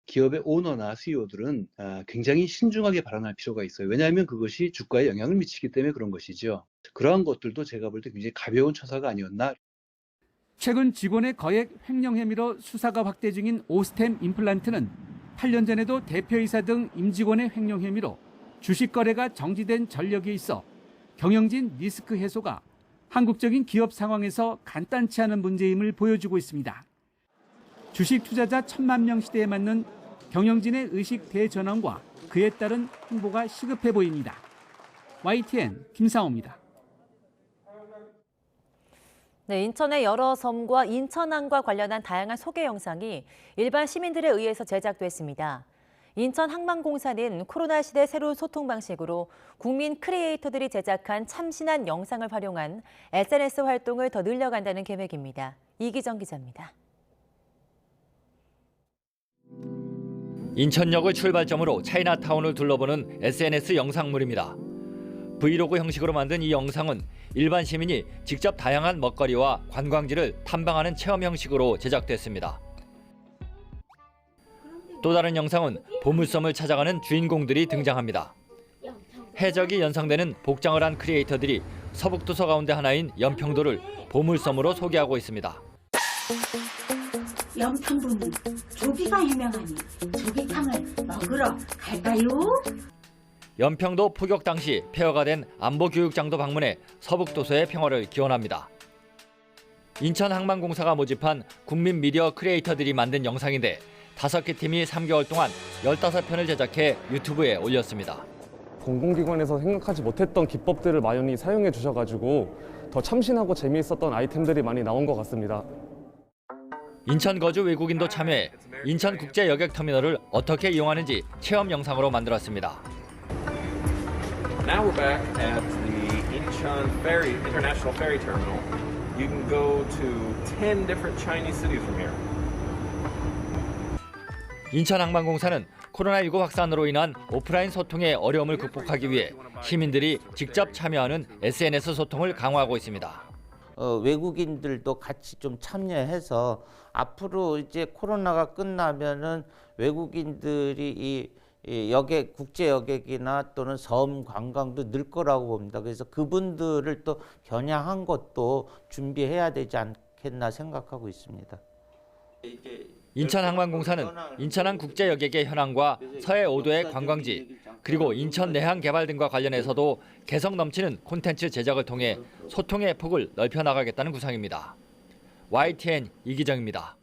기업의 오너나 CEO들은 굉장히 신중하게 발언할 필요가 있어요. 왜냐하면 그것이 주가에 영향을 미치기 때문에 그런 것이죠. 그러한 것들도 제가 볼 때 굉장히 가벼운 처사가 아니었나. 최근 직원의 거액 횡령 혐의로 수사가 확대 중인 오스템 임플란트는 8년 전에도 대표이사 등 임직원의 횡령 혐의로 주식 거래가 정지된 전력이 있어 경영진 리스크 해소가 한국적인 기업 상황에서 간단치 않은 문제임을 보여주고 있습니다. 주식 투자자 1,000만 명 시대에 맞는 경영진의 의식 대전환과 그에 따른 행보가 시급해 보입니다. YTN 김상호입니다. 네, 인천의 여러 섬과 인천항과 관련한 다양한 소개 영상이 일반 시민들에 의해서 제작됐습니다. 인천항만공사는 코로나 시대 새로운 소통 방식으로 국민 크리에이터들이 제작한 참신한 영상을 활용한 SNS 활동을 더 늘려간다는 계획입니다. 이기정 기자입니다. 인천역을 출발점으로 차이나타운을 둘러보는 SNS 영상물입니다. 브이로그 형식으로 만든 이 영상은 일반 시민이 직접 다양한 먹거리와 관광지를 탐방하는 체험 형식으로 제작됐습니다. 또 다른 영상은 보물섬을 찾아가는 주인공들이 등장합니다. 해적이 연상되는 복장을 한 크리에이터들이 서북도서 가운데 하나인 연평도를 보물섬으로 소개하고 있습니다. 연평도는 조기가 유명하니 조기탕을 먹으러 갈까요? 연평도 포격 당시 폐허가 된 안보교육장도 방문해 서북도서의 평화를 기원합니다. 인천항만공사가 모집한 국민 미디어 크리에이터들이 만든 영상인데 5개 팀이 3개월 동안 15편을 제작해 유튜브에 올렸습니다. 공공기관에서 생각하지 못했던 기법들을 많이 사용해 주셔가지고 더 참신하고 재미있었던 아이템들이 많이 나온 것 같습니다. 인천 거주 외국인도 참여해 인천국제여객터미널을 어떻게 이용하는지 체험 영상으로 만들었습니다. Now we're back at the Incheon Ferry International Ferry Terminal. You can go to 10 different Chinese cities from here. 인천항만공사는 코로나19 확산으로 인한 오프라인 소통의 어려움을 극복하기 위해 시민들이 직접 참여하는 SNS 소통을 강화하고 있습니다. 외국인들도 같이 좀 참여해서 앞으로 이제 코로나가 끝나면은 외국인들이 이 여객, 국제 여객이나 또는 섬 관광도 늘 거라고 봅니다. 그래서 그분들을 또 겨냥한 것도 준비해야 되지 않겠나 생각하고 있습니다. 인천항만공사는 인천항 국제여객의 현황과 서해 5도의 관광지, 그리고 인천 내항 개발 등과 관련해서도 개성 넘치는 콘텐츠 제작을 통해 소통의 폭을 넓혀나가겠다는 구상입니다. YTN 이기정입니다.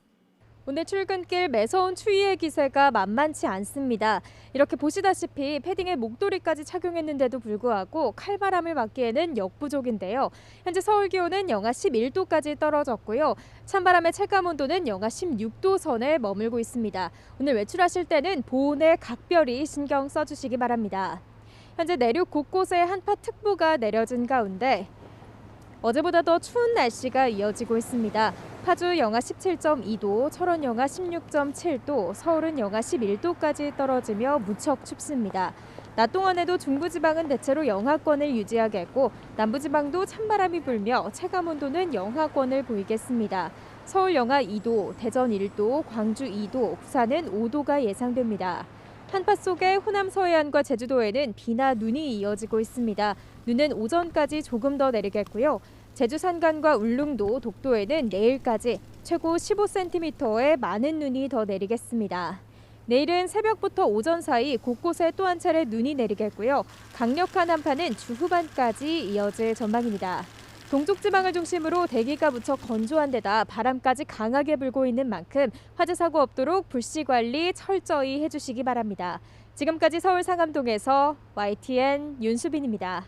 오늘 출근길 매서운 추위의 기세가 만만치 않습니다. 이렇게 보시다시피 패딩에 목도리까지 착용했는데도 불구하고 칼바람을 맞기에는 역부족인데요. 현재 서울 기온은 영하 11도까지 떨어졌고요. 찬바람의 체감온도는 영하 16도 선에 머물고 있습니다. 오늘 외출하실 때는 보온에 각별히 신경 써주시기 바랍니다. 현재 내륙 곳곳에 한파특보가 내려진 가운데 어제보다 더 추운 날씨가 이어지고 있습니다. 파주 영하 17.2도, 철원 영하 16.7도, 서울은 영하 11도까지 떨어지며 무척 춥습니다. 낮 동안에도 중부지방은 대체로 영하권을 유지하겠고 남부지방도 찬바람이 불며 체감온도는 영하권을 보이겠습니다. 서울 영하 2도, 대전 1도, 광주 2도, 부산은 5도가 예상됩니다. 한파 속에 호남 서해안과 제주도에는 비나 눈이 이어지고 있습니다. 눈은 오전까지 조금 더 내리겠고요. 제주 산간과 울릉도, 독도에는 내일까지 최고 15cm의 많은 눈이 더 내리겠습니다. 내일은 새벽부터 오전 사이 곳곳에 또 한 차례 눈이 내리겠고요. 강력한 한파는 주 후반까지 이어질 전망입니다. 동쪽 지방을 중심으로 대기가 무척 건조한 데다 바람까지 강하게 불고 있는 만큼 화재 사고 없도록 불씨 관리 철저히 해주시기 바랍니다. 지금까지 서울 상암동에서 YTN 윤수빈입니다.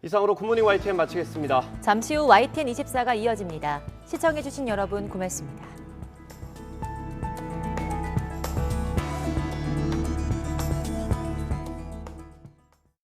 이상으로 굿모닝 YTN 마치겠습니다. 잠시 후 YTN 24가 이어집니다. 시청해주신 여러분 고맙습니다.